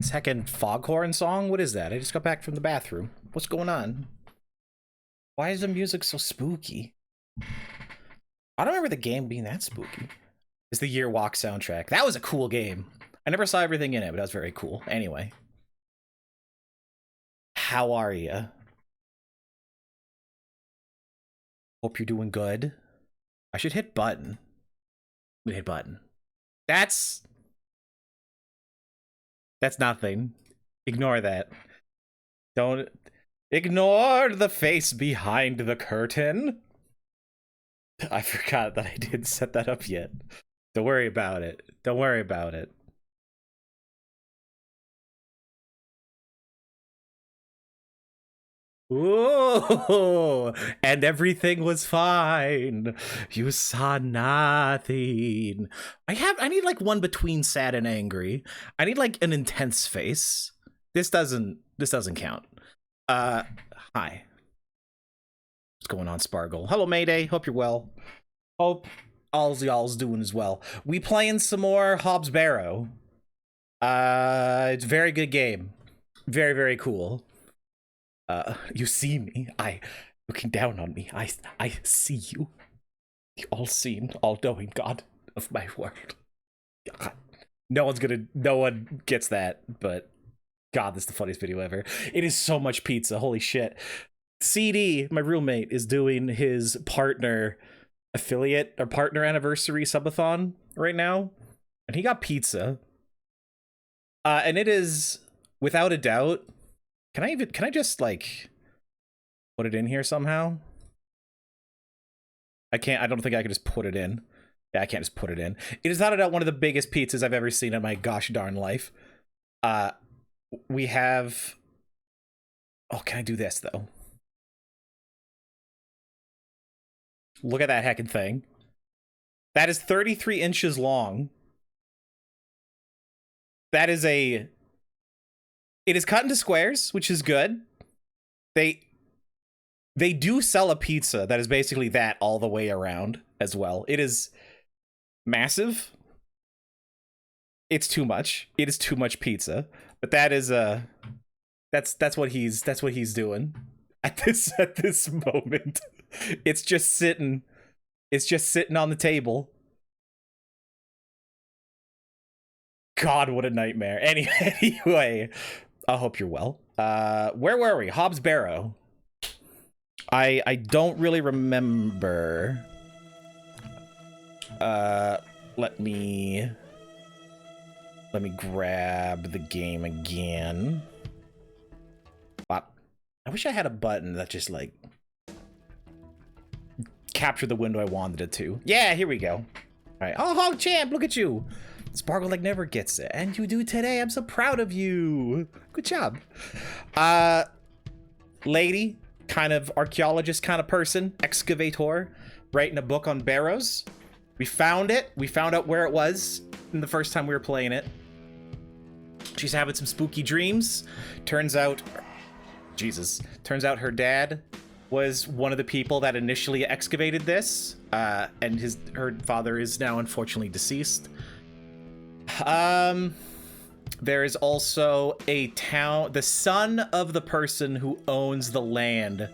This heckin' foghorn song? What is that? I just got back from the bathroom. What's going on? Why is the music so spooky? I don't remember the game being that spooky. It's the Year Walk soundtrack. That was a cool game. I never saw everything in it, but that was very cool. Anyway. How are ya? Hope you're doing good. I should hit button. Hit button. That's nothing. Ignore that. Don't ignore the face behind the curtain. I forgot that I didn't set that up yet. Don't worry about it. Don't worry about it. Ooh, and everything was fine. You saw nothing. I need like one between sad and angry. I need like an intense face. This doesn't count. Hi. What's going on, Spargle? Hello, Mayday. Hope you're well. Hope all's y'all's doing as well. We playing some more Hobbs Barrow. It's a very good game. Very, very cool. You see me. Looking down on me. I see you. The all-seeing, all-knowing God of my world. God. No one gets that, but God, this is the funniest video ever. It is so much pizza. Holy shit. CD, my roommate, is doing his partner affiliate or partner anniversary subathon right now, and he got pizza. And it is, without a doubt, can I just like put it in here somehow? I don't think I can just put it in. Yeah, I can't just put it in. It is without a doubt one of the biggest pizzas I've ever seen in my gosh darn life. We have, oh, can I do this though? Look at that heckin' thing. That is 33 inches long. That is it is cut into squares, which is good. They do sell a pizza that is basically that all the way around as well. It is massive. It's too much. It is too much pizza. But that is that's what he's doing at this moment. It's just sitting on the table. God, what a nightmare. Anyway, I hope you're well. Where were we? Hobbs Barrow. I don't really remember. Let me grab the game again. Wow. I wish I had a button that just like captured the window I wanted it to. Yeah, here we go. All right. Oh, champ, look at you. Sparkle like never gets it, and you do today. I'm so proud of you. Good job. Lady, kind of archaeologist kind of person, excavator, writing a book on barrows. We found it. We found out where it was in the first time we were playing it. She's having some spooky dreams. Turns out her dad was one of the people that initially excavated this, and her father is now unfortunately deceased. There is also a town. The son of the person who owns the land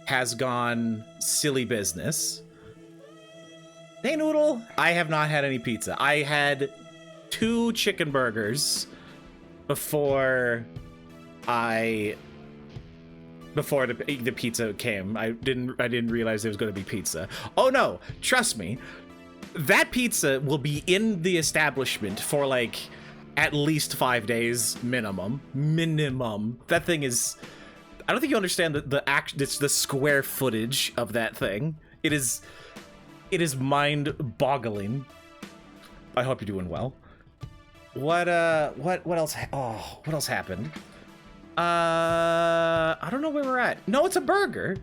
has gone silly business. Hey, Noodle. I have not had any pizza. I had 2 chicken burgers before the pizza came. I didn't realize there was going to be pizza. Oh no, trust me. That pizza will be in the establishment for like at least 5 days minimum. That thing is, I don't think you understand it's the square footage of that thing. It is mind-boggling. I hope you're doing well. What else? Oh, what else happened? I don't know where we're at. No, it's a burger.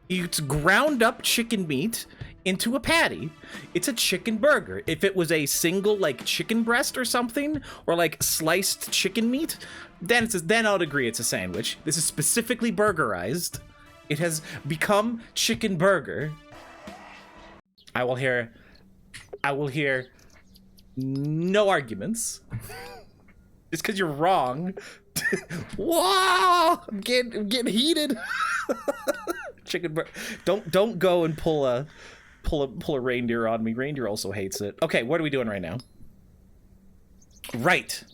It's ground up chicken meat into a patty. It's a chicken burger. If it was a single like chicken breast or something, or like sliced chicken meat, then then I'd agree it's a sandwich. This is specifically burgerized. It has become chicken burger. I will hear no arguments. It's because you're wrong. Whoa! I'm getting heated. Don't go and pull a reindeer on me. Reindeer also hates it. Okay, what are we doing right now? Right.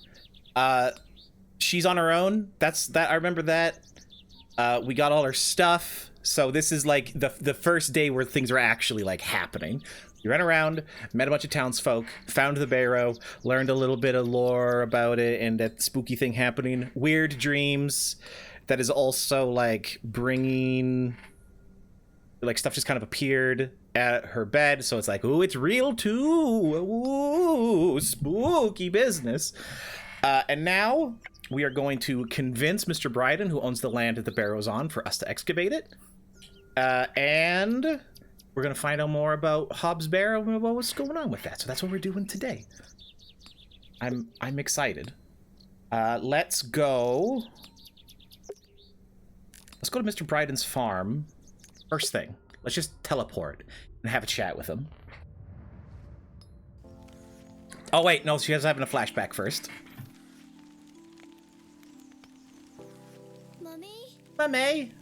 She's on her own. I remember that. We got all her stuff. So this is like the first day where things are actually like happening. You ran around, met a bunch of townsfolk, found the barrow, learned a little bit of lore about it and that spooky thing happening. Weird dreams. That is also like bringing, like, stuff just kind of appeared at her bed. So it's like, ooh, it's real too. Ooh, spooky business. And now we are going to convince Mr. Bryden, who owns the land that the barrow's on, for us to excavate it. And we're going to find out more about Hobbs Barrow and what was going on with that. So that's what we're doing today. I'm excited. Let's go to Mr. Bryden's farm. First thing, let's just teleport and have a chat with him. Oh, wait, no, she has having a flashback first. Mummy?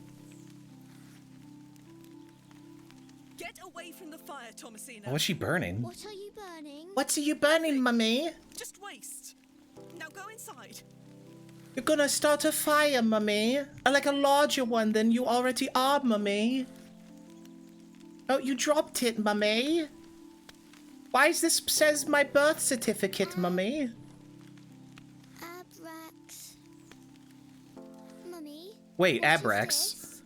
Get away from the fire, Thomasina. What's she burning? What are you burning? What are you burning, Mummy? Just waste. Now go inside. You're gonna start a fire, Mummy. Like a larger one than you already are, Mummy. Oh, you dropped it, Mummy. Why is this says my birth certificate, Mummy? Abrax. Mummy? Wait, what is Abrax? this?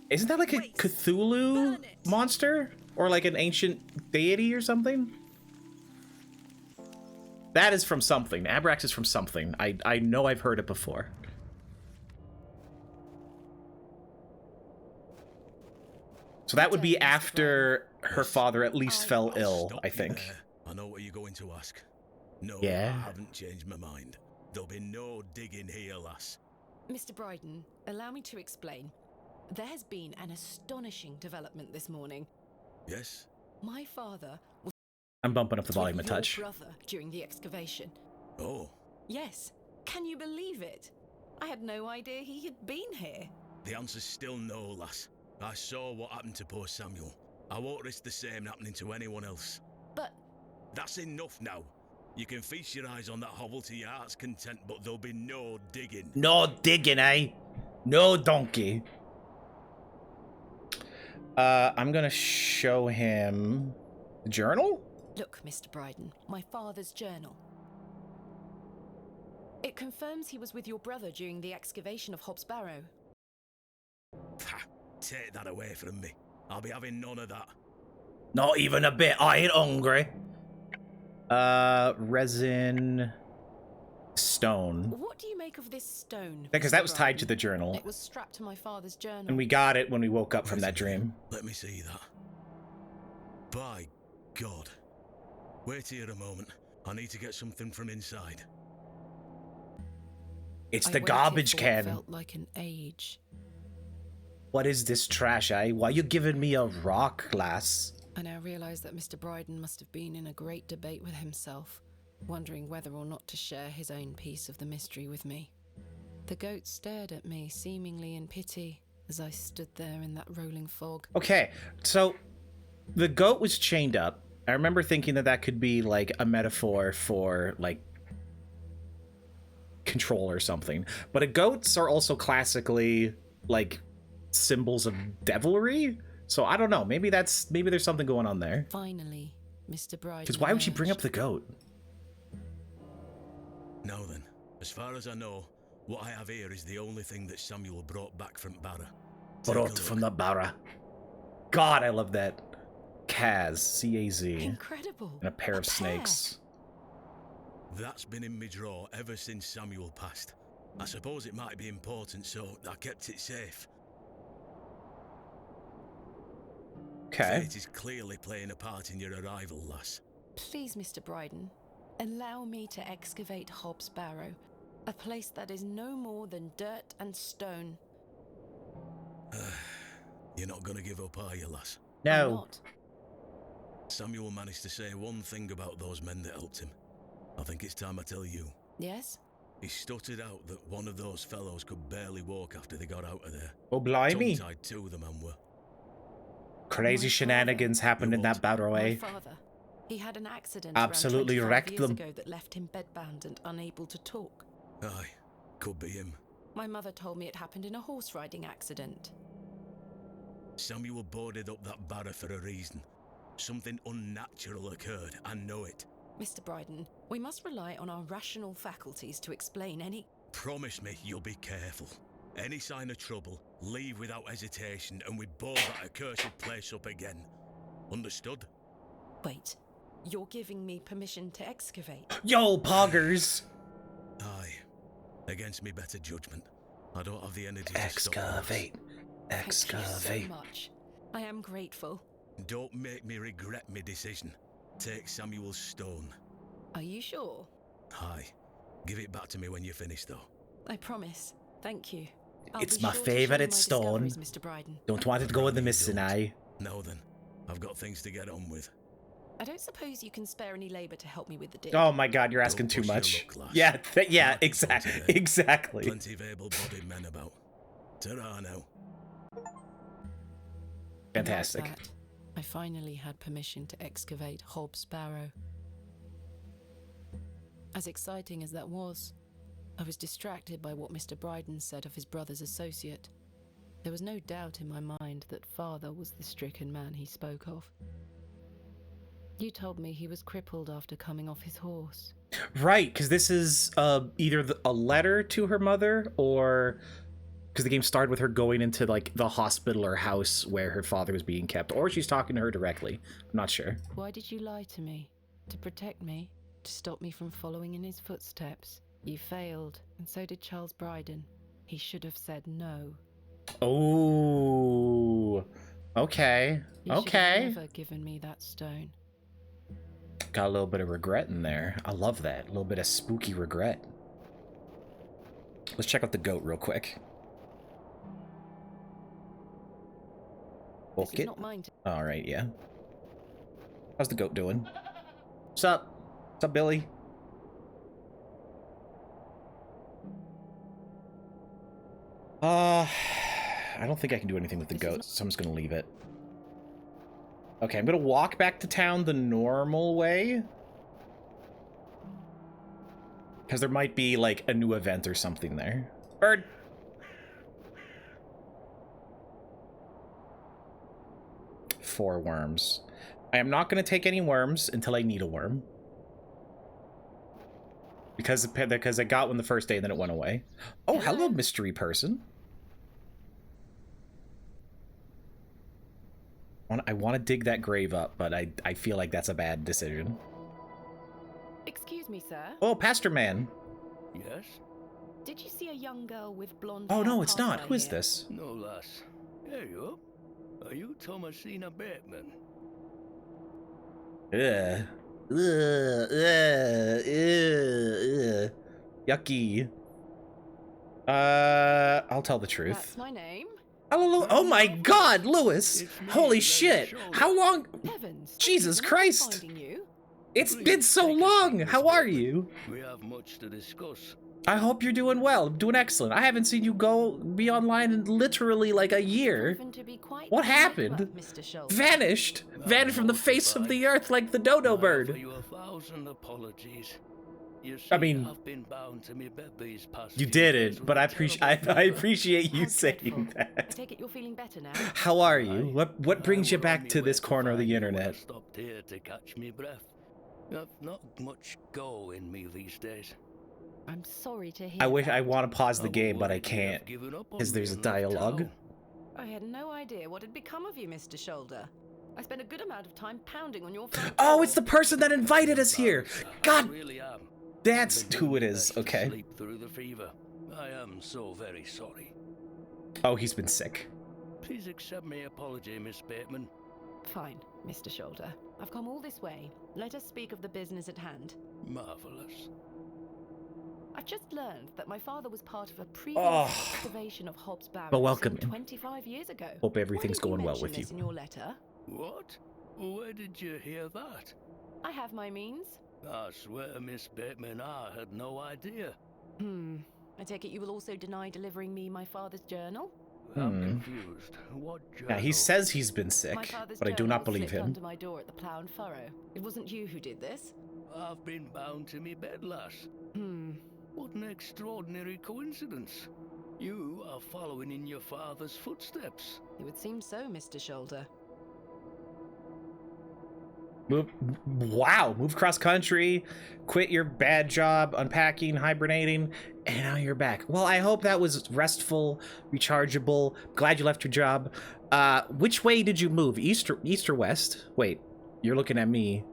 Isn't that like a Wait, Cthulhu burn it. monster? Or like an ancient deity or something? That is from something. Abrax is from something. I know I've heard it before. So that would be after her father at least fell ill, I think. I know what you're going to ask. No, Yeah? I haven't changed my mind. There'll be no digging here, lass. Mr. Bryden, allow me to explain. There has been an astonishing development this morning. Yes? My father was I'm bumping up the volume a with your touch. brother during the excavation. Oh, Yes, can you believe it? I had no idea he had been here. the answer's still no, lass. I saw what happened to poor Samuel. I won't risk the same happening to anyone else. But That's enough now. You can feast your eyes on that hovel to your heart's content, but there'll be no digging. No digging, eh? No donkey. I'm gonna show him the journal? look, Mr. Bryden, my father's journal. It confirms he was with your brother during the excavation of Hobbs Barrow. Ha! Take that away from me. I'll be having none of that. Not even a bit. I ain't hungry. Resin, stone. What do you make of this stone? Because Mr. that was tied to Bryden? the journal. It was strapped to my father's journal. And we got it when we woke up from that dream. Let me see that. By God. Wait here a moment. I need to get something from inside. It's I the waited garbage for what can. felt like an age. What is this trash, eh? Why you giving me a rock, lass? I now realise that Mr. Bryden must have been in a great debate with himself, wondering whether or not to share his own piece of the mystery with me. The goat stared at me, seemingly in pity, as I stood there in that rolling fog. Okay, so the goat was chained up. I remember thinking that could be like a metaphor for like control or something. But goats are also classically like symbols of devilry. So I don't know. Maybe there's something going on there. Finally, Mr. Bryden. Because why would she bring up emerged. the goat? Now then, as far as I know, what I have here is the only thing that Samuel brought back from Barra. Take a Brought look. from the Barra. God, I love that. Kaz, C-A-Z. Incredible. And a pair of snakes. That's been in my drawer ever since Samuel passed. I suppose it might be important, so I kept it safe. Okay. Fate is clearly playing a part in your arrival, lass. Please, Mr. Bryden, allow me to excavate Hobbs Barrow, a place that is no more than dirt and stone. You're not gonna give up, are you, lass? I'm No. not. Samuel managed to say one thing about those men that helped him. I think it's time I tell you. Yes? He stuttered out that one of those fellows could barely walk after they got out of there. Oh, blimey. Tongue-tied too, the man were. Crazy My shenanigans happened in that barrow, My eh? father. He had an accident Absolutely around 25 wrecked years them. ago that left him bedbound and unable to talk. Aye, could be him. My mother told me it happened in a horse riding accident. Samuel boarded up that barrow for a reason. Something unnatural occurred, I know it. Mr. Bryden, we must rely on our rational faculties to explain any... Promise me you'll be careful. Any sign of trouble, leave without hesitation and we board that accursed place up again. Understood? Wait, you're giving me permission to excavate? Yo, poggers! Aye. Against me better judgment. I don't have the energy to stop Excavate. Excavate. Thank you so much. I am grateful. this. Don't make me regret my decision. Take Samuel's stone. Are you sure? Aye. Give it back to me when you're finished, though. I promise. Thank you. It's be my sure to show you favourite my stone. discoveries, Mr. Bryden. Don't want it to go in the missing eye. Now then, I've got things to get on with. I don't suppose you can spare any labour to help me with the dig. Oh my god, you're asking Don't too push your much. luck, lass. Yeah, yeah, Might be fun today. exactly. Plenty of able-bodied men about. Ta-ra now. Fantastic. Like that, I finally had permission to excavate Hobbs' barrow. As exciting as that was, I was distracted by what Mr. Bryden said of his brother's associate. There was no doubt in my mind that father was the stricken man he spoke of. You told me he was crippled after coming off his horse. Right, because this is either a letter to her mother or... Because the game started with her going into, like, the hospital or house where her father was being kept. Or she's talking to her directly. I'm not sure. Why did you lie to me? To protect me? To stop me from following in his footsteps? You failed, and so did Charles Bryden. He should have said no. Oh, okay, You should okay. have never given me that stone. Got a little bit of regret in there. I love that. A little bit of spooky regret. Let's check out the goat real quick. This Book is it. not mine. All right, yeah. How's the goat doing? What's up? What's up, Billy? I don't think I can do anything with the goat, so I'm just gonna leave it. Okay, I'm gonna walk back to town the normal way. Because there might be, like, a new event or something there. Bird! Four worms. I am not gonna take any worms until I need a worm. Because I got one the first day and then it went away. Oh, hello, mystery person. I want to dig that grave up, but I feel like that's a bad decision. Excuse me, sir. Oh, Pastor Man. Yes? Did you see a young girl with blonde Oh, hair no, it's pass not. by Who is here? this? No, lass. There you are. Are you Thomasina Bateman? Ugh. Yucky. I'll tell the truth. That's my name. Hello, oh my god, Lewis! It's me, Holy Larry shit! Shaw. How long? Heavens. Jesus thank you. Christ. Finding you. It's Please been so take a long! seat, How Miss are Bateman. you? We have much to discuss. I hope you're doing well. Doing excellent. I haven't seen you be online in literally like a year. Proven to be quite What the happened? network, Mr. Schultz. Vanished! Vanished from the face of the earth like the dodo I offer bird. you 1,000 apologies. You see, I mean, I've been bound to me bed these past You few did days it, with but a I terrible appreciate How you dreadful. saying I that. take it you're feeling better now. How are you? Aye. What brings you I were back on to me this way corner of find the you when I internet? stopped here to catch me breath. I've not much go in me these days. I'm sorry to hear I wish that. I want to pause the I game, but I worried you'd have can't. given up on 'cause me there's a and left dialogue. town. I had no idea what had become of you, Mr. Shoulder. I spent a good amount of time pounding on your front Oh, door. it's the person that invited us here! I God, really am. that's Been who doing it my is. best to Okay. Sleep through the fever. I am so very sorry. Oh, he's been sick. Please accept my apology, Miss Bateman. Fine, Mr. Shoulder. I've come all this way. Let us speak of the business at hand. Marvelous. I've just learned that my father was part of a previous Oh. excavation of Hobbs Barrow But welcome some him. 25 years ago. Hope everything's Why didn't going well mention with you. this in your letter? What? Where did you hear that? I have my means. I swear, Miss Bateman, I had no idea. I take it you will also deny delivering me my father's journal? I'm confused. What Yeah, he journal? says he's been My sick, father's but I do journal not believe slipped him. under my door at the Plough and Furrow. It wasn't you who did this? I've been bound to me bed, lass. What an extraordinary coincidence. You are following in your father's footsteps. It would seem so, Mr. Shoulder. Move cross country, quit your bad job, unpacking, hibernating, and now you're back. Well, I hope that was restful, rechargeable. Glad you left your job. Which way did you move? East or west? Wait, you're looking at me.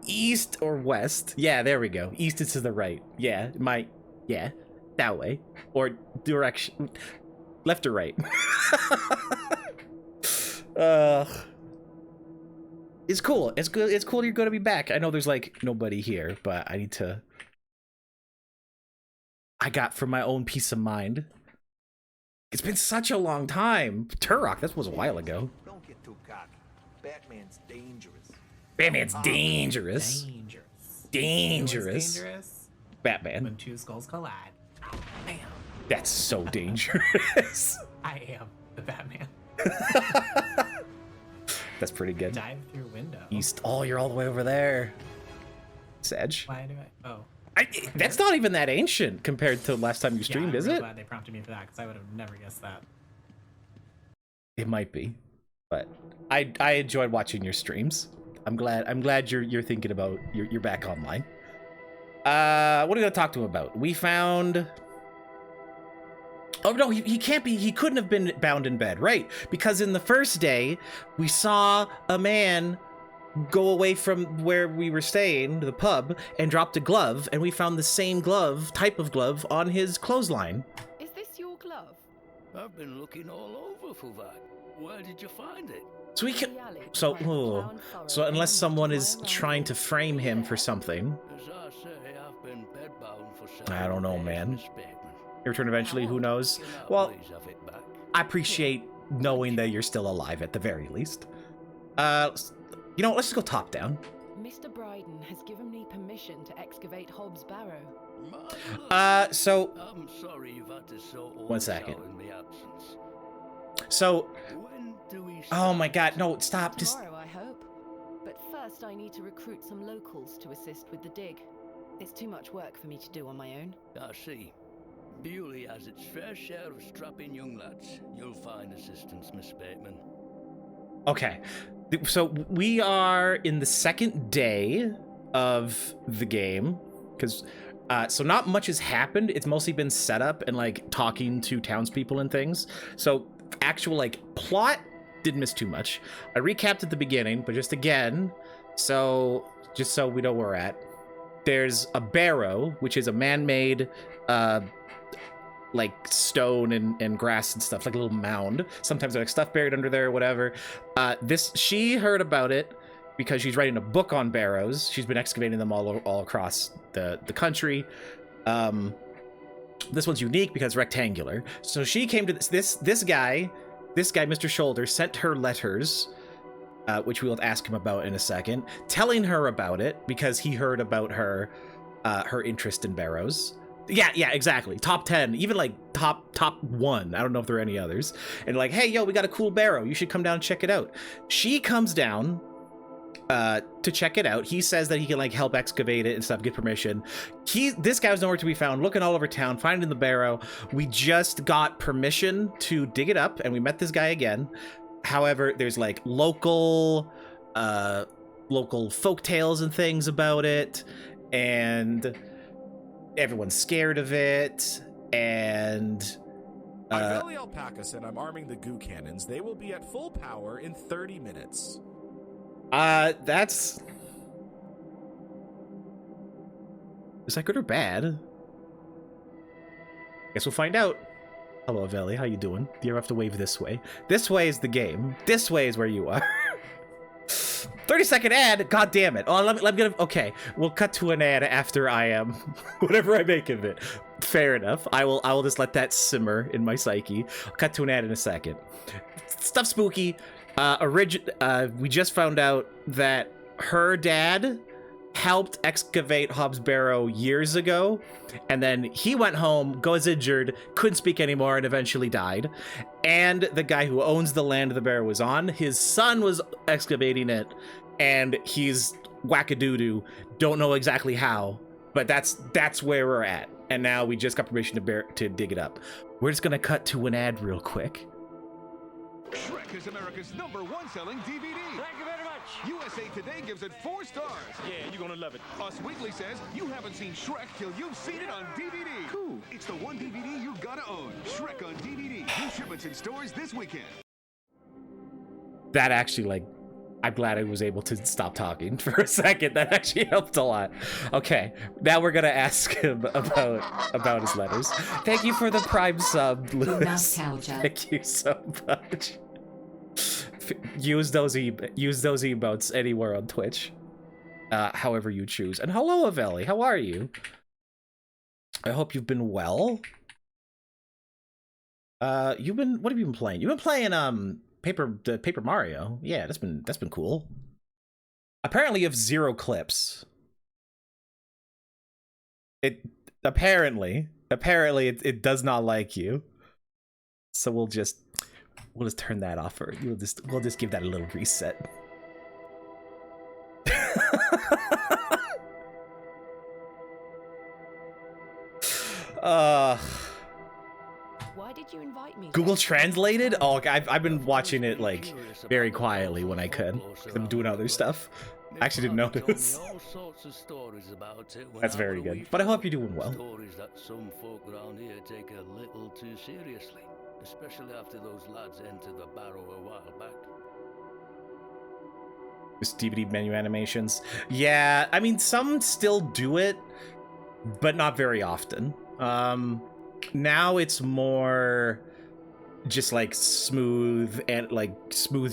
East or west? Yeah, there we go. East is to the right. Yeah, yeah, that way. Or direction, left or right. It's cool. It's good. It's cool you're going to be back. I know there's like nobody here, but I got for my own peace of mind. It's been such a long time. Turok, that was a while ago. Don't get too cocky. Batman's dangerous. Batman's dangerous. Dangerous. Dangerous. Batman. When two skulls collide. Bam. That's so dangerous. I am the Batman. That's pretty good. Dive through window. East. Oh, you're all the way over there. Sedge. Why do I? Oh. That's not even that ancient compared to last time you Yeah, streamed, I'm is really it? glad they prompted me for that because I would have never guessed that. It might be, but I enjoyed watching your streams. I'm glad you're thinking about you're back online. What are we gonna talk to him about? We found. Oh no, he can't be. He couldn't have been bound in bed, right? Because in the first day, we saw a man go away from where we were staying, the pub, and dropped a glove, and we found the same type of glove, on his clothesline. Is this your glove? I've been looking all over for that. Where did you find it? So we can. The alley So, behind the Plough and Furrow so unless and someone lie is around trying to the frame him for there. something, As I say, I've been bedbound for several I don't know, days, man. Miss Bateman. he'll return eventually. Who knows? Can I Well, please have it back? I appreciate knowing that you're still alive at the very least. You know, let's just go top down. Mr. Bryden has given me permission to excavate Hobbs' barrow. Marvelous. So I'm sorry you've had to sort all One this second. out in my absence. So, When do we oh my start? God, no, stop, just. Tomorrow, I hope. But first, I need to recruit some locals to assist with the dig. It's too much work for me to do on my own. I see. Bewley has its fair share of strapping young lads. You'll find assistance, Miss Bateman. Okay, so we are in the second day of the game, because so not much has happened. It's mostly been set up and like talking to townspeople and things. So actual like plot didn't miss too much. I recapped at the beginning, but just again, just so we know where we're at. There's a barrow, which is a man-made like stone and grass and stuff, like a little mound. Sometimes there's like stuff buried under there or whatever. She heard about it because she's writing a book on barrows. She's been excavating them all across the country. This one's unique because rectangular. So she came to this guy, Mr. Shoulder, sent her letters, which we will ask him about in a second, telling her about it because he heard about her interest in barrows. Yeah, exactly. Top 10, even like top 1. I don't know if there are any others. And like, hey, yo, we got a cool barrow. You should come down and check it out. She comes down to check it out. He says that he can like help excavate it and stuff, get permission. This guy was nowhere to be found, looking all over town, finding the barrow. We just got permission to dig it up, and we met this guy again. However, there's like local folk tales and things about it, and everyone's scared of it, and My Valley Alpaca said I'm arming the goo cannons. They will be at full power in 30 minutes. That's... Is that good or bad? Guess we'll find out. Hello, Valley. How you doing? You have to wave this way. This way is the game. This way is where you are. 30-second ad. God damn it. Oh, let me get. Okay, we'll cut to an ad after I am whatever I make of it. Fair enough. I will just let that simmer in my psyche. I'll cut to an ad in a second. Stuff spooky. We just found out that her dad helped excavate Hobbs Barrow years ago, and then he went home, goes injured, couldn't speak anymore, and eventually died. And the guy who owns the land the barrow was on, his son was excavating it, and he's whack-a-doo-doo. Don't know exactly how, but that's where we're at. And now we just got permission to dig it up. We're just gonna cut to an ad real quick. Shrek is America's #1 selling DVD. Thank you very much. USA Today gives it 4 stars. Yeah, you're gonna love it. Us Weekly says you haven't seen Shrek till you've seen it on DVD. Cool. It's the one DVD you gotta own. Shrek on DVD. New shipments in stores this weekend. That actually, like, I'm glad I was able to stop talking for a second. That actually helped a lot. Okay, now we're gonna ask him about his letters. Thank you for the Prime sub, Lewis. Thank you so much. Use those emotes anywhere on Twitch, however you choose. And hello, Avelli. How are you? I hope you've been well. What have you been playing? You've been playing Paper Mario. Yeah, that's been cool. Apparently you have 0 clips. Apparently it does not like you. So we'll just turn that off, or we'll just give that a little reset. Why did you invite me? Google translated? Oh, okay, I've been watching it like very quietly when I could. I'm doing other stuff. I actually didn't notice. That's very good. But I hope you're doing well. Stories that some folk around here take a little too seriously, especially after those lads entered the barrow a while back. Just DVD menu animations. Yeah, I mean, some still do it, but not very often. Now it's more just like smooth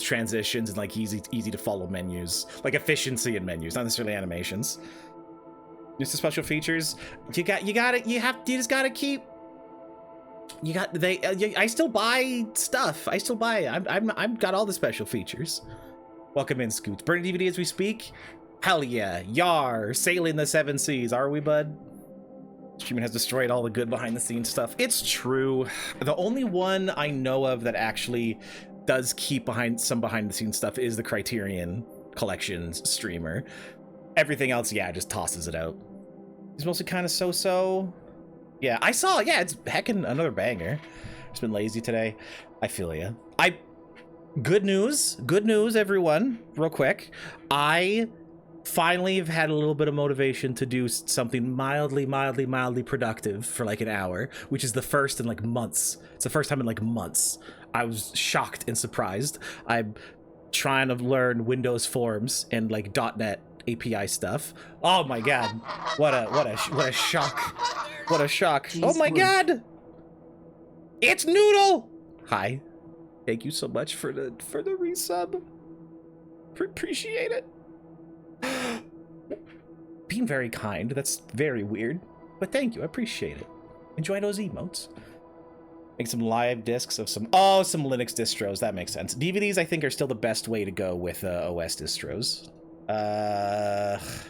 transitions and like easy to follow menus, like efficiency in menus, not necessarily animations. Just the special features. I still buy stuff. I've got all the special features. Welcome in, Scoots. Burning DVD as we speak. Hell yeah. Yar. Sailing the 7 seas. Are we, bud? Streaming has destroyed all the good behind-the-scenes stuff. It's true. The only one I know of that actually does keep some behind-the-scenes stuff is the Criterion Collections streamer. Everything else, yeah, just tosses it out. He's mostly kind of so-so. Yeah, I saw. Yeah, it's heckin' another banger. Just been lazy today. I feel ya. Good news, everyone. Real quick, I finally have had a little bit of motivation to do something mildly productive for like an hour, which is the first in like months. It's the first time in like months. I was shocked and surprised. I'm trying to learn Windows Forms and like .NET API stuff. Oh my god, what a shock! What a shock! Oh my god, it's Noodle. Hi, thank you so much for the resub. Appreciate it. Being very kind. That's very weird, but thank you. I appreciate it. Enjoy those emotes. Make some live discs of some Linux distros. That makes sense. DVDs, I think, are still the best way to go with OS distros. That's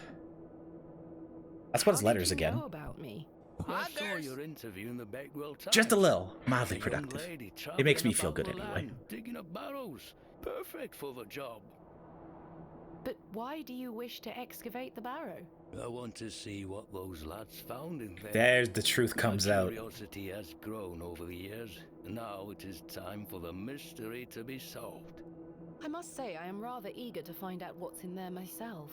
what his letters again. About me? I saw your interview in the Bakewell Times. Just a little mildly A young productive. lady It makes me feel travelling good about the anyway. land, digging up barrows. Perfect for the job. But why do you wish to excavate the barrow? I want to see what those lads found in there. There's the truth comes My out. curiosity has grown over the years. Now it is time for the mystery to be solved. I must say I am rather eager to find out what's in there myself.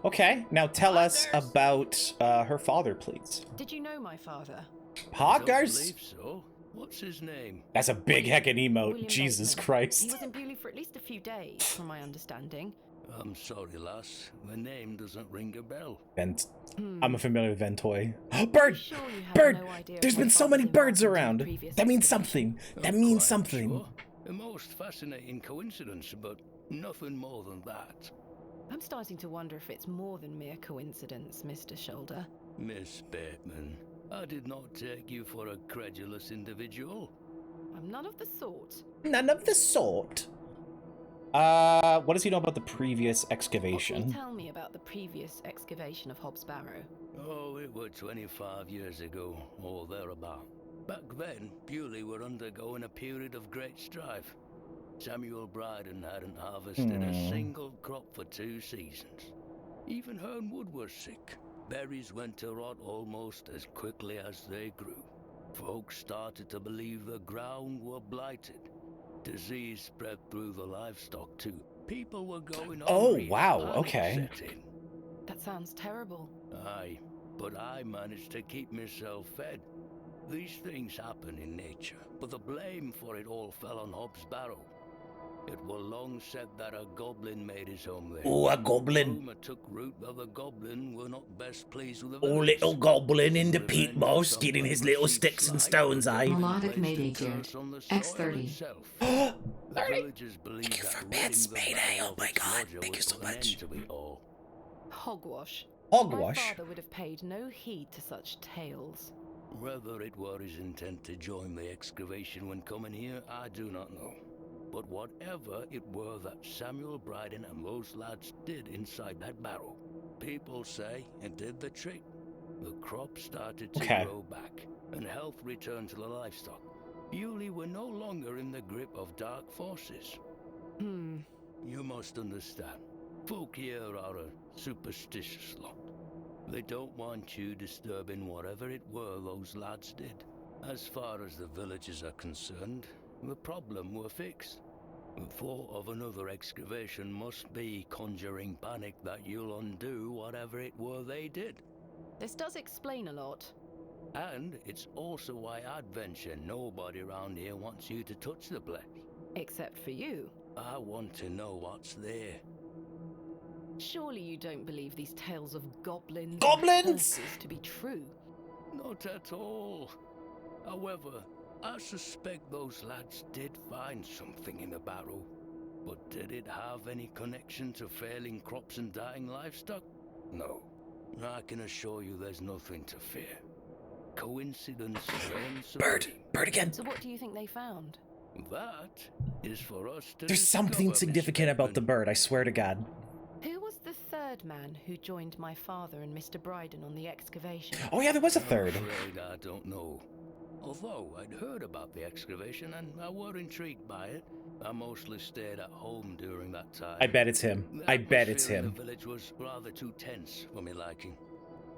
Okay, now tell us about her father, please. Did you know my father? Don't Poggers! believe so. What's his name? That's a big heckin' emote. William Jesus Bateman. He Christ. was in Bewley for at least a few days, from my understanding. I'm sorry, lass. The name doesn't ring a bell. Vent. I'm familiar with Ventoy. Bird! Sure you have Bird! no idea There's of my been so father's many birds involvement in around. the previous That means expedition. something. That means Quite something. sure. A most fascinating coincidence, but nothing more than that. I'm starting to wonder if it's more than mere coincidence, Mr. Shoulder. Miss Bateman, I did not take you for a credulous individual. I'm none of the sort. None of the sort. What does he know about the previous What can excavation? you tell me about the previous excavation of Hobbs Barrow? Oh, it was 25 years ago, or thereabout. Back then, Bewley were undergoing a period of great strife. Samuel Bryden hadn't harvested a single crop for 2 seasons. Even Hernwood was sick. Berries went to rot almost as quickly as they grew. Folks started to believe the ground were blighted. Disease spread through the livestock too. People were going Oh, hungry. wow, Panic okay. set in. That sounds terrible. Aye, but I managed to keep myself fed. These things happen in nature, but the blame for it all fell on Hobbs Barrow. It was long said that a goblin made his home there. Oh, a goblin. Rumour took root that the goblin were not best pleased with the Oh, village. little goblin in the Revenge peat for moss, some stealing his unperceived little sticks and slight stones, would eh? have Melodic placed a Mayday curse geared. on the soil X30. itself. Oh, The villagers believed that for ridding bits, the Mayday. barrow Oh of my its God, lodger thank would you so put an much. end to it all. Hogwash. Hogwash? My father would have paid no heed to such tales. Whether it were his intent to join the excavation when coming here, I do not know. But whatever it were that Samuel Bryden and those lads did inside that barrow, people say it did the trick. The crop started to grow back, and health returned to the livestock. Bewley were no longer in the grip of dark forces. You must understand, folk here are a superstitious lot. They don't want you disturbing whatever it were those lads did. As far as the villagers are concerned, the problem were fixed. The thought of another excavation must be conjuring panic that you'll undo whatever it were they did. This does explain a lot. And it's also why I'd venture nobody around here wants you to touch the place. Except for you. I want to know what's there. Surely you don't believe these tales of goblins Goblins! and curses to be true. Not at all. However, I suspect those lads did find something in the barrow. But did it have any connection to failing crops and dying livestock? No. I can assure you there's nothing to fear. Coincidence reigns supreme. Bird again. So what do you think they found? That is for us to There's something discover, significant Miss about the Beckman. bird, I swear to God. Who was the third man who joined my father and Mr. Bryden on the excavation? Oh yeah, there was a third. I'm afraid I don't know. Although I'd heard about the excavation and I were intrigued by it, I mostly stayed at home during that time. I bet it's him. The I bet it's atmosphere in him. The village was rather too tense for me liking.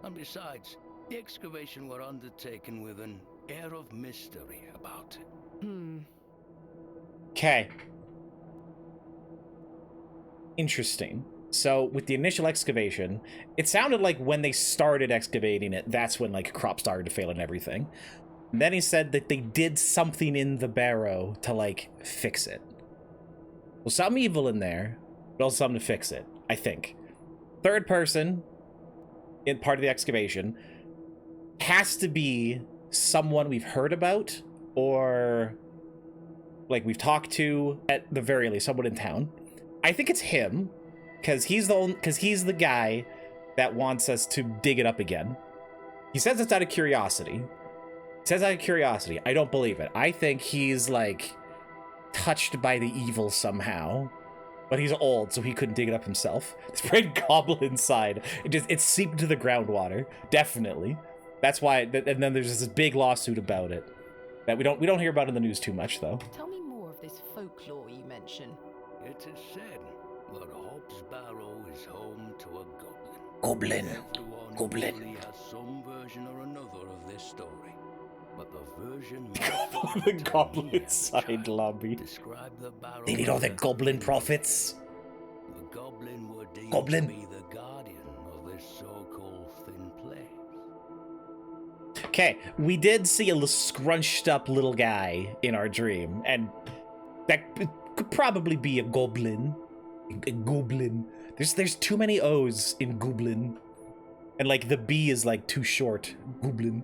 And besides, the excavation were undertaken with an air of mystery about it. Okay. Interesting. So, with the initial excavation, it sounded like when they started excavating it, that's when, like, crops started to fail and everything. And then he said that they did something in the barrow to, like, fix it. Well, something evil in there, but also something to fix it, I think. Third person in part of the excavation has to be someone we've heard about, or, like, we've talked to, at the very least, someone in town. I think it's him, because he's the guy that wants us to dig it up again. He says it's out of curiosity. I don't believe it. I think he's, like, touched by the evil somehow. But he's old, so he couldn't dig it up himself. It's very goblin inside. It seeped to the groundwater, definitely. That's why. And then there's this big lawsuit about it that we don't hear about in the news too much, though. Tell me more of this folklore you mention. It is said that Hobbs Barrow is home to a goblin. Goblin. Everyone Goblin. usually has some version or another of this story. But the version The goblin side lobby. described the barrow. They need all the goblin prophets. The goblin were deemed Goblin. to be the guardian of this so-called thin place. Okay, we did see a scrunched up little guy in our dream, and that could probably be a goblin. A goblin. There's too many O's in goblin. And, like, the B is, like, too short. Goblin.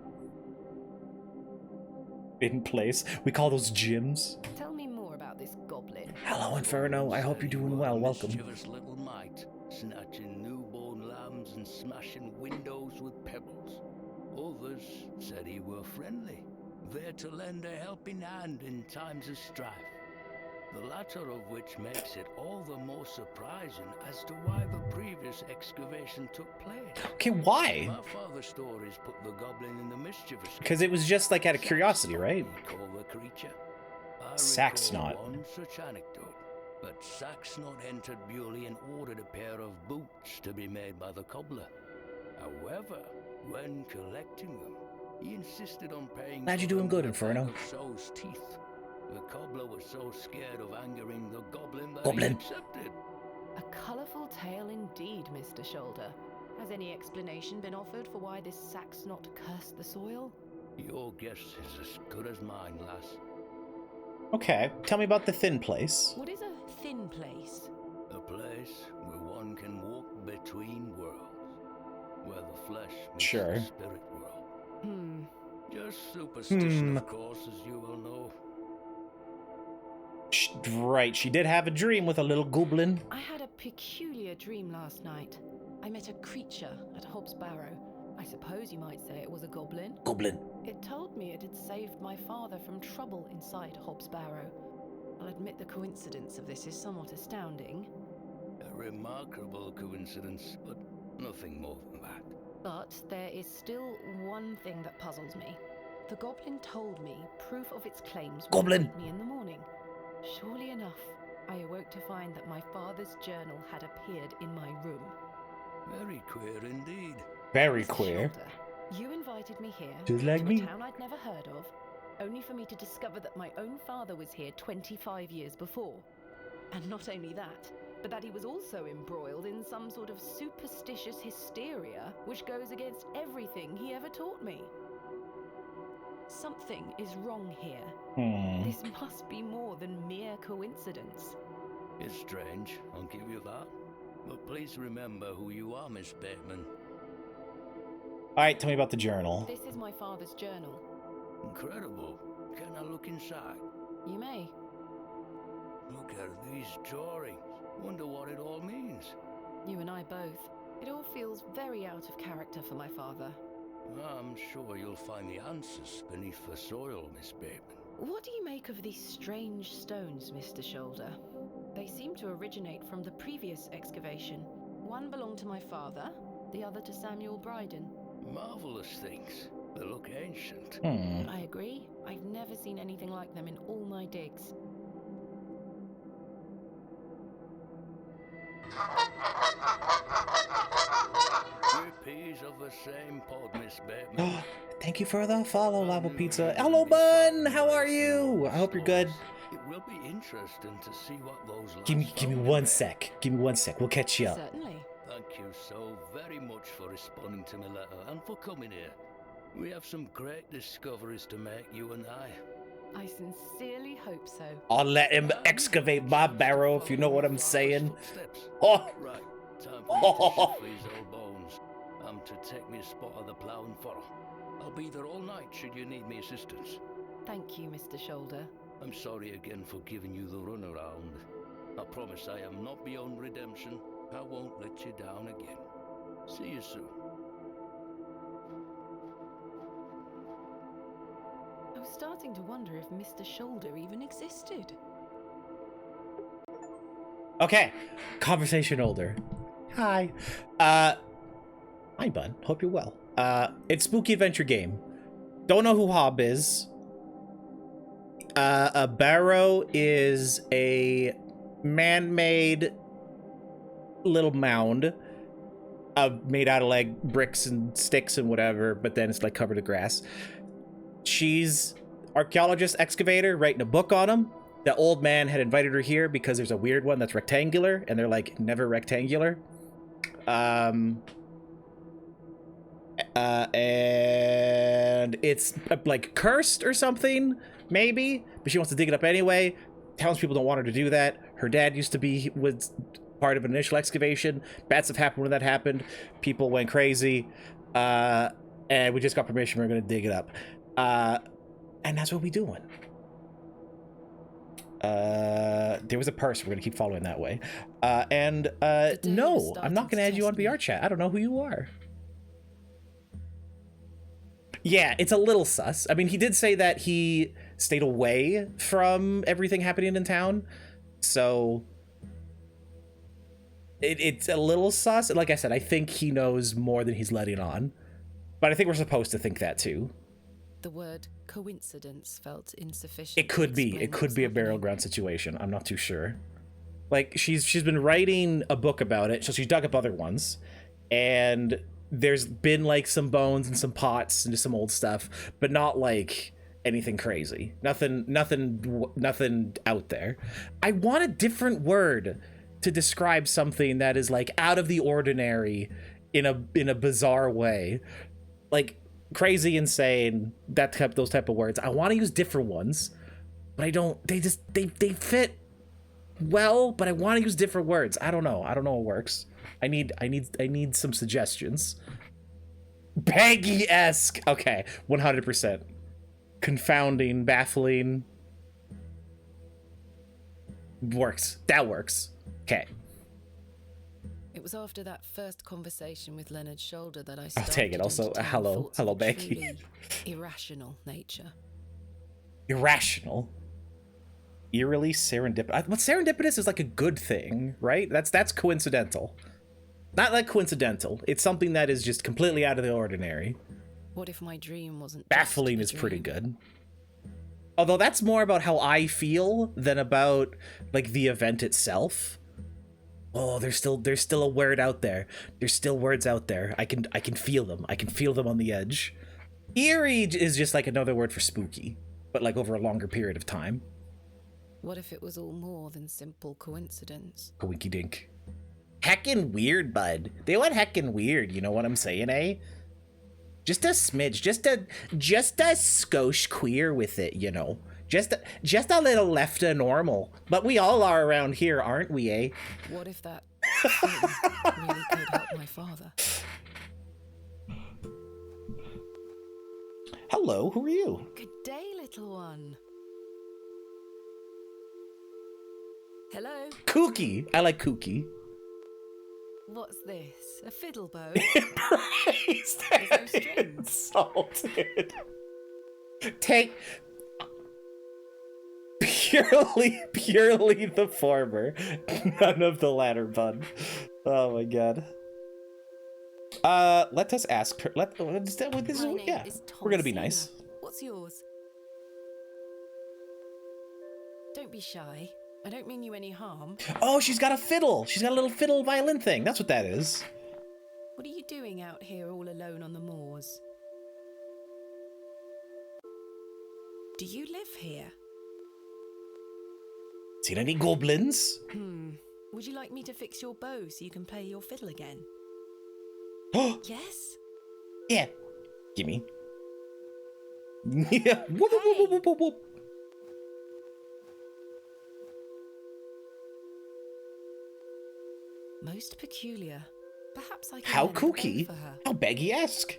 In place. We call those gyms. Tell me more about this goblin. Hello, Inferno. I hope you're doing well. Welcome. Mischievous little mite, snatching newborn lambs and smashing windows with pebbles. Others said he were friendly, there to lend a helping hand in times of strife. The latter of which makes it all the more surprising as to why the previous excavation took place. Okay, why? My father's stories put the goblin in the mischievous. Because it was just like out of curiosity, right? Call the creature. I Saxnot. recall one such anecdote. But Saxnot entered Bewley and ordered a pair of boots to be made by the cobbler. However, when collecting them, he insisted on paying. Glad you're doing good, Inferno. So's teeth. The cobbler was so scared of angering the goblin that Goblin. he accepted. A colourful tale indeed, Mr. Shoulder. Has any explanation been offered for why this Saxnot cursed the soil? Your guess is as good as mine, lass. Okay, tell me about the thin place. What is a thin place? A place where one can walk between worlds, where the flesh meets Sure. the spirit world. Just superstition, of course, as you will know. Right, she did have a dream with a little goblin. I had a peculiar dream last night. I met a creature at Hobbs Barrow. I suppose you might say it was a goblin. Goblin. It told me it had saved my father from trouble inside Hobbs Barrow. I'll admit the coincidence of this is somewhat astounding. A remarkable coincidence, but nothing more than that. But there is still one thing that puzzles me. The goblin told me proof of its claims would Goblin. wake me in the morning. Surely enough, I awoke to find that my father's journal had appeared in my room. Very queer indeed. Very Mr. queer. Shoulder, you invited me here Just like to me. a town I'd never heard of, only for me to discover that my own father was here 25 years before. And not only that, but that he was also embroiled in some sort of superstitious hysteria which goes against everything he ever taught me. Something is wrong here. This must be more than mere coincidence. It's strange, I'll give you that. But please remember who you are, Miss Bateman. Alright, tell me about the journal. This is my father's journal. Incredible. Can I look inside? You may. Look at these drawings. Wonder what it all means. You and I both. It all feels very out of character for my father. I'm sure you'll find the answers beneath the soil, Miss Bateman. What do you make of these strange stones, Mr. Shoulder? They seem to originate from the previous excavation. One belonged to my father, the other to Samuel Bryden. Marvelous things. They look ancient. I agree. I've never seen anything like them in all my digs. We're peas of the same pod, Miss Bateman. Thank you for the follow, Lava Pizza. Hello, Bun! How are you? I hope you're good. It will be interesting to see what those Give me found one in there. sec. Give me 1 sec. We'll catch you up. Certainly. Thank you so very much for responding to my letter and for coming here. We have some great discoveries to make, you and I. I sincerely hope so. I'll let him excavate my barrow, if you know what I'm saying. Oh, Right, time for me to shuffle these old bones. I'm to take me a spot of the plough and furrow. I'll be there all night should you need me assistance. Thank you, Mr. Shoulder. I'm sorry again for giving you the runaround. I promise I am not beyond redemption. I won't let you down again. See you soon. I was starting to wonder if Mr. Shoulder even existed. okay. Conversation older. Hi. Hi, Bun. Hope you're well. It's Spooky Adventure Game. Don't know who Hob is. A barrow is a man-made little mound made out of like bricks and sticks and whatever, but then it's like covered in grass. She's archaeologist excavator writing a book on him. The old man had invited her here because there's a weird one that's rectangular and they're like never rectangular. And it's like cursed or something, maybe, but she wants to dig it up anyway. Townspeople don't want her to do that. Her dad was part of an initial excavation. Bad stuff happened when that happened. People went crazy, and we just got permission. We're gonna dig it up, and that's what we doing. There was a purse. We're gonna keep following that way. No, I'm not gonna add you on VR chat. I don't know who you are. Yeah, it's a little sus. I mean, he did say that he stayed away from everything happening in town, so it's a little sus. Like I said, I think he knows more than he's letting on, but I think we're supposed to think that too. The word coincidence felt insufficient. It could be. It could be a burial ground situation. I'm not too sure. Like, she's been writing a book about it, so she dug up other ones, and there's been like some bones and some pots and just some old stuff, but not like anything crazy. Nothing out there. I want a different word to describe something that is like out of the ordinary in a bizarre way. Like crazy, insane, those type of words. I want to use different ones, but I don't. They fit well, but I want to use different words. I don't know what works. I need some suggestions. Baggy-esque. Okay, 100%. Confounding, baffling. Works. That works. Okay. It was after that first conversation with Leonard's shoulder that I I'll started take it. to Also, entertain hello, thoughts of a Becky. truly irrational nature. Irrational. Eerily serendipitous. What serendipitous is like a good thing, right? That's coincidental. Not like coincidental. It's something that is just completely out of the ordinary. What if my dream wasn't Baffling is pretty good. Although that's more about how I feel than about like the event itself. Oh, there's still a word out there. There's still words out there. I can feel them. I can feel them on the edge. Eerie is just like another word for spooky, but like over a longer period of time. What if it was all more than simple coincidence? Winky dink. Heckin' weird, bud. They went heckin' weird, you know what I'm saying, eh? Just a smidge, just a skosh queer with it, you know. Just a little left of normal. But we all are around here, aren't we, eh? What if that thing really could help my father? Hello, who are you? Good day, little one. Hello? Kooky. I like kooky. What's this? A fiddle bow? Praise There's no strings. Insulted. Take purely the former, none of the latter, bud. Oh my god. Let us ask her. My name is we're gonna be Thomasina. nice. What's yours? Don't be shy. I don't mean you any harm. Oh, she's got a fiddle. She's got a little fiddle violin thing. That's what that is. What are you doing out here all alone on the moors? Do you live here? Seen any goblins? Would you like me to fix your bow so you can play your fiddle again? Yes? Yeah. Gimme. Yeah. Whoop, whoop, whoop, whoop, whoop, whoop. Most peculiar. Perhaps I can How learn to bow kooky. for her. How Beggy-esque.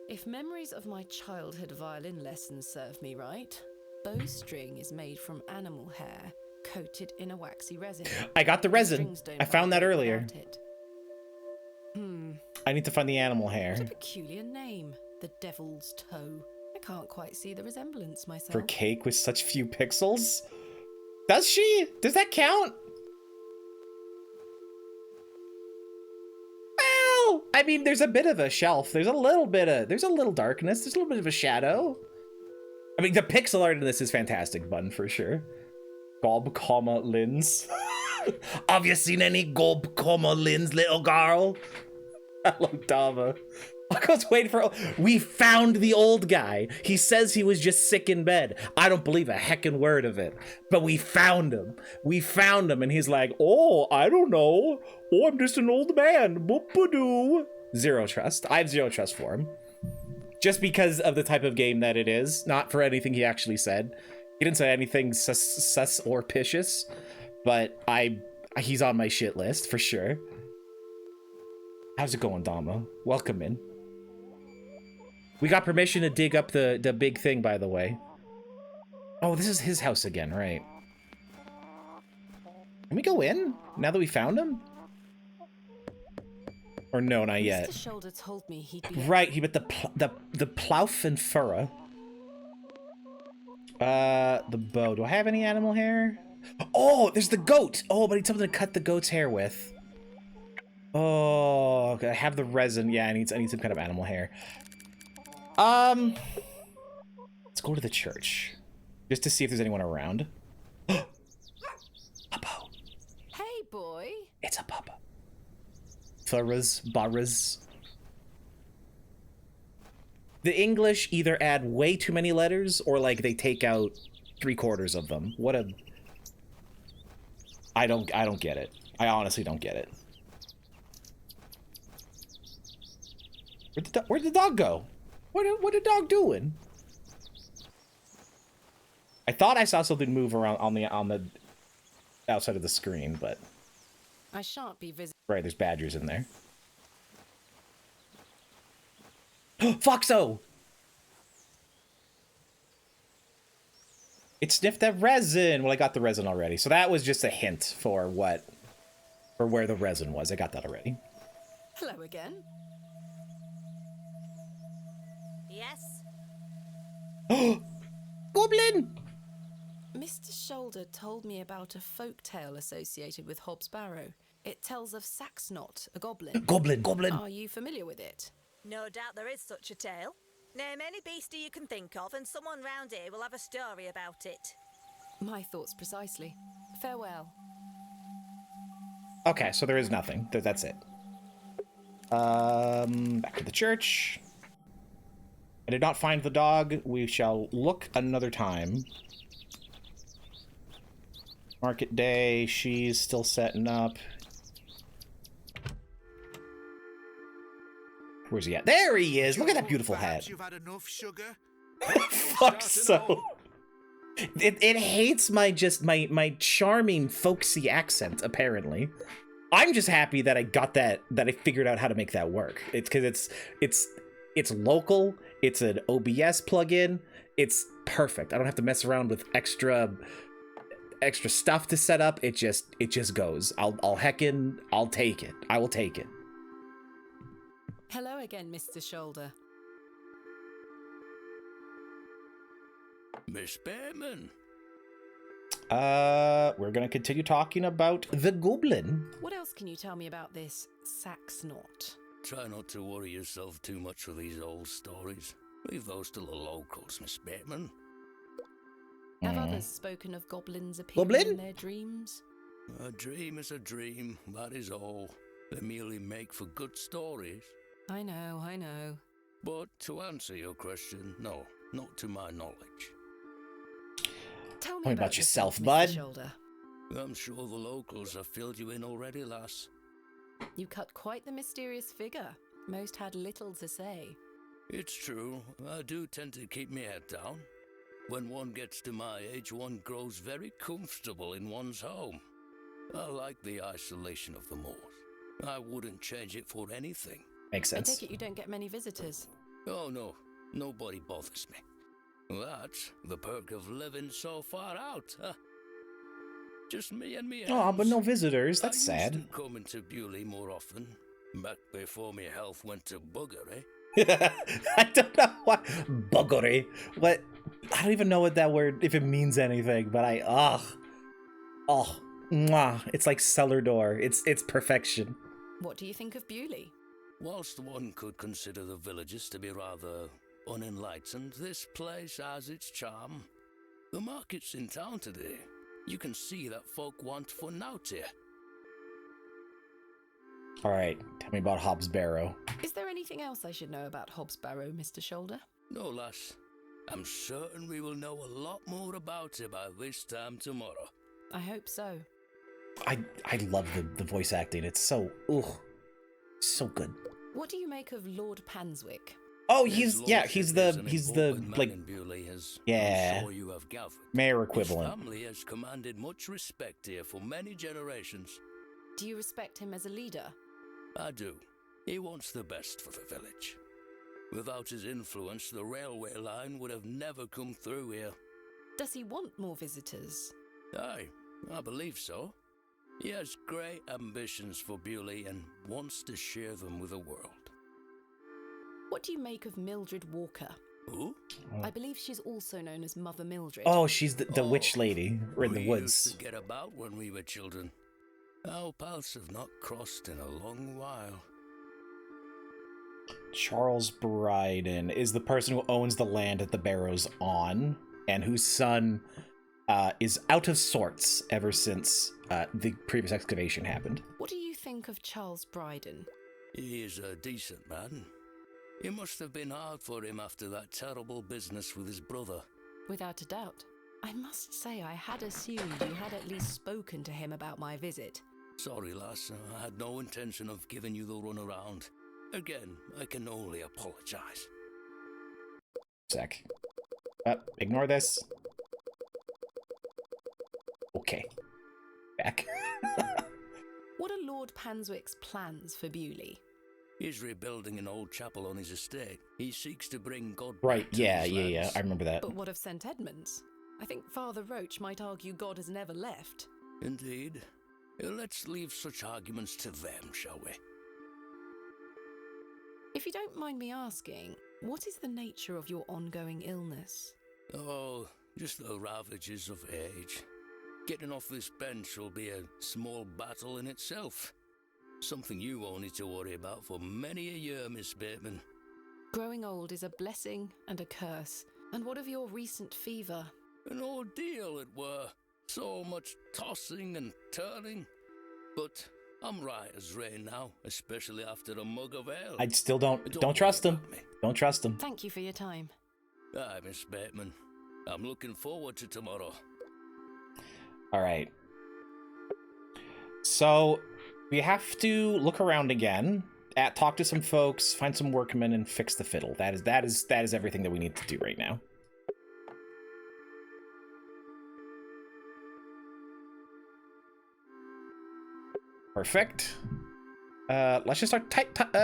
If memories of my childhood violin lessons serve me right, bowstring is made from animal hair coated in a waxy resin. I got the resin. Strings don't I found that vibrate earlier. without it. I need to find the animal hair. What a peculiar name. The Devil's Toe. I can't quite see the resemblance myself. For cake with such few pixels? Does she? Does that count? Well, I mean, there's a bit of a shelf. There's a little darkness. There's a little bit of a shadow. I mean, the pixel art in this is fantastic, Bun, for sure. Gob, lins. Have you seen any gob, lins, little girl? Hello, Dava. I was waiting for. We found the old guy. He says he was just sick in bed. I don't believe a heckin' word of it. But we found him. And he's like, oh, I don't know. Oh, I'm just an old man. Boop-a-doo. Zero trust. I have zero trust for him. Just because of the type of game that it is, not for anything he actually said. He didn't say anything sus or picious, but he's on my shit list for sure. How's it going, Dama? Welcome in. We got permission to dig up the big thing, by the way. Oh, this is his house again, right? Can we go in now that we found him? Or no, not yet. Mr. Shoulder told me he'd be Right, he but the plough and furrow. The bow. Do I have any animal hair? Oh, there's the goat. Oh, but I need something to cut the goat's hair with. Oh, okay, I have the resin. Yeah, I need some kind of animal hair. Let's go to the church just to see if there's anyone around. Papa. Hey, boy. It's a papa. Furras, barras. The English either add way too many letters or like they take out 3/4 of them. What a... I don't get it. I honestly don't get it. Where'd the dog go? What the dog doing? I thought I saw something move around on the outside of the screen, but I shan't be visiting. right, there's badgers in there. Foxo! It sniffed that resin. Well, I got the resin already, so that was just a hint for where the resin was. I got that already. Hello again. Yes? Goblin! Mr. Shoulder told me about a folk tale associated with Hobbs Barrow. It tells of Saxnot, a goblin. Goblin! Are you familiar with it? No doubt there is such a tale. Name any beastie you can think of, and someone round here will have a story about it. My thoughts precisely. Farewell. Okay, so there is nothing. That's it. Back to the church. I did not find the dog. We shall look another time. Market day. She's still setting up. Where's he at? There he is! Look at that beautiful hat. You've had enough sugar? Fuck so. It hates my charming folksy accent, apparently. I'm just happy that I got that I figured out how to make that work. It's because it's local, it's an OBS plugin, it's perfect. I don't have to mess around with extra stuff to set up. It just goes. I'll heckin, I'll take it. I will take it. Hello again, Mr. Shoulder. Miss Behrman. We're gonna continue talking about the goblin. What else can you tell me about this Saxnot? Try not to worry yourself too much with these old stories. Leave those to the locals, Miss Behrman. Have others spoken of goblins appearing in their dreams? A dream is a dream, that is all. They merely make for good stories. I know. But to answer your question, no, not to my knowledge. Tell me about yourself, Mr. bud. Shoulder. I'm sure the locals have filled you in already, lass. You cut quite the mysterious figure. Most had little to say. It's true, I do tend to keep my head down. When one gets to my age, one grows very comfortable in one's home. I like the isolation of the moors. I wouldn't change it for anything. Makes sense. I take it you don't get many visitors. Oh no, nobody bothers me. That's the perk of living so far out, huh? Just me and me. Oh, but no visitors. That's I sad. used to come into Bewley more often, back before my health went to buggery. I don't know what buggery. What? I don't even know what that word, if it means anything. But mwah. It's like cellar door. It's perfection. What do you think of Bewley? Whilst one could consider the villages to be rather unenlightened, this place has its charm. The market's in town today. You can see that folk want fun out here. All right, tell me about Hobbs Barrow. Is there anything else I should know about Hobbs Barrow, Mr. Shoulder? No, lass. I'm certain we will know a lot more about it by this time tomorrow. I hope so. I love the voice acting. It's so so good. What do you make of Lord Panswick? Oh, he's the like yeah, I'm sure you have gathered. mayor equivalent. His family has commanded much respect here for many generations. Do you respect him as a leader? I do. He wants the best for the village. Without his influence, the railway line would have never come through here. Does he want more visitors? Aye, I believe so. He has great ambitions for Bewley and wants to share them with the world. What do you make of Mildred Walker? Who? I believe she's also known as Mother Mildred. Oh, she's the witch lady. We're in the We woods. used to get about when we were children. Our paths have not crossed in a long while. Charles Bryden is the person who owns the land that the barrow's on, and whose son is out of sorts ever since the previous excavation happened. What do you think of Charles Bryden? He is a decent man. It must have been hard for him after that terrible business with his brother. Without a doubt. I must say I had assumed you had at least spoken to him about my visit. Sorry, lass. I had no intention of giving you the runaround. Again, I can only apologize. Sec. Ignore this. Okay. Back. What are Lord Panswick's plans for Bewley? He's rebuilding an old chapel on his estate. He seeks to bring God Right, back to yeah, his yeah. lands. I remember that. But what of St. Edmunds? I think Father Roach might argue God has never left. Indeed. Let's leave such arguments to them, shall we? If you don't mind me asking, what is the nature of your ongoing illness? Oh, just the ravages of age. Getting off this bench will be a small battle in itself. Something you won't need to worry about for many a year, Miss Bateman. Growing old is a blessing and a curse. And what of your recent fever? An ordeal it were. So much tossing and turning. But I'm right as rain now, especially after a mug of ale. I still don't trust him. Don't trust him. Thank you for your time. Aye, Miss Bateman. I'm looking forward to tomorrow. All right. So we have to look around again, talk to some folks, find some workmen, and fix the fiddle. That is everything that we need to do right now. Perfect. Let's just start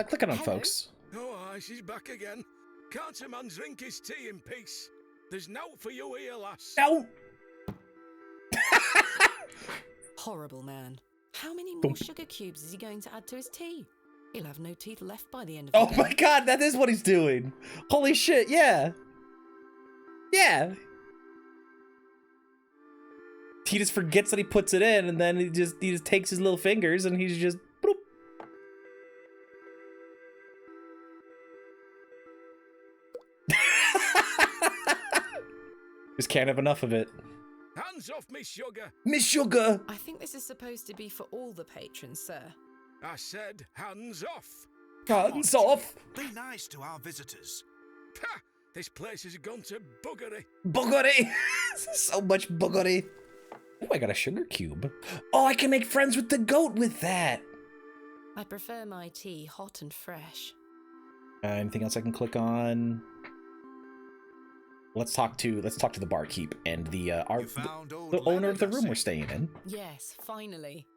clicking on folks. Oh, aye, she's back again. Can't a man drink his tea in peace? There's nought for you here, lass. No! Horrible man. How many more sugar cubes is he going to add to his tea? He'll have no teeth left by the end of the Oh day. my god, that is what he's doing. Holy shit, yeah. Yeah. He just forgets that he puts it in, and then he just takes his little fingers and he's just bloop. Just can't have enough of it. Hands off me sugar. Miss Sugar! I think this is supposed to be for all the patrons, sir. I said hands off. Hands off! Be nice to our visitors. Ha! This place has gone to buggery. Buggery! So much buggery. Oh, I got a sugar cube. Oh, I can make friends with the goat with that. I prefer my tea hot and fresh. Anything else I can click on? Let's talk to the barkeep and the owner of the room we're staying in. Yes, finally.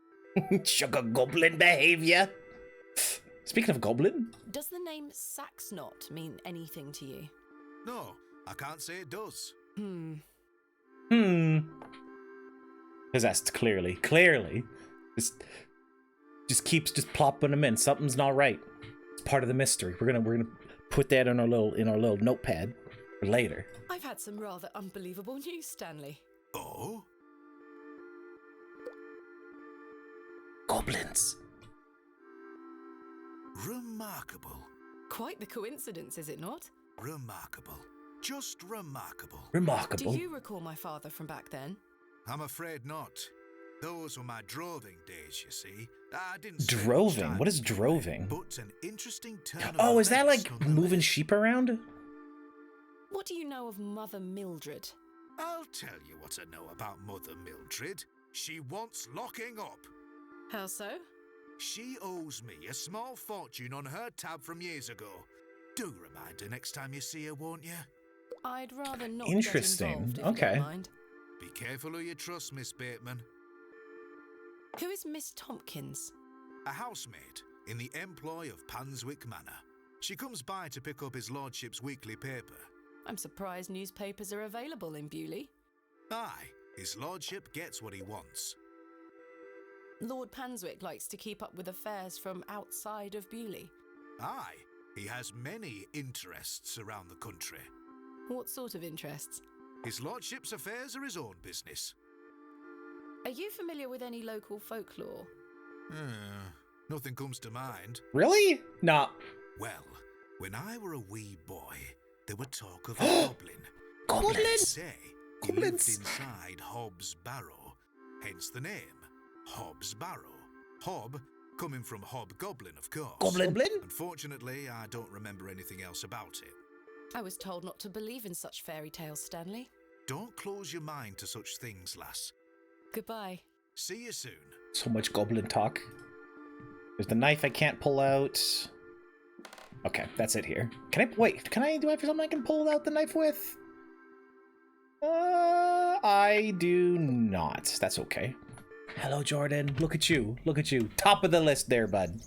Sugar goblin behavior. Speaking of goblin, Does the name Saxnot mean anything to you? No, I can't say it does. Possessed, clearly. Just keeps plopping them in. Something's not right. It's part of the mystery. We're gonna put that in our little notepad for later. I've had some rather unbelievable news, Stanley. Oh? Goblins. Remarkable. Quite the coincidence, is it not? Remarkable. Just remarkable. Remarkable. Do you recall my father from back then? I'm afraid not. Those were my droving days, you see. I didn't spend much Droving? time What is anyway, droving? But an interesting turn of Oh, is that events like nonetheless. moving sheep around? What do you know of Mother Mildred? I'll tell you what I know about Mother Mildred. She wants locking up. How so? She owes me a small fortune on her tab from years ago. Do remind her next time you see her, won't you? I'd rather not Interesting. get involved, if you Okay. don't mind. Be careful who you trust, Miss Bateman. Who is Miss Tompkins? A housemaid in the employ of Panswick Manor. She comes by to pick up his lordship's weekly paper. I'm surprised newspapers are available in Bewley. Aye, his lordship gets what he wants. Lord Panswick likes to keep up with affairs from outside of Bewley. Aye, he has many interests around the country. What sort of interests? His lordship's affairs are his own business. Are you familiar with any local folklore? Nothing comes to mind. Really? Nah. Well, when I were a wee boy, there were talk of a goblin. Goblin? They say he lived Goblins? inside Hobb's barrow, hence the name, Hobb's barrow. Hob coming from hobgoblin, of course. Goblin? Unfortunately, I don't remember anything else about it. I was told not to believe in such fairy tales, Stanley. Don't close your mind to such things, lass. Goodbye. See you soon. So much goblin talk. There's the knife I can't pull out. Okay, that's it here. Can I, wait, can I, do I have something I can pull out the knife with? I do not. That's okay. Hello, Jordan. Look at you. Look at you. Top of the list there, bud.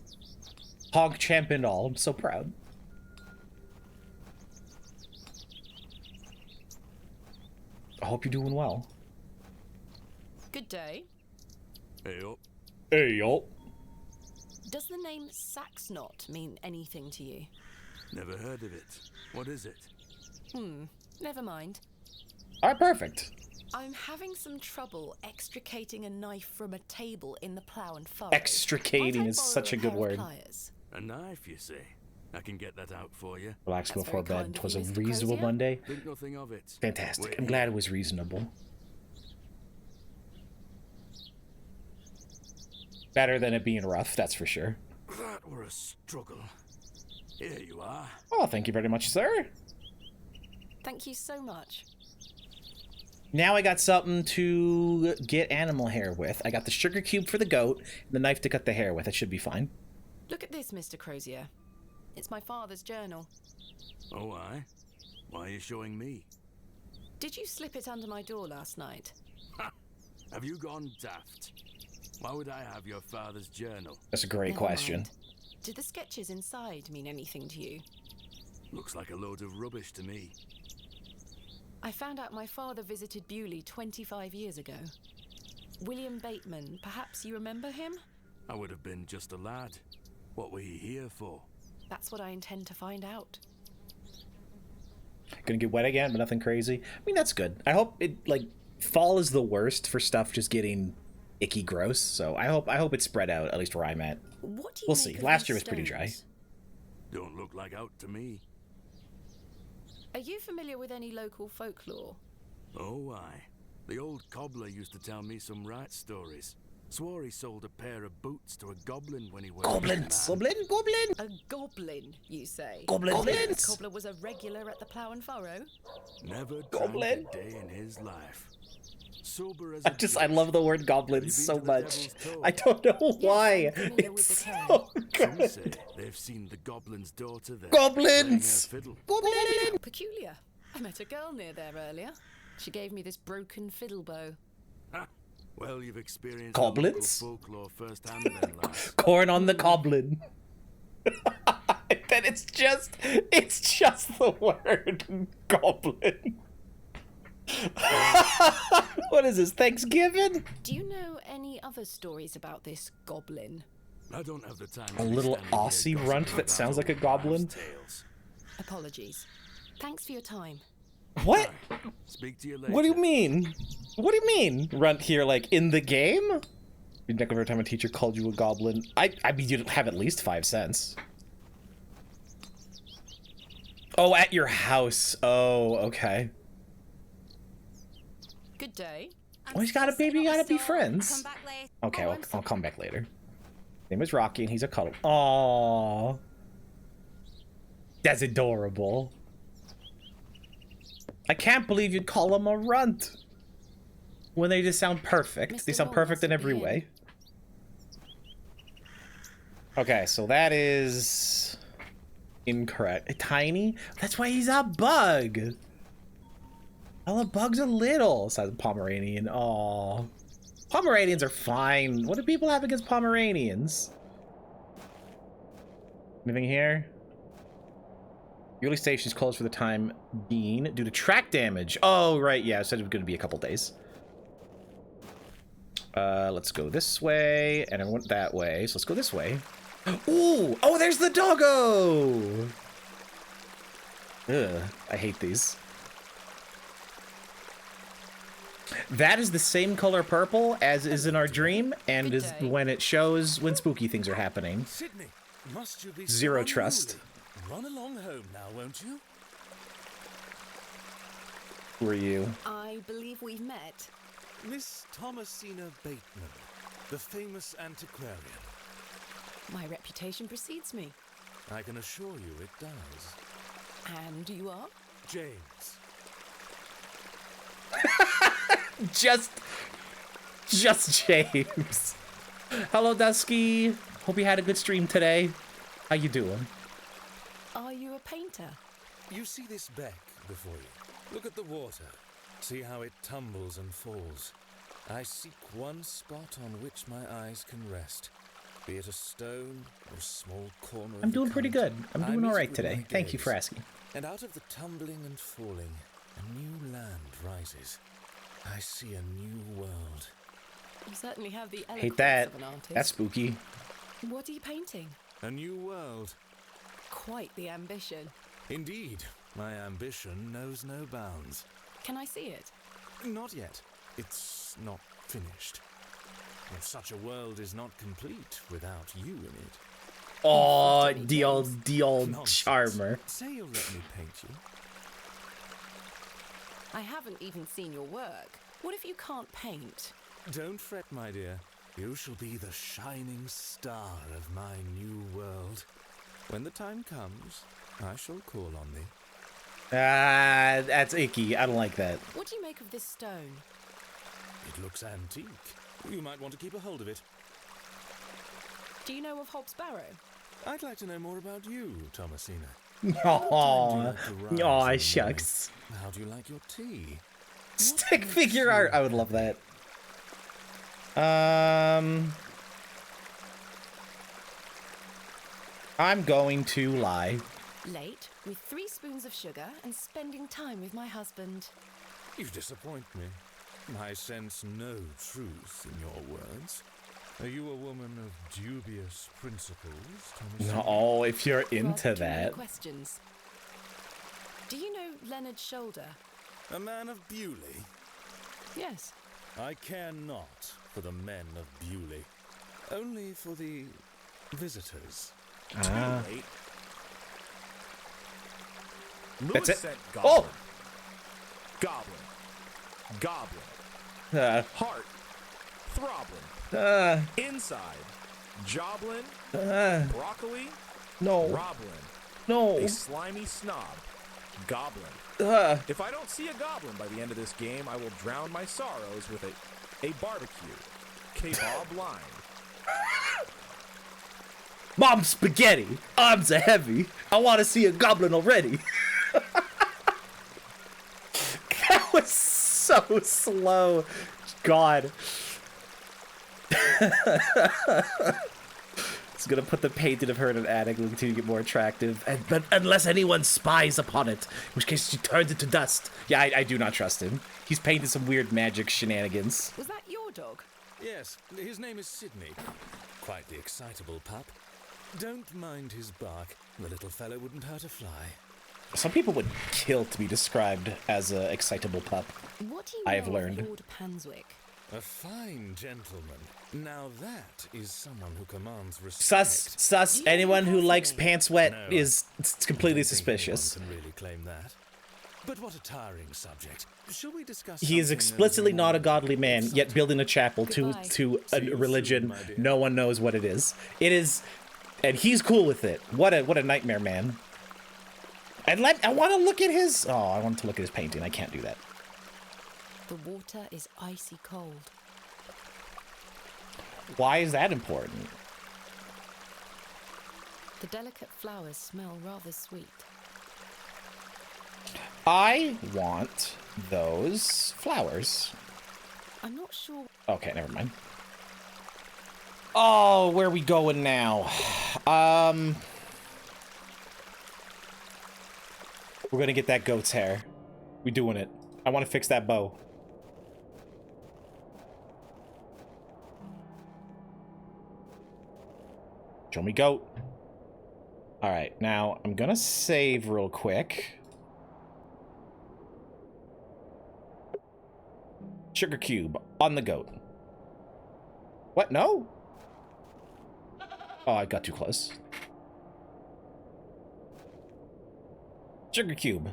Hog champ and all. I'm so proud. I hope you're doing well. Good day. Hey up. Hey, yo. Does the name Saxnot mean anything to you? Never heard of it. What is it? Never mind. All right, perfect. I'm having some trouble extricating a knife from a table in the plough and furrow. Extricating is such a good word. A knife, you say? I can get that out for you. Relax That's before very kind bed. of Was you, a Mr. reasonable Crozier. Monday. Think nothing of it. Fantastic. Wait I'm glad it was reasonable. Better than it being rough, that's for sure. That were a struggle. Here you are. Oh, thank you very much, sir. Thank you so much. Now I got something to get animal hair with. I got the sugar cube for the goat and the knife to cut the hair with. It should be fine. Look at this, Mr. Crozier. It's my father's journal. Oh, aye? Why are you showing me? Did you slip it under my door last night? Ha! Have you gone daft? Why would I have your father's journal? That's a great Never question. mind. Did the sketches inside mean anything to you? Looks like a load of rubbish to me. I found out my father visited Bewley 25 years ago. William Bateman, perhaps you remember him? I would have been just a lad. What were you here for? That's what I intend to find out. Gonna get wet again, but nothing crazy. I mean, that's good. I hope it, like, fall is the worst for stuff just getting icky gross, so I hope it's spread out, at least where I'm at. What do you We'll make see. of Last these year was pretty dry. stones? Don't look like out to me. Are you familiar with any local folklore? Oh, aye. The old cobbler used to tell me some rat stories. Swore he sold a pair of boots to a goblin when he was Goblins! Goblin! Goblin! A goblin, you say? Goblins! This cobbler was a regular at the plough and furrow? Never Goblin. drank a day in his life. Sober as I love the word goblins so much. I don't know why. I'm familiar with It's the term. so Some good. say they've seen the goblin's daughter there. Goblins! playing her fiddle. Goblin! Peculiar. I met a girl near there earlier. She gave me this broken fiddle bow. Ha! Well, you've experienced Goblins? the local folklore firsthand then, lass. Corn on the goblin. Then it's just the word goblin. What is this, Thanksgiving? Do you know any other stories about this goblin? I don't have the time. A to be little standing here Aussie gossiping runt that about sounds like a old goblin? wives' tales. Apologies. Thanks for your time. What? Aye. Speak to you later. What do you mean? What do you mean? Runt here, like, in the game? You'd never every time a teacher called you a goblin. I mean, you'd have at least 5 cents. Oh, at your house. Oh, okay. Good day. Well, you gotta be Come friends. back later. Okay, Oh, I'll I'm come back later. Name is Rocky, and he's a cuddle. Aww. That's adorable. I can't believe you'd call him a runt. When they just sound perfect. Mr. They sound Wall perfect must in every be in. way. Okay, so that is incorrect. Tiny? That's why he's a bug. All the bugs are little. Besides a Pomeranian. Aww. Pomeranians are fine. What do people have against Pomeranians? Anything here? Early station's closed for the time being due to track damage. Oh, right, yeah, I said it was going to be a couple days. Let's go this way, and I went that way, so let's go this way. Ooh! Oh, there's the doggo! Ugh, I hate these. That is the same color purple as is in our dream, and is when it shows when spooky things are happening. Sydney, must you be Zero so trust. unruly? Run along home now, won't you? Who are you? I believe we've met. Miss Thomasina Bateman, the famous antiquarian. My reputation precedes me. I can assure you it does. And you are? James. Just James. Hello, Dusky. Hope you had a good stream today. How you doing? Are you a painter? You see this beck before you? Look at the water. See how it tumbles and falls. I seek one spot on which my eyes can rest. Be it a stone or a small corner of I'm the doing pretty current, good. I'm I doing meet all it right with today. my Thank you for gaze. asking. And out of the tumbling and falling, a new land rises. I see a new world. You certainly have the eloquence Hate that. of an artist. That's spooky. What are you painting? A new world. Quite the ambition. Indeed, my ambition knows no bounds. Can I see it? Not yet. It's not finished. And such a world is not complete without you in it. Oh, the old Nonsense. charmer. Say you'll let me paint you. I haven't even seen your work. What if you can't paint? Don't fret, my dear. You shall be the shining star of my new world. When the time comes, I shall call on thee. That's icky. I don't like that. What do you make of this stone? It looks antique. You might want to keep a hold of it. Do you know of Hobbs Barrow? I'd like to know more about you, Thomasina. Aw, Rise aw, in the shucks. morning? How do you like your tea? Stick figure art. I would love that. I'm going to lie. Late, with 3 spoons of sugar and spending time with my husband. You disappoint me. I sense no truth in your words. Are you a woman of dubious principles, Thomasina? Oh, if you're into Rather too many that. questions. Do you know Leonard Shoulder? A man of Bewley? Yes. I care not for the men of Bewley. Only for the visitors. Ah. Too late. That's Lewis it. sent Oh! Goblin. Goblin. Heart. Throblin. Inside. Joblin. Broccoli. No. Roblin. No. A slimy snob. Goblin. If I don't see a goblin by the end of this game, I will drown my sorrows with a barbecue. Kebab line. Mom spaghetti. Arms are heavy. I want to see a goblin already. That was so slow. God. It's gonna put the painting of her in an attic and continue to get more attractive. But unless anyone spies upon it, in which case she turns into dust. Yeah, I do not trust him. He's painted some weird magic shenanigans. Was that your dog? Yes, his name is Sydney. Quite the excitable pup. Don't mind his bark. The little fellow wouldn't hurt a fly. Some people would kill to be described as an excitable pup. What do you I have know learned. of Lord Panswick? A fine gentleman. Now that is someone who commands respect. Sus. Anyone who likes pants wet No, is completely I don't think suspicious. anyone can really claim that. But what a tiring subject. Shall we discuss He is something explicitly more not a godly man, yet building a chapel to Goodbye. to See a you religion soon, my dear. no one knows what it is. It is, and he's cool with it. What a nightmare, man. I want to look at his. Oh, I want to look at his painting. I can't do that. The water is icy cold. Why is that important? The delicate flowers smell rather sweet. I want those flowers. I'm not sure. Okay, never mind. Oh, where are we going now? We're gonna get that goat's hair. We doing it. I want to fix that bow. Show me goat. All right, now I'm gonna save real quick. Sugar cube on the goat. What? No? Oh, I got too close. Sugar cube.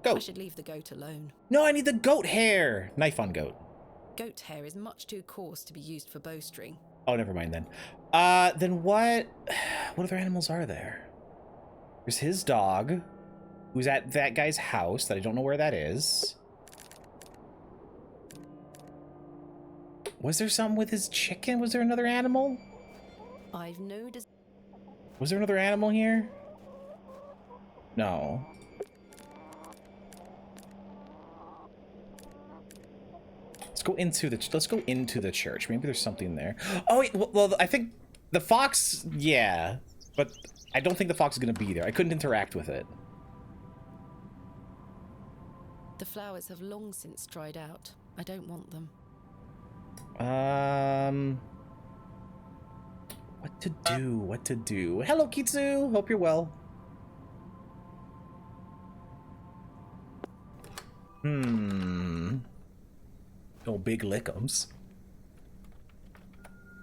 Goat. I should leave the goat alone. No, I need the goat hair. Knife on goat. Goat hair is much too coarse to be used for bowstring. Oh, never mind then. Then what other animals are there? There's his dog, who's at that guy's house that I don't know where that is. Was there something with his chicken? Was there another animal? I've no des- Was there another animal here? No. Let's go into the church. Maybe there's something there. Oh, wait, well, I think the fox, yeah, but I don't think the fox is going to be there. I couldn't interact with it. The flowers have long since dried out. I don't want them. What to do? Hello, Kitsu. Hope you're well. Oh, big lickums.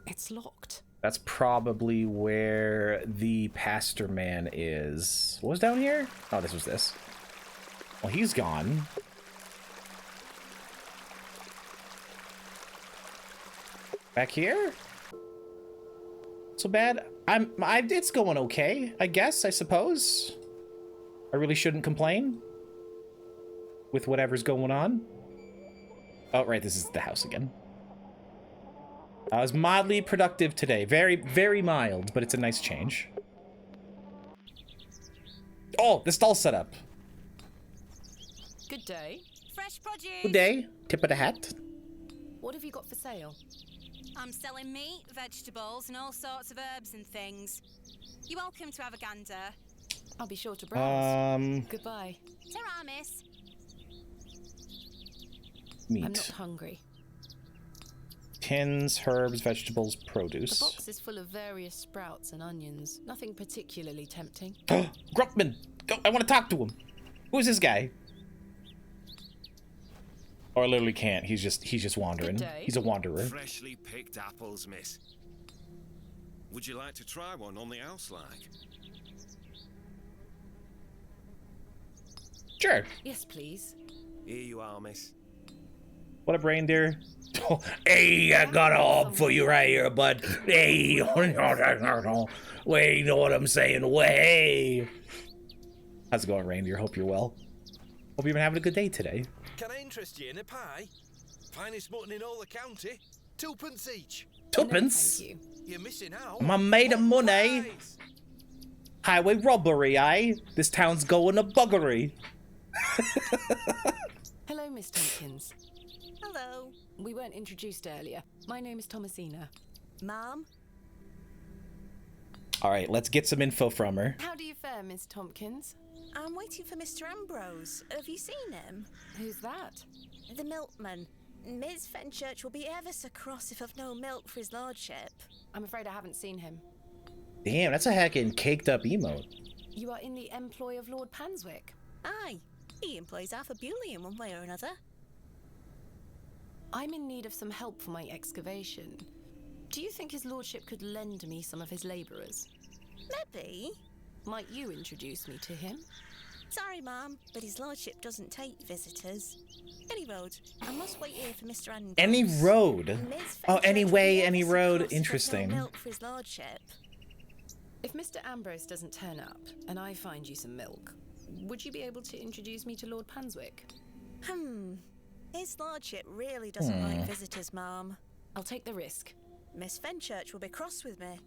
It's locked. That's probably where the pastor man is. What was down here? Oh, this was this. Well, he's gone. Back here? So bad? It's going okay, I guess, I suppose. I really shouldn't complain with whatever's going on. Oh, right, this is the house again. I was mildly productive today. Very, very mild, but it's a nice change. Oh, the stall's set up. Good day. Fresh produce. Good day. Tip of the hat. What have you got for sale? I'm selling meat, vegetables, and all sorts of herbs and things. You're welcome to have a gander. I'll be sure to browse. Goodbye. Ta-ra, miss. Meat. I'm not hungry. Tins, herbs, vegetables, produce. The box is full of various sprouts and onions. Nothing particularly tempting. Grumpman! Go, I want to talk to him. Who's this guy? Oh, I literally can't. He's just wandering. He's a wanderer. Freshly picked apples, miss. Would you like to try one on the house, like? Sure. Yes, please. Here you are, miss. What up, reindeer? Hey, I got a hob for you right here, bud. Hey, wait, you know what I'm saying? Way. How's it going, reindeer? Hope you're well. Hope you've been having a good day today. Can I interest you in a pie? Finest mutton in all the county. 2p each. Twopence? No, thank you. You're missing out. My made of money. Pies. Highway robbery, eh? This town's going to buggery. Hello, Miss Tompkins. Hello. We weren't introduced earlier. My name is Thomasina. Mom? All right, let's get some info from her. How do you fare, Miss Tompkins? I'm waiting for Mr. Ambrose. Have you seen him? Who's that? The milkman. Ms. Fenchurch will be ever so cross if I've no milk for his lordship. I'm afraid I haven't seen him. Damn, that's a heckin' caked up emote. You are in the employ of Lord Panswick. Aye. He employs Arthur Bewley in one way or another. I'm in need of some help for my excavation. Do you think his lordship could lend me some of his labourers? Maybe. Might you introduce me to him? Sorry, Mom, but his lordship doesn't take visitors. Any road. I must wait here for Mr. Ambrose. Any road? Ms. Oh, Fenchurch any will way, be any ever so road. cross if I've Interesting. No milk for his lordship. If Mr. Ambrose doesn't turn up, and I find you some milk, would you be able to introduce me to Lord Panswick? His lordship really doesn't like visitors, Mom. I'll take the risk. Miss Fenchurch will be cross with me.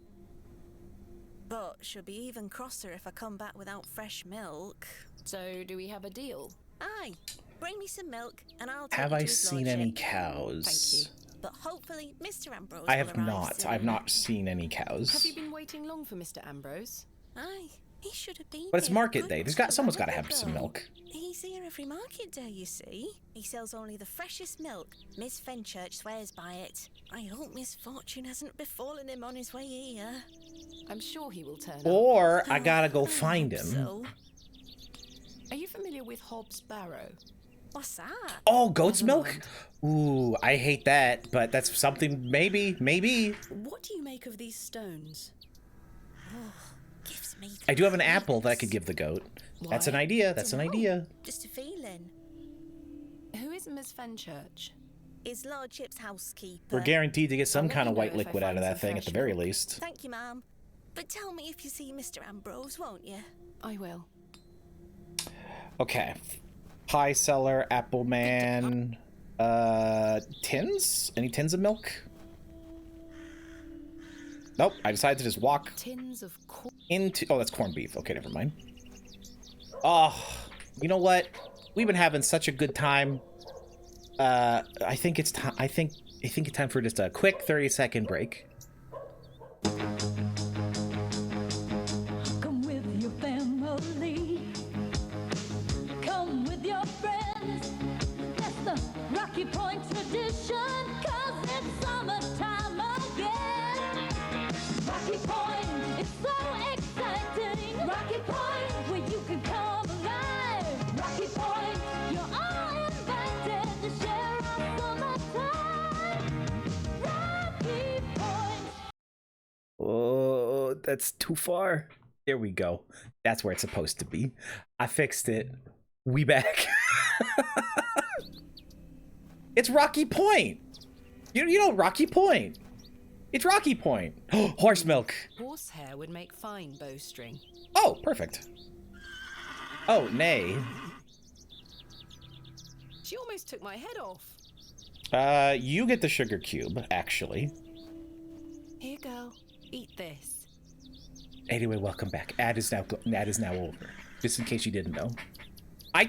But she'll be even crosser if I come back without fresh milk. So, do we have a deal? Aye. Bring me some milk, and I'll take Have you to I his seen lordship. any cows? Thank you. But hopefully Mr. Ambrose I will have arrive not. soon. I've not seen any cows. Have you been waiting long for Mr. Ambrose? Aye. He should have been. But it's here market good day. Someone's got to have some milk. He's here every market day, you see. He sells only the freshest milk. Miss Fenchurch swears by it. I hope misfortune hasn't befallen him on his way here. I'm sure he will turn up. Or I gotta go find him. So, Are you familiar with Hobbs Barrow? what's that? Oh, goat's milk? Ooh, I hate that, but that's something maybe. What do you make of these stones? Oh, gives me I do have an apple that I could give the goat. That's an idea. That's an idea. Just a feeling. Who is Miss Fenchurch? His lordship's housekeeper. We're guaranteed to get some kind of know white if I liquid out find of that some thing at the fresh very milk. least. Thank you, ma'am. But tell me if you see Mr. Ambrose, won't you? I will. Okay. Pie seller, apple man, tins? Any tins of milk? Nope, I decided to just walk Tins of corn. into... Oh, that's corned beef. Okay, never mind. Oh, you know what? We've been having such a good time. I think it's time... I think it's time for just a quick 30-second break. Come with your family. Come with your friends. That's the Rocky Point tradition, 'cause it's summertime again. Rocky Point, it's so exciting. Rocky Point, where you can come alive. Rocky Point, you're all invited to share our summertime. Rocky Point. Oh, that's too far. There we go. That's where it's supposed to be. I fixed it. We back. It's Rocky Point. You know Rocky Point. It's Rocky Point. Horse milk. Horsehair would make fine bowstring. Oh, perfect. Oh, nay. She almost took my head off. You get the sugar cube, actually. Here, girl. Eat this. Anyway, welcome back. Ad is now over. Just in case you didn't know.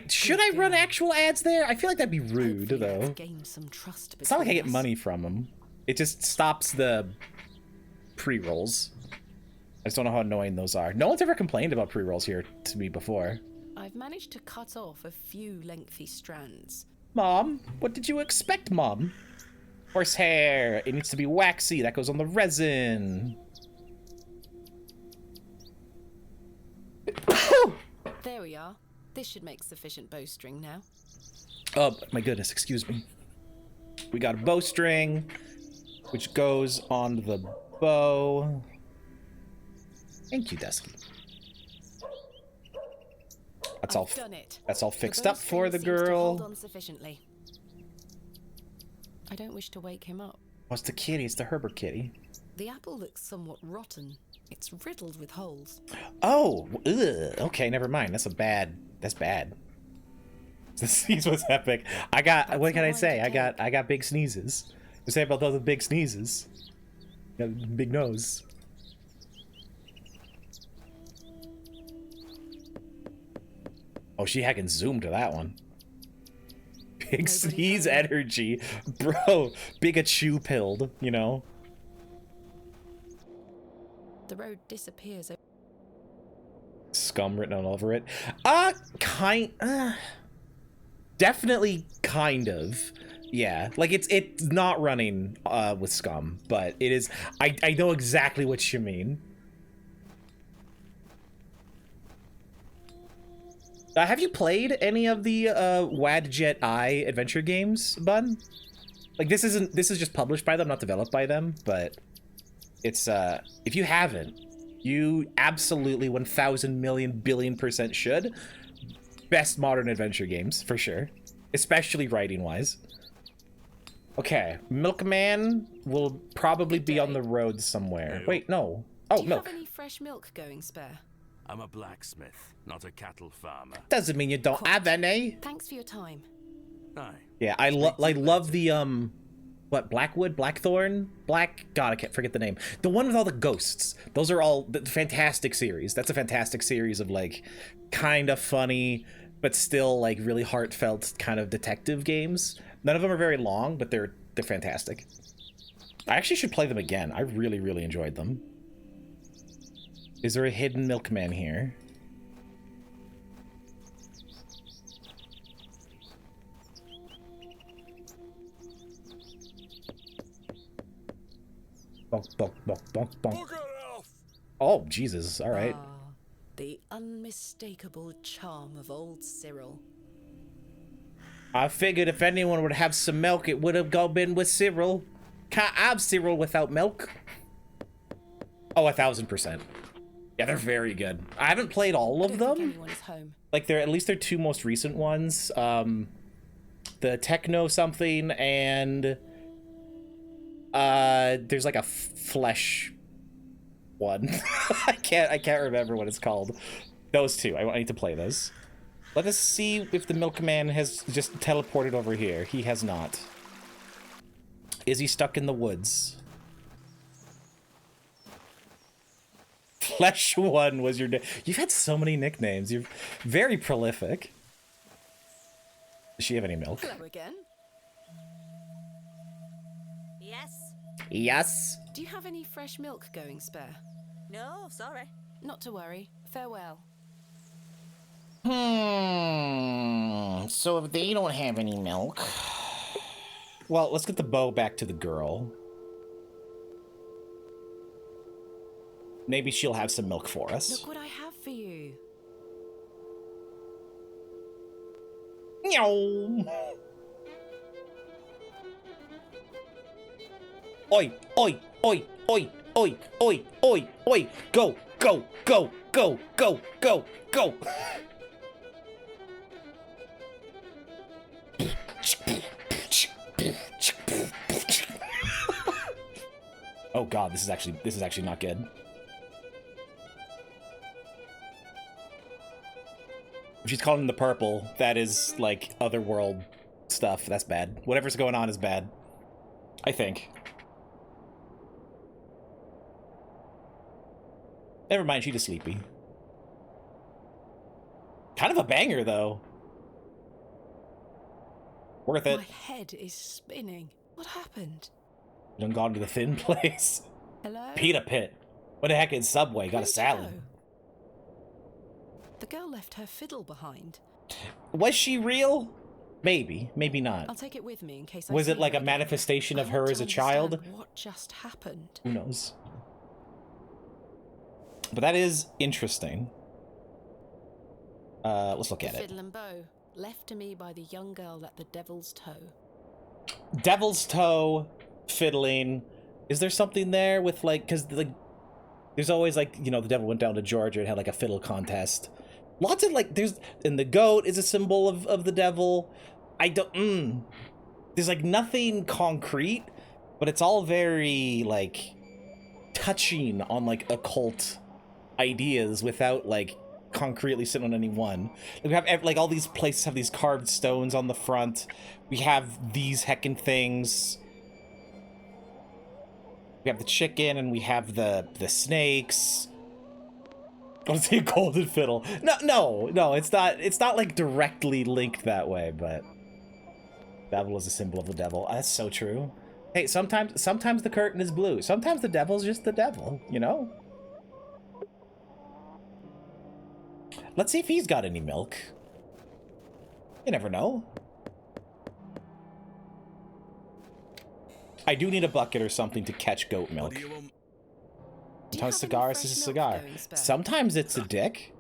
Should I run actual ads there? I feel like that'd be rude, though. Gain some trust. It's not like I get between us. money from them. It just stops the pre-rolls. I just don't know how annoying those are. No one's ever complained about pre-rolls here to me before. I've managed to cut off a few lengthy strands. Mom, what did you expect, Mom? Horsehair. It needs to be waxy. That goes on the resin. There we are. This should make sufficient bowstring now. Oh, my goodness, excuse me. We got a bowstring, which goes on the bow. Thank you, Dusky. That's all. Done it. That's all The fixed up for the bowstring seems to hold girl. on sufficiently. I don't wish to wake him up. What's the kitty? It's the Herbert kitty. The apple looks somewhat rotten. It's riddled with holes. Oh, ugh. Okay, never mind. That's bad. The sneeze was epic. What can I say? I got big sneezes. To say about those big sneezes. You got a big nose. Oh, she heckin' zoomed to that one. Big sneeze energy. Bro, big a chew pilled, you know? The road disappears. Scum written all over it. Definitely kind of. Yeah, like it's not running with scum, but it is. I know exactly what you mean. Have you played any of the Wadjet Eye adventure games, Bun? Like this is just published by them, not developed by them, but it's if you haven't, you absolutely 1,000 million billion% should. Best modern adventure games for sure, especially writing wise. Okay, Milkman will probably be on the road somewhere. Wait, no. Oh, Do you milk. have any fresh milk going spare? I'm a blacksmith, not a cattle farmer. Doesn't mean you don't have any. Thanks for your time. Aye. Yeah, I love the what, Blackwood, Blackthorn, God, I can't forget the name. The one with all the ghosts. Those are all the fantastic series. That's a fantastic series of like kind of funny, but still like really heartfelt kind of detective games. None of them are very long, but they're fantastic. I actually should play them again. I really enjoyed them. Is there a hidden milkman here? Bonk, bonk, bonk, bonk, bonk. Oh, Jesus. All right. The unmistakable charm of old Cyril. I figured if anyone would have some milk, it would have been with Cyril. Can't have Cyril without milk. Oh, 1000%. Yeah, they're very good. I haven't played all of them. Like, they're at least their two most recent ones. The Techno something and there's like a flesh one. I can't remember what it's called. Those two. I need to play those. Let us see if the milkman has just teleported over here. He has not. Is he stuck in the woods? Flesh One was your name. You've had so many nicknames. You're very prolific. Does she have any milk? Hello again. Yes? Yes? Do you have any fresh milk going spare? No, sorry. Not to worry. Farewell. So if they don't have any milk... Well, let's get the bow back to the girl. Maybe she'll have some milk for us. Look what I have for you. Meow. Oi, oi, oi, oi, oi, oi, oi, oi. Go, go, go, go, go, go, go. Oh god, this is actually not good. If she's calling him the purple, that is like otherworld stuff. That's bad. Whatever's going on is bad. I think. Never mind, she's just sleepy. Kind of a banger though. Worth it. My head is spinning. What happened? You done gone to the thin place. Hello? Pita Pit. What the heck in Subway? Got a salad. The girl left her fiddle behind. Was she real? Maybe. Maybe not. I'll take it with me in case Was it like a manifestation of her as a child? What just happened? Who knows? But that is interesting. Let's look at it. Fiddle and bow, left to me by the young girl at the Devil's Toe. Devil's Toe, fiddling. Is there something there with like, because like, there's always like, you know, the devil went down to Georgia and had like a fiddle contest. Lots of like, and the goat is a symbol of the devil. There's like nothing concrete, but it's all very like touching on like occult ideas without like concretely sitting on any one. We have like all these places have these carved stones on the front. We have these heckin' things. We have the chicken and we have the snakes. I want to say a golden fiddle. No, it's not like directly linked that way, but devil is a symbol of the devil. That's so true. Hey, sometimes the curtain is blue. Sometimes the devil's just the devil, you know? Let's see if he's got any milk. You never know. I do need a bucket or something to catch goat milk. Sometimes cigars is a cigar. Sometimes it's a dick,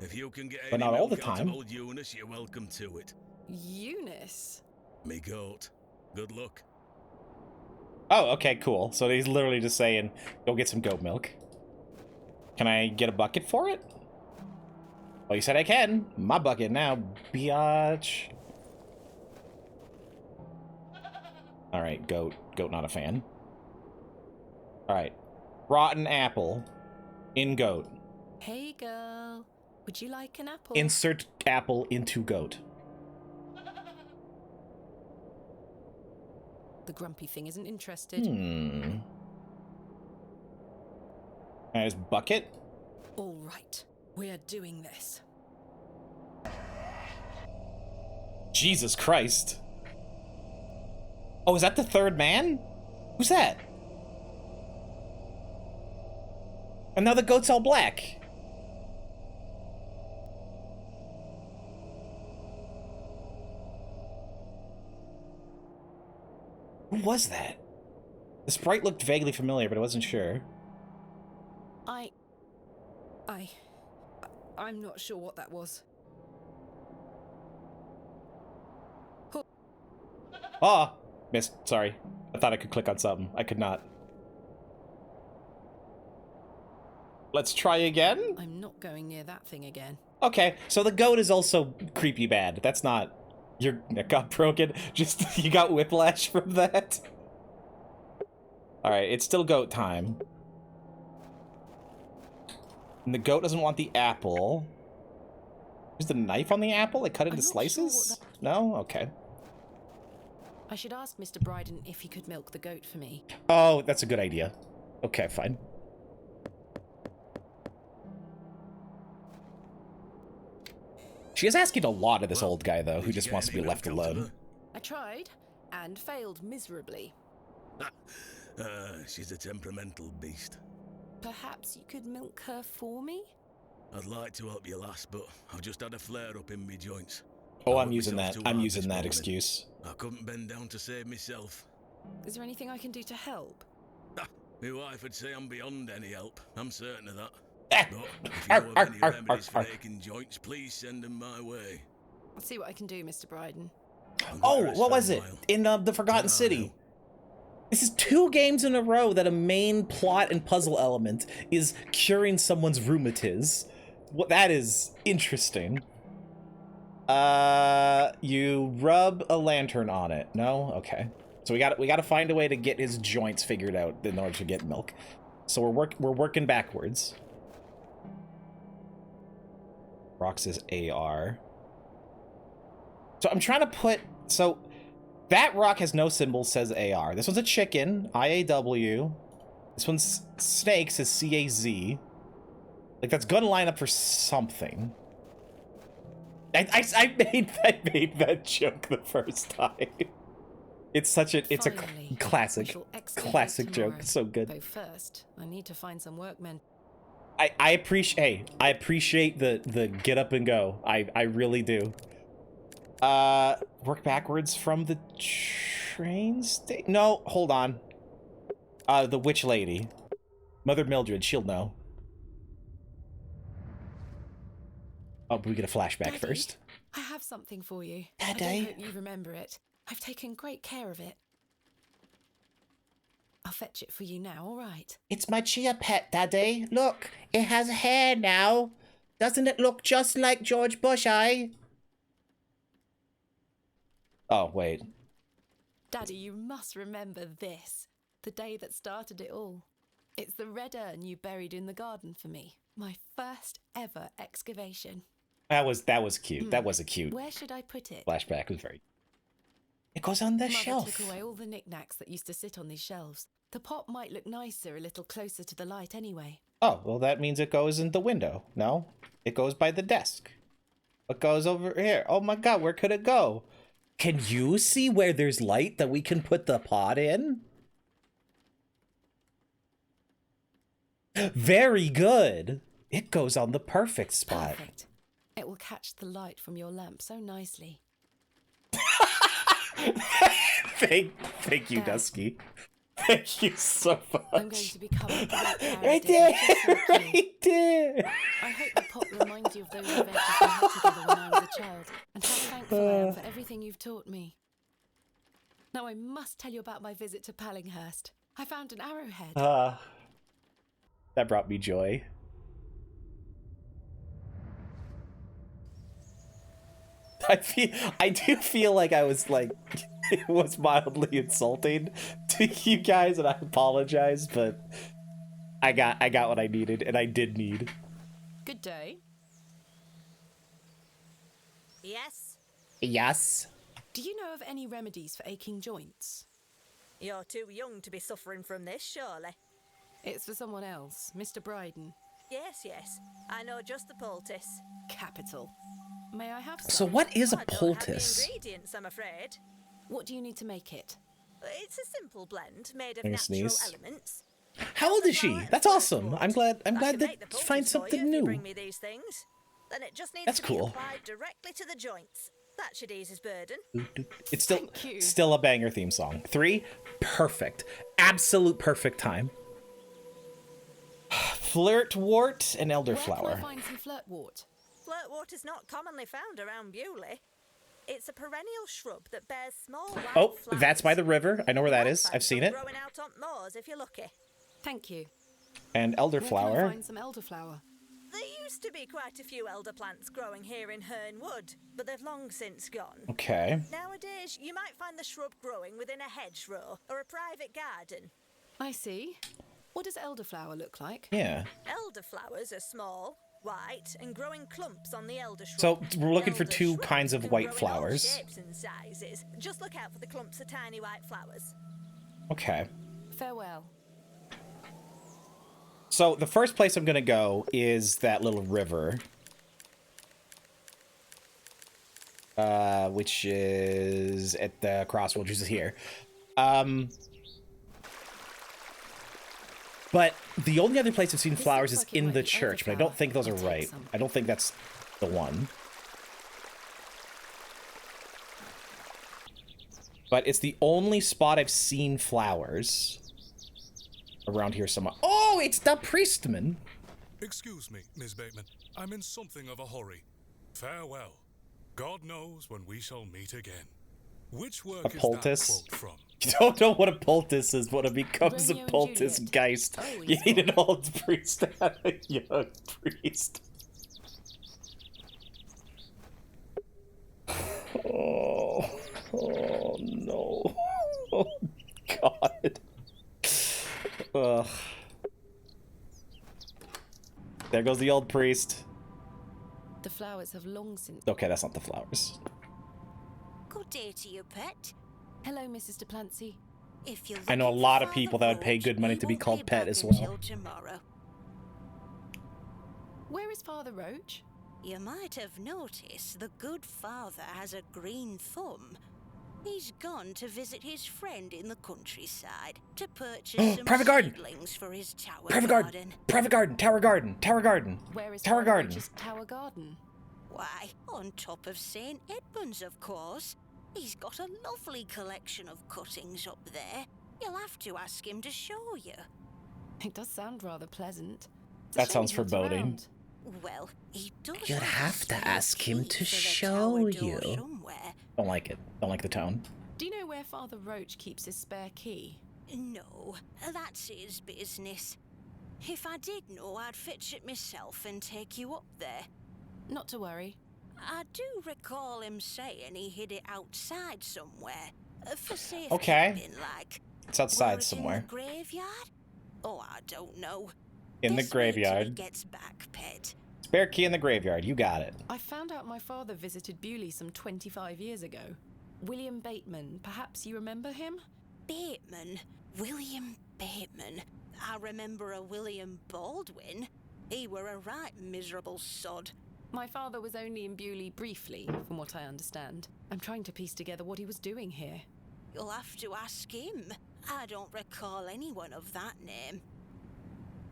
but not all the time. Eunice, you're welcome to it. Eunice? Me goat. Good luck. Oh, okay, cool. So he's literally just saying, go get some goat milk. Can I get a bucket for it? Well, you said I can. My bucket now, biatch. All right, goat. Goat not a fan. All right. Rotten apple in goat. Hey, girl. Would you like an apple? Insert apple into goat. The grumpy thing isn't interested. There's bucket. All right. We're doing this. Jesus Christ. Oh, is that the third man? Who's that? And now the goat's all black. Who was that? The sprite looked vaguely familiar, but I wasn't sure. I'm not sure what that was. Ah, missed. Sorry. I thought I could click on something. I could not. Let's try again? I'm not going near that thing again. Okay, so the goat is also creepy bad. That's not... Your neck got broken. Just, you got whiplash from that. Alright, it's still goat time. And the goat doesn't want the apple. Is the knife on the apple? Like cut into slices? No? Okay. I should ask Mr. Bryden if he could milk the goat for me. Oh, that's a good idea. Okay, fine. She is asking a lot of this old guy, though, who just wants to be left alone. I tried, and failed miserably. She's a temperamental beast. Perhaps you could milk her for me? I'd like to help you, lass, but I've just had a flare-up in me joints. Oh, I'm using that. I'm using that excuse. I couldn't bend down to save myself. Is there anything I can do to help? My wife would say I'm beyond any help. I'm certain of that. But if you know of any remedies for aching joints, please send them my way. I'll see what I can do, Mr. Bryden. Oh, what was it? In the Forgotten City. This is 2 games in a row that a main plot and puzzle element is curing someone's rheumatiz. What that is interesting. You rub a lantern on it. No? Okay. So we got to find a way to get his joints figured out in order to get milk. So we're working backwards. Rock says AR. So I'm trying to put... So that rock has no symbol, says AR. This one's a chicken, IAW. This one's snake, says CAZ. Like, that's gonna line up for something. I made that joke the first time. It's such a... It's a classic joke. So good. Though first, I need to find some workmen. I appreciate the get up and go. I really do. Work backwards from the train station. No, hold on. The witch lady, Mother Mildred. She'll know. Oh, but we get a flashback Daddy, first. I have something for you. Daddy. I don't hope you remember it. I've taken great care of it. I'll fetch it for you now, all right? It's my chia pet, Daddy. Look, it has hair now. Doesn't it look just like George Bush, Oh, wait. Daddy, you must remember this. The day that started it all. It's the red urn you buried in the garden for me. My first ever excavation. That was cute. That was a cute Where should I put it? flashback. It was very... It goes on the Mother shelf. took away all the knickknacks that used to sit on these shelves. The pot might look nicer a little closer to the light anyway. Oh, well, that means it goes in the window. No, it goes by the desk. It goes over here. Oh my god, where could it go? Can you see where there's light that we can put the pot in? Very good. It goes on the perfect spot. Perfect. It will catch the light from your lamp so nicely. Thank you, Dusky. Thank you so much. I'm going to become a great Right there, right there. I hope the pot reminds you of those adventures we had together when I was a child, and how thankful I am for everything you've taught me. Now I must tell you about my visit to Pallinghurst. I found an arrowhead. That brought me joy. I do feel like I was like, it was mildly insulting to you guys, and I apologize, but I got what I needed, and I did need. Good day. Yes? Yes? Do you know of any remedies for aching joints? You're too young to be suffering from this, surely. It's for someone else, Mr. Bryden. Yes, yes. I know just the poultice. Capital. May I have some? So what is a I don't have poultice? the ingredients, I'm afraid. What do you need to make it? It's a simple blend made of Can you natural sneeze? elements. How old is she? That's awesome. I'm glad I can that make the you poultice find for something you if you new. bring me these things. Then it just needs That's to cool. be applied directly to the joints. That should ease his burden. It's still a banger theme song. 3, perfect. absolute perfect time. Flirtwort and Where can I elderflower. find some flirtwort? Flirtwort is not commonly found around Bewley. It's a perennial shrub that bears small white Oh, flowers. that's by the river. I know where that is. I've seen it. Growing out on moors if you're lucky. Thank you. And Where can I elderflower. find some elderflower? There used to be quite a few elder plants growing here in Herne Wood, but they've long since gone. Okay. Nowadays, you might find the shrub growing within a hedgerow or a private garden. I see. What does elderflower look like? Yeah. Elderflowers are small, white, and grow in clumps on the elder shrub. So we're looking for Elder two shrubs kinds of can white grow in all flowers. shapes and sizes. Just look out for the clumps of tiny white flowers. Okay. Farewell. So the first place I'm gonna go is that little river. Which is at the crossroads, which is here. But the only other place I've seen flowers is in the church, but I don't think those are right. I don't think that's the one. But it's the only spot I've seen flowers around here somewhere. Oh, it's the priestman. Excuse me, Miss Bateman. I'm in something of a hurry. Farewell. God knows when we shall meet again. Which work A is that poultice? quote from? You don't know what a poultice is, what it becomes Romeo a and poultice Juliet. geist. Oh, You he's need an old priest to have a young priest. Oh no. Oh god. Ugh. There goes the old priest. The flowers have long since... Okay, that's not the flowers. Good day to you, pet. Hello, Mrs. DePlancy. If you're I know a looking lot for of people that would pay Roach, good money he to be won't called Pet back as until well. tomorrow. Where is Father Roach? You might have noticed the good father has a green thumb. He's gone to visit his friend in the countryside to purchase some Private garden! seedlings for his tower Private garden! Private garden! Tower garden! Tower garden! Where is Tower Father garden! Roach's tower garden? Why, on top of St. Edmund's, of course. He's got a lovely collection of cuttings up there. You'll have to ask him to show you. It does sound rather pleasant. It's a That shame sounds he's not foreboding. around. Well, he does. You'd have to a ask him key to for the show tower door you. somewhere. Don't like it. Don't like the tone. Do you know where Father Roach keeps his spare key? No, that's his business. If I did know, I'd fetch it myself and take you up there. Not to worry. I do recall him saying he hid it outside somewhere. For safe Okay. keeping, like. It's outside Were it somewhere. In the graveyard? Oh, I don't know. In the Just wait till he graveyard. gets back, pet. Spare key in the graveyard. You got it. I found out my father visited Bewley some 25 years ago. William Bateman, perhaps you remember him? Bateman? William Bateman? I remember a William Baldwin. He were a right miserable sod. My father was only in Bewley briefly, from what I understand. I'm trying to piece together what he was doing here. You'll have to ask him. I don't recall anyone of that name.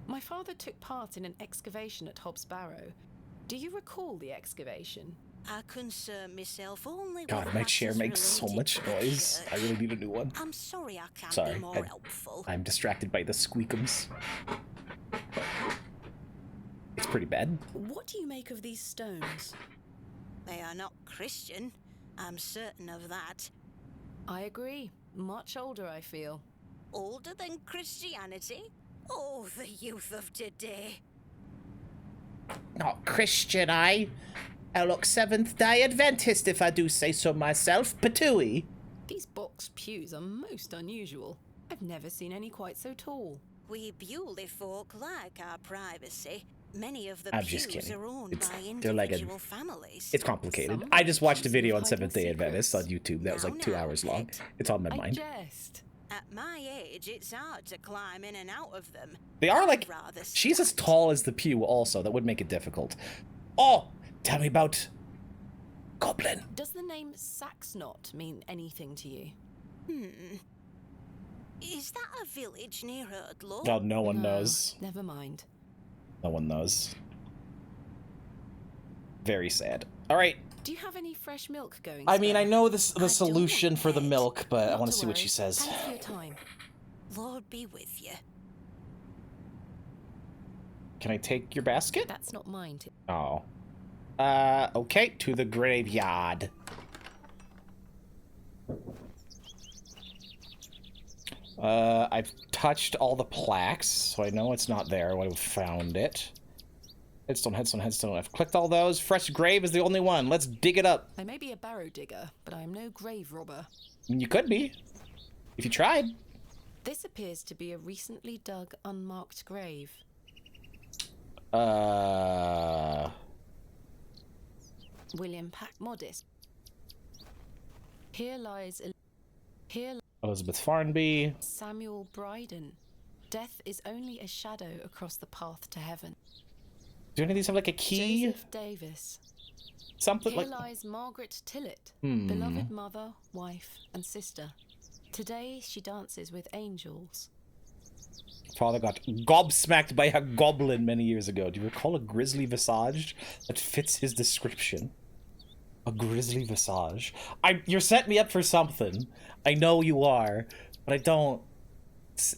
My father took part in an excavation at Hobbs Barrow. Do you recall the excavation? I concern myself only God, with my chair matters makes so related much to the noise. I church. really need a new one. I'm sorry I can't Sorry, be more helpful. I'm distracted by the squeakums. It's pretty bad. What do you make of these stones? They are not Christian. I'm certain of that. I agree. Much older, I feel. Older than Christianity? Oh, the youth of today. Not Christian, I look Seventh-day Adventist if I do say so myself. Patooey. These box pews are most unusual. I've never seen any quite so tall. We Bewley folk like our privacy. Many of the I'm pews just kidding. are owned It's- by they're like a- individual families. It's complicated. Some I just watched a choose video to on hide Seventh-day their Adventist on secrets. YouTube that was like 2 Now, hours long. pet. It's on my I mind. jest. At my age, it's hard to climb in and out of them. They are I'd like, rather she's as stand. tall as the pew also. That would make it difficult. Oh, tell me about Goblin. Does the name Saxnot mean anything to you? Is that a village near Erdlow? Well, no one knows. Never mind. No one knows. Very sad. All right. Do you have any fresh milk going? I mean, I spare? know this the don't solution for the yet. milk, but I Not want to to see what she worry. says. Thanks for your time. Lord be with you. Can I take your basket? That's not mine. Oh. Okay, to the graveyard. I've touched all the plaques, so I know it's not there. I would have found it. Headstone, headstone, headstone. I've clicked all those. Fresh grave is the only one. Let's dig it up. I may be a barrow digger, but I am no grave robber. You could be, if you tried. This appears to be a recently dug, unmarked grave. William Pack Modest. Here lies Elizabeth Farnby. Samuel Bryden. Death is only a shadow across the path to heaven. Do any of these have like a key? Joseph Davis. Something Here like. lies Margaret Tillett, beloved mother, wife, and sister. Today she dances with angels. Father got gobsmacked by a goblin many years ago. Do you recall a grisly visage that fits his description? A grisly visage. You're setting me up for something. I know you are, but I don't.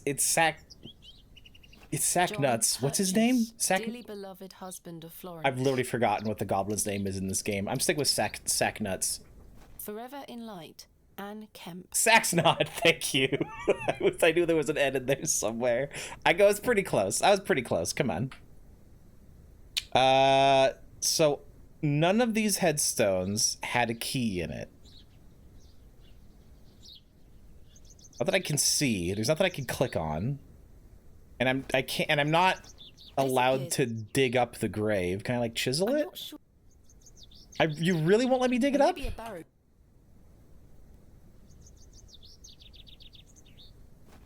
It's Sack John Nuts. What's his Purchase, name? Sack. dearly beloved husband of Florence. I've literally forgotten what the goblin's name is in this game. I'm sticking with Sack Nuts. Forever in light, Anne Kemp. Saxnod, thank you. I knew there was an N in there somewhere. I was pretty close. I was pretty close. Come on. So none of these headstones had a key in it. Not that I can see. There's nothing I can click on. And I'm not allowed to dig up the grave. Can I like chisel it? Sure. You really won't let me dig it up? Maybe a barrow.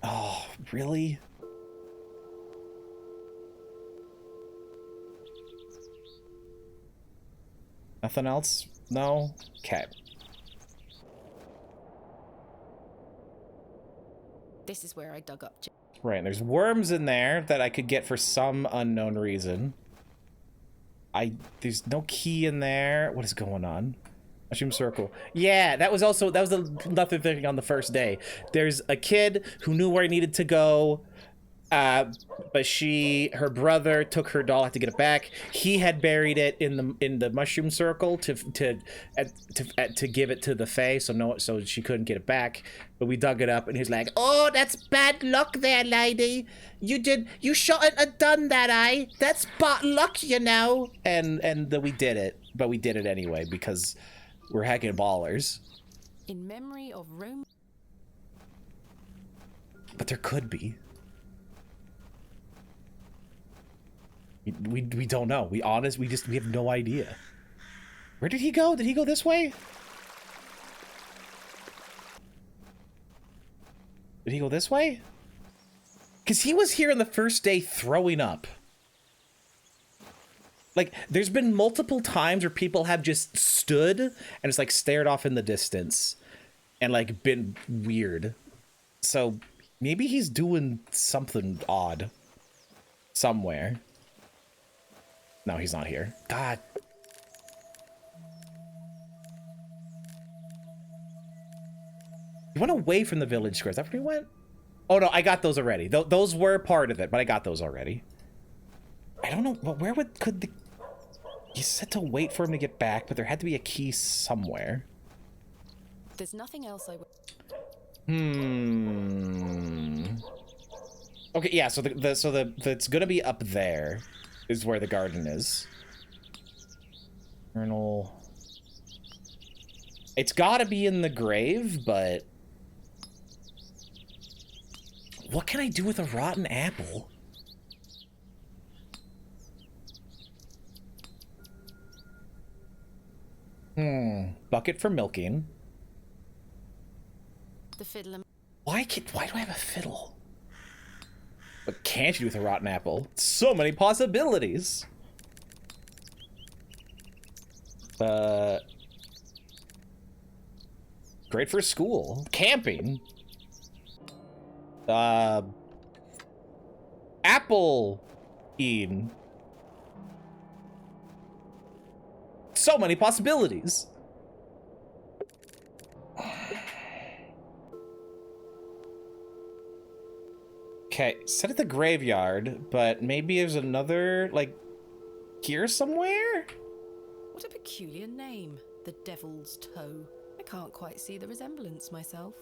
Oh, really? Nothing else? No? Okay. This is where I dug up. Right, and there's worms in there that I could get for some unknown reason. There's no key in there. What is going on? Mushroom circle. Yeah, that was another thing on the first day. There's a kid who knew where I needed to go, but her brother took her doll, had to get it back. He had buried it in the mushroom circle to give it to the Fae, so she couldn't get it back. But we dug it up, and he was like, "Oh, that's bad luck there, lady. You shouldn't have done that, That's bad luck, you know." And we did it, but we did it anyway because we're heckin' ballers. In memory of Rome. But there could be. We don't know. We have no idea. Where did he go? Did he go this way? Did he go this way? Because he was here on the first day throwing up. Like, there's been multiple times where people have just stood and just, like, stared off in the distance and, like, been weird. So, maybe he's doing something odd somewhere. No, he's not here. God. He went away from the village square. Is that where he went? Oh, no, I got those already. Those were part of it, but I got those already. I don't know. But where could the... You said to wait for him to get back, but there had to be a key somewhere. There's nothing else I would... Okay, yeah, so it's gonna be up there is where the garden is. Journal. It's gotta be in the grave, but what can I do with a rotten apple? Bucket for milking. The fiddle. Why do I have a fiddle? What can't you do with a rotten apple? So many possibilities. Great for school. Camping. Apple eating. So many possibilities. Okay, set at the graveyard, but maybe there's another, like, here somewhere? What a peculiar name, the Devil's Toe. I can't quite see the resemblance myself.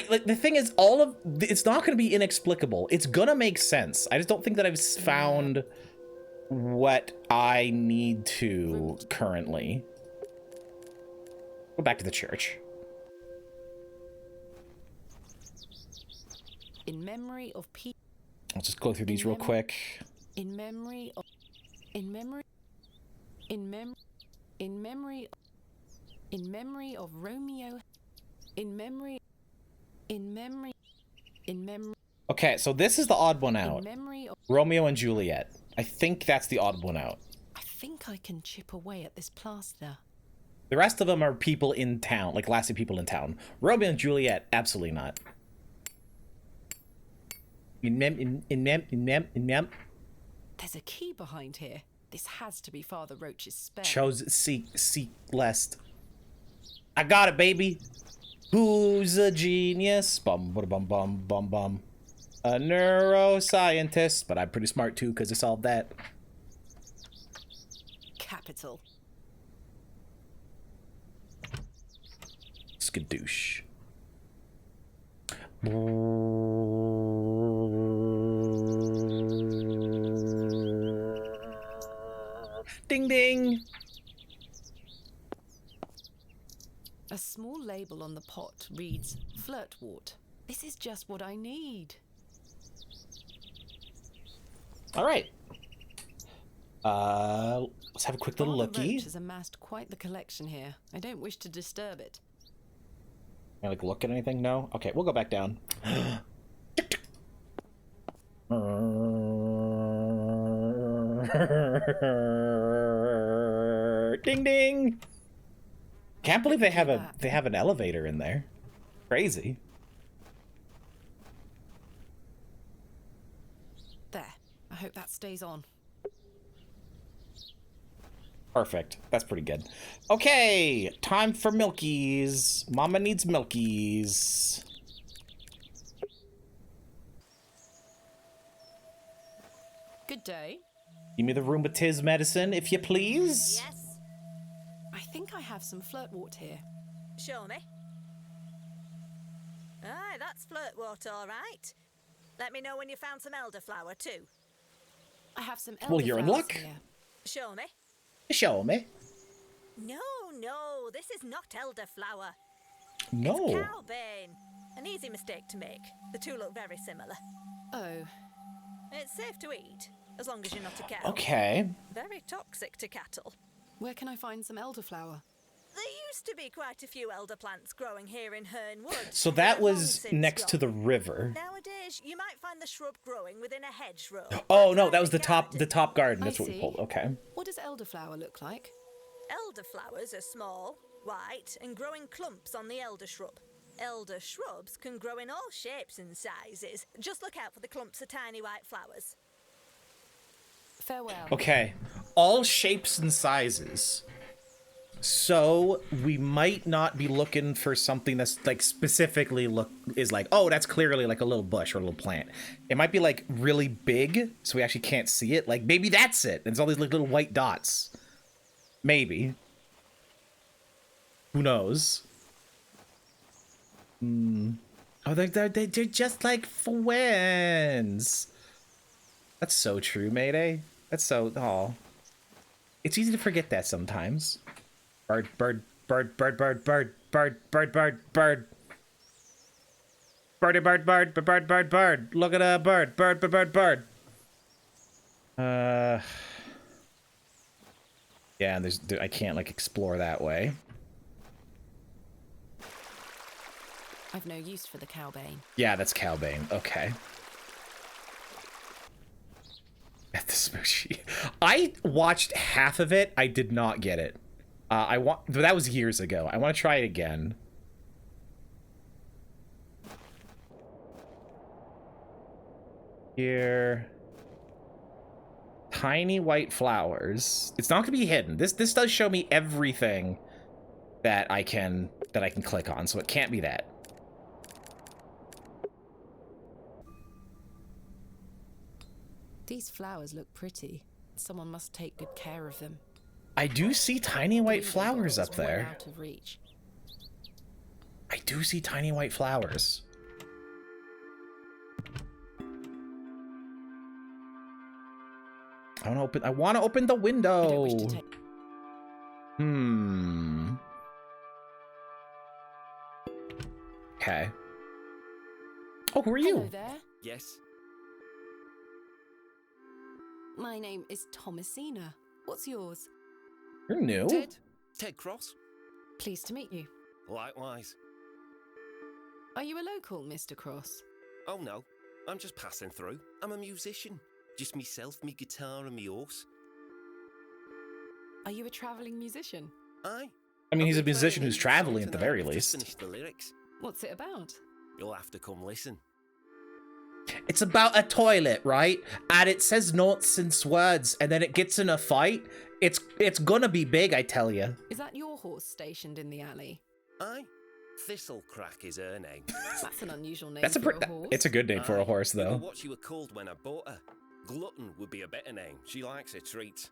Like, the thing is, it's not going to be inexplicable. It's going to make sense. I just don't think that I've found what I need to currently. Go back to the church. In memory of I'll just go through these real quick. In memory of Romeo. In memory. Okay, so this is the odd one out. Romeo and Juliet. I think that's the odd one out. I think I can chip away at this plaster. The rest of them are people in town, like lasting people in town. Romeo and Juliet, absolutely not. There's a key behind here. This has to be Father Roach's spell. Seek lest. I got it, baby. Who's a genius? Bum bum bum bum bum bum. A neuroscientist, but I'm pretty smart too because I solved that. Capital. Skadoosh. Ding ding. A small label on the pot reads Flirtwort. This is just what I need. All right. Let's have a quick little looky. Roach has amassed quite the collection here. I don't wish to disturb it. Can I like look at anything? No? Okay, we'll go back down. Ding ding. Can't believe they have an elevator in there. Crazy. There. I hope that stays on. Perfect. That's pretty good. Okay, time for milkies. Mama needs milkies. Good day. Give me the rheumatiz medicine, if you please. Yes. I think I have some flirtwort here. Show me. Aye, that's flirtwort, all right. Let me know when you found some elderflower too. I have some elderflowers. Well, you're in luck. Here. Show me. Show me. No, this is not elderflower. No. It's cowbane. An easy mistake to make. The two look very similar. Oh. It's safe to eat, as long as you're not a cow. Okay. Very toxic to cattle. Where can I find some elderflower? There used to be quite a few elder plants growing here in Herne Wood. So that was next to the river. Nowadays, you might find the shrub growing within a hedgerow. Oh no, that was the top garden. That's what we pulled. Okay. What does elderflower look like? Elderflowers are small, white, and grow in clumps on the elder shrub. Elder shrubs can grow in all shapes and sizes. Just look out for the clumps of tiny white flowers. Farewell. Okay. All shapes and sizes. So we might not be looking for something that's like specifically oh, that's clearly like a little bush or a little plant. It might be like really big, so we actually can't see it. Like maybe that's it. It's all these like, little white dots. Maybe. Who knows? Oh, they're just like friends. That's so true, Mayday. That's so. Oh, it's easy to forget that sometimes. Bird, bird, bird, bird, bird, bird, bird, bird, bird, bird. Birdie, bird, bird, bird, bird, bird. Look at a bird, bird, bird, bird, bird. Yeah, and I can't like explore that way. I've no use for the cowbane. Yeah, that's cowbane. Okay. At the smoochie. I watched half of it. I did not get it. That was years ago. I want to try it again. Here. Tiny white flowers. It's not gonna be hidden. This does show me everything that I can click on, so it can't be that. These flowers look pretty. Someone must take good care of them. I do see tiny white The window flowers box up is well there. out of reach. I do see tiny white flowers. I want to open the window. Okay. Oh, who are you? Hello there. Yes. My name is Thomasina. What's yours? You're new. Ted Cross. Pleased to meet you. Likewise. Are you a local, Mr. Cross? Oh no, I'm just passing through. I'm a musician. Just myself, me guitar and me horse. Are you a travelling musician? Aye. I mean, he's a musician who's traveling at the very least. Just finished the lyrics. What's it about? You'll have to come listen. It's about a toilet, right? And it says nonsense words, and then it gets in a fight. It's gonna be big, I tell you. Is that your horse stationed in the alley? Aye. Thistlecrack is her name. That's an unusual name That's a for a horse. It's a good name for a horse, Remember though. what she were called when I bought her. Glutton would be a better name. She likes her treats.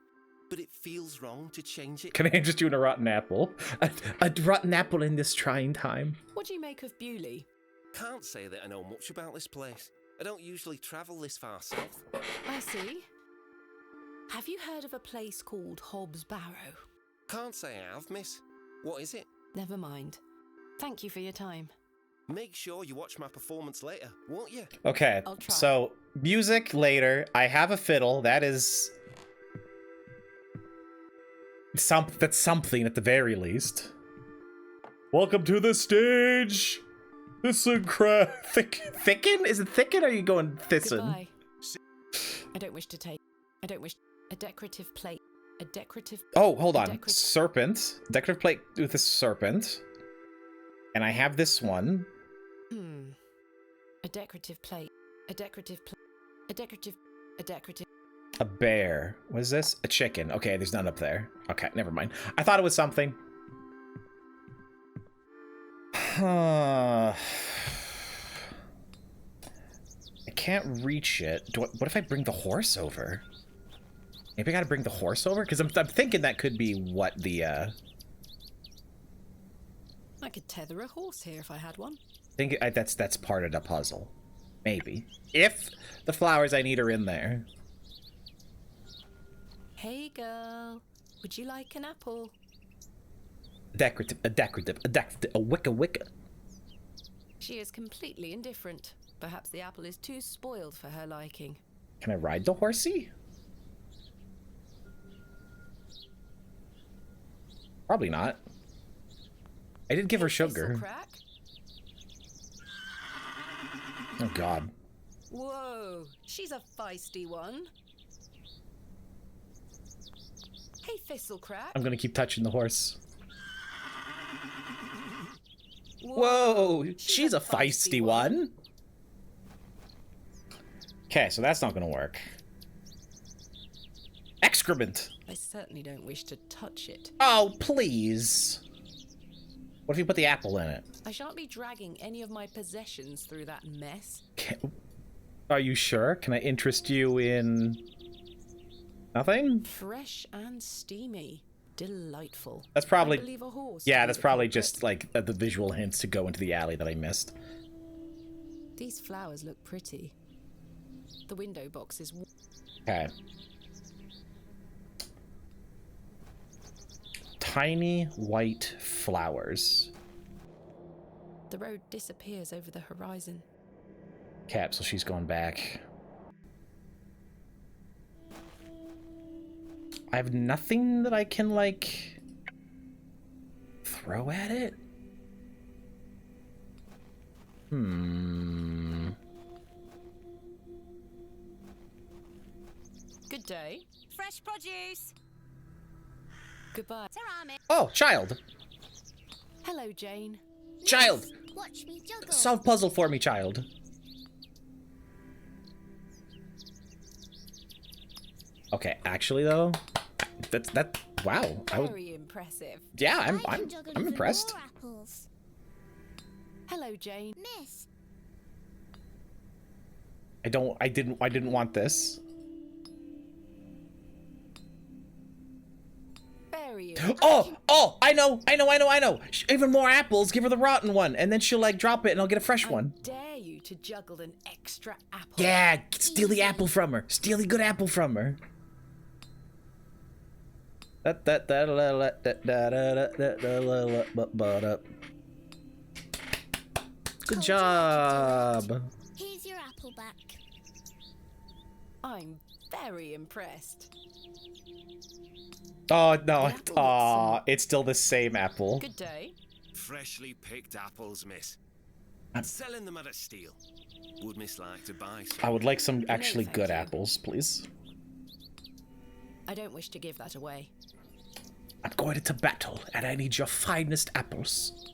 But it feels wrong to change it. Can I interest you in a rotten apple? A rotten apple in this trying time. What do you make of Bewley? Can't say that I know much about this place. I don't usually travel this far south. I see. Have you heard of a place called Hobbs Barrow? Can't say I have, miss. What is it? Never mind. Thank you for your time. Make sure you watch my performance later, won't you? Okay, I'll try. so music later. I have a fiddle. That is that's something at the very least. Welcome to the stage. Thicken? Is it thicken or are you going thissin? Goodbye. I don't wish a decorative plate. A decorative. Oh, hold on. Serpent. Decorative plate with a serpent. And I have this one. A decorative plate. A decorative. A bear. What is this? A chicken. Okay, there's none up there. Okay, never mind. I thought it was something. I can't reach it. What if I bring the horse over? Maybe I gotta bring the horse over? Because I'm thinking that could be what the, I could tether a horse here if I had one. I think that's part of the puzzle. Maybe. If the flowers I need are in there. Hey girl, would you like an apple? A wicca. She is completely indifferent. Perhaps the apple is too spoiled for her liking. Can I ride the horsey? Probably not. I did give her sugar. Oh god. Whoa, she's a feisty one. Hey, Thistlecrack. I'm gonna keep touching the horse. Whoa, she's a feisty one. Okay, so that's not gonna work. Excrement. I certainly don't wish to touch it. Oh, please. What if you put the apple in it? I shan't be dragging any of my possessions through that mess. Are you sure? Can I interest you in nothing? Fresh and steamy. Delightful. That's probably... I believe a horse. Yeah, that's probably just like the visual hints to go into the alley that I missed. These flowers look pretty. The window box is... Okay. Tiny white flowers. The road disappears over the horizon. Cap, so she's going back. I have nothing that I can, like, throw at it? Good day. Fresh produce. Goodbye. Oh, child. Hello, Jane. Child. Watch me juggle. Solve puzzle for me, child. Okay, actually though, wow. Very impressive. Yeah, I'm impressed. Apples. Hello, Jane. Miss. I didn't want this. Oh, I know. Even more apples, give her the rotten one, and then she'll like drop it and I'll get a fresh one. Dare you to juggle an extra apple? Yeah, steal the apple from her. Steal the good apple from her. Good job. Here's your apple back. I'm very impressed. Oh no! Oh, it's still the same apple. Good day. Freshly picked apples, miss. Selling them at a steal. Would miss like to buy some? I would like some actually good apples, please. I don't wish to give that away. I'm going into battle, and I need your finest apples.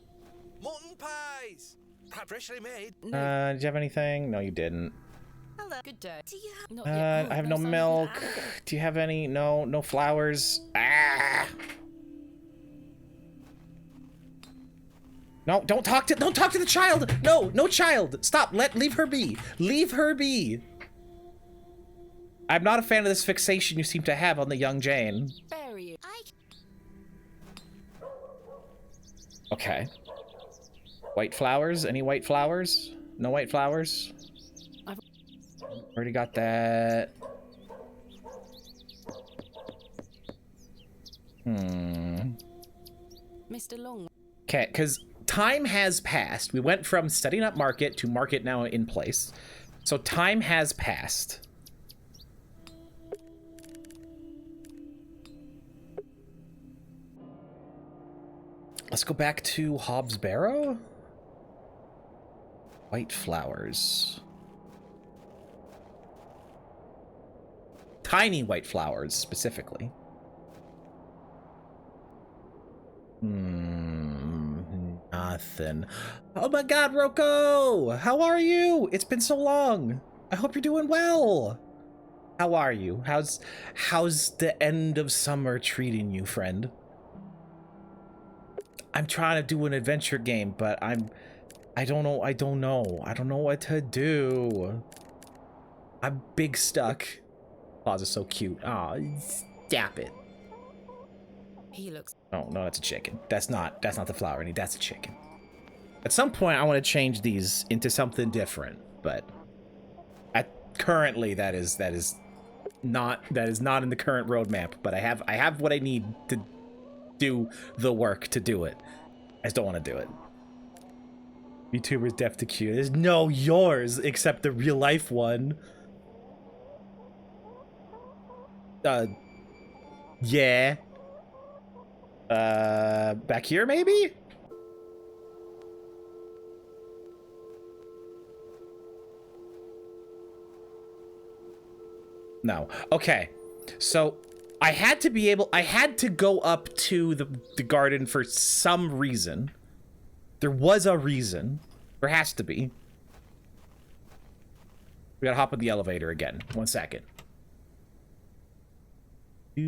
Mutton pies! Freshly made. Did you have anything? No, you didn't. Hello. Good day. Do you have I have no milk. Do you have any? No flowers. Ah! No, don't talk to the child. No child. Stop. Leave her be. Leave her be. I'm not a fan of this fixation you seem to have on the young Jane. Okay. White flowers? Any white flowers? No white flowers? Already got that. Mr. Long. Okay, because time has passed. We went from setting up market to market now in place. So time has passed. Let's go back to Hobbs Barrow. White flowers. Tiny white flowers, specifically. Nothing. Oh my god, Rocco! How are you? It's been so long. I hope you're doing well. How are you? How's the end of summer treating you, friend? I'm trying to do an adventure game, but I don't know what to do. I'm big stuck. Paws is so cute. Aw, stop it. He looks. Oh no, that's a chicken. That's not the flower any. That's a chicken. At some point, I want to change these into something different, but currently that is not in the current roadmap. But I have what I need to do the work to do it. I just don't want to do it. YouTuber's deaf to Q. There's no yours except the real life one. Yeah. Back here maybe? No. Okay. So I had to go up to the garden for some reason. There was a reason. There has to be. We gotta hop on the elevator again. 1 second. I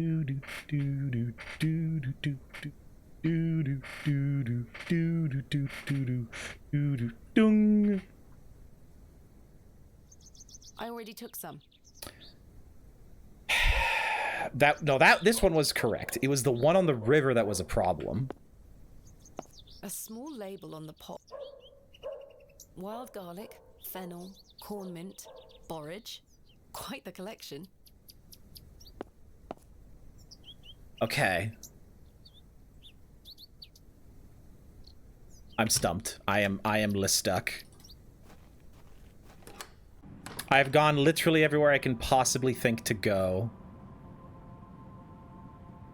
already took some. This one was correct. It was the one on the river that was a problem. A small label on the pot. Wild garlic, fennel, corn mint, borage. Quite the collection. Okay. I'm stumped. I am stuck. I've gone literally everywhere I can possibly think to go.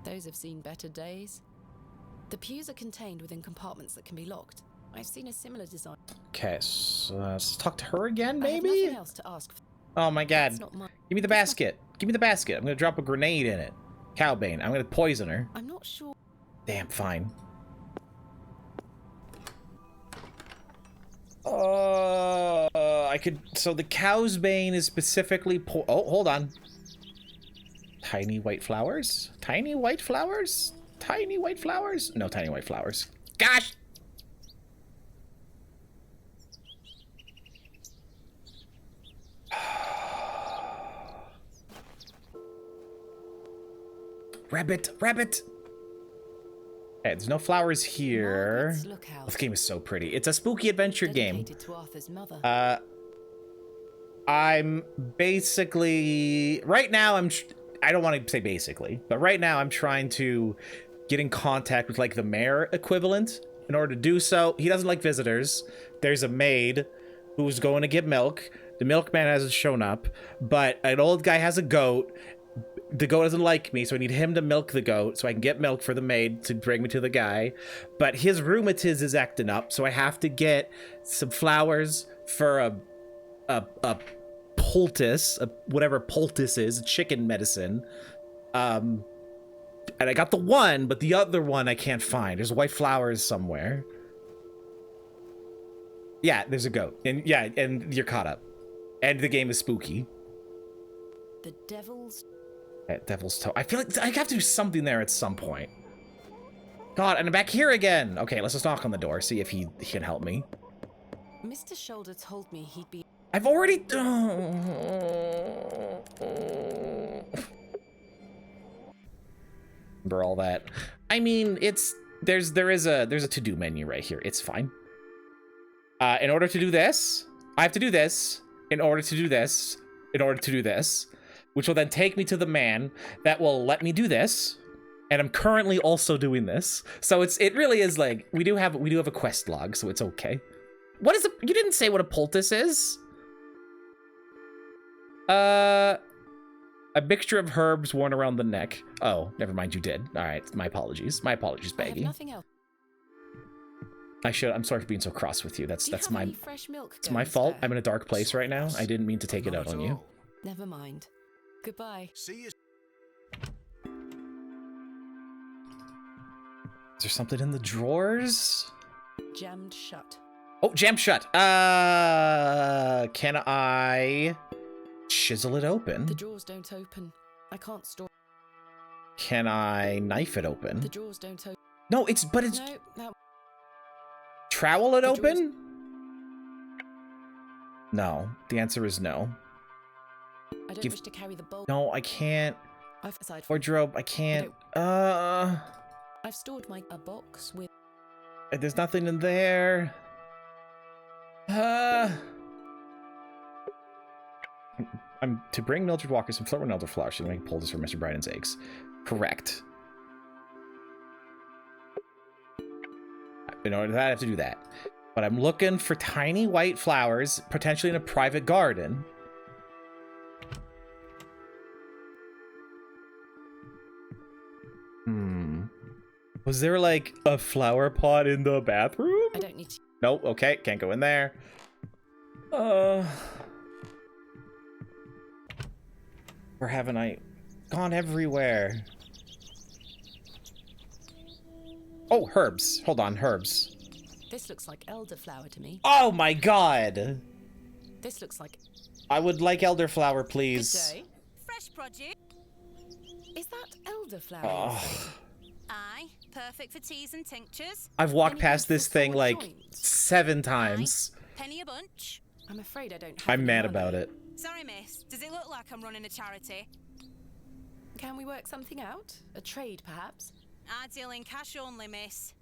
Those have seen better days. The pews are contained within compartments that can be locked. I've seen a similar design. Okay, so let's talk to her again, I have maybe? nothing else to ask for. Oh my god. That's not mine. Give me the basket. Give me the basket. I'm gonna drop a grenade in it. Cowbane. I'm gonna poison her. I'm not sure. Damn, fine. I could. So the cow's bane is specifically. Oh, hold on. Tiny white flowers? Tiny white flowers? Tiny white flowers? No, tiny white flowers. Gosh! Rabbit! Rabbit! Okay, there's no flowers here. Margaret's Lookout. This game is so pretty. It's a spooky adventure game. Dedicated to Arthur's mother. I'm basically right now. I don't want to say basically, but right now I'm trying to get in contact with like the mayor equivalent. In order to do so, he doesn't like visitors. There's a maid who's going to get milk. The milkman hasn't shown up, but an old guy has a goat. The goat doesn't like me, so I need him to milk the goat so I can get milk for the maid to bring me to the guy. But his rheumatism is acting up, so I have to get some flowers for a poultice, whatever poultice is, chicken medicine. And I got the one, but the other one I can't find. There's white flowers somewhere. Yeah, there's a goat. And yeah, and you're caught up. And the game is spooky. The Devil's... Devil's Toe. I feel like I have to do something there at some point. God, and I'm back here again. Okay, let's just knock on the door, see if he can help me. Mr. Shoulder told me he'd be... I've already... Remember all that. I mean, there is a to-do menu right here. It's fine. In order to do this, I have to do this. In order to do this. In order to do this. Which will then take me to the man that will let me do this. And I'm currently also doing this. So it really is like we do have a quest log, so it's okay. What is you didn't say what a poultice is? A mixture of herbs worn around the neck. Oh, never mind, you did. All right, my apologies. My apologies, Baggy. Nothing else. I'm sorry for being so cross with you. That's my fresh milk it's my fault. I'm in a dark place right now. I didn't mean to take it out on you. Never mind. Goodbye. See you. Is there something in the drawers? Jammed shut. Oh, jammed shut. Can I chisel it open? The drawers don't open. I can't store. Can I knife it open? The drawers don't open. No, it's No. Trowel it open? No. The answer is no. I don't wish to carry the bowl. No, I can't. Aside from Wardrobe, I can't. I've stored a box with... There's nothing in there. I'm to bring Mildred Walker some flower and elderflower. She's making poultice for Mr. Bryden's eggs. Correct. In order to that, I have to do that. But I'm looking for tiny white flowers, potentially in a private garden. Was there like a flower pot in the bathroom? I don't need to. Nope. Okay, can't go in there. Where haven't I gone? Everywhere. Oh, herbs. Hold on, herbs. This looks like elderflower to me. Oh my god. This looks like... I would like elderflower, please. Good day. Fresh produce. Is that elderflower? Oh. Aye, perfect for teas and tinctures. I've walked past this thing like 7 times. Penny a bunch. I'm afraid I don't have I'm mad money. about it. Sorry, miss. Does it look like I'm running a charity? Can we work something out? A trade, perhaps? I deal in cash only, miss.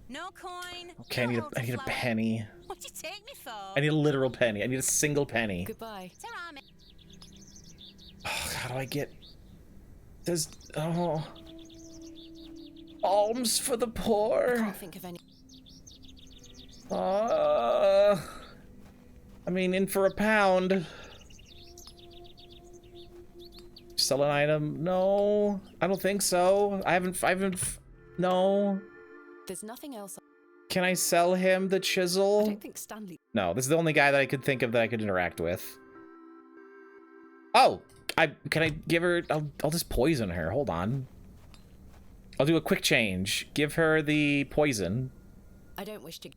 No coin. Okay, I need a penny. What'd you take me for? I need a literal penny. I need a single penny. Goodbye. Ta-ra, miss. Oh, how do I get... There's... Oh... Alms for the poor. I can't think of any. I mean, in for a pound. Sell an item? No, I don't think so. I haven't. No. There's nothing else. Can I sell him the chisel? I don't think Stanley. No, this is the only guy that I could think of that I could interact with. Oh, can I give her? I'll just poison her. Hold on. I'll do a quick change. Give her the poison. I don't wish to.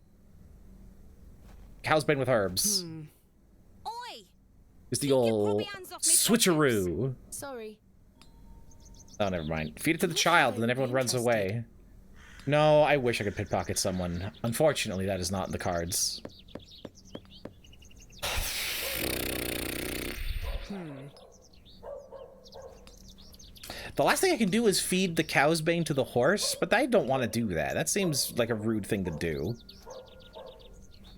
Cow's been with herbs. Oi! It's the old switcheroo. Sorry. Oh, never mind. Feed it to the child, and then everyone runs away. No, I wish I could pickpocket someone. Unfortunately, that is not in the cards. The last thing I can do is feed the cow's bane to the horse, but I don't want to do that. That seems like a rude thing to do.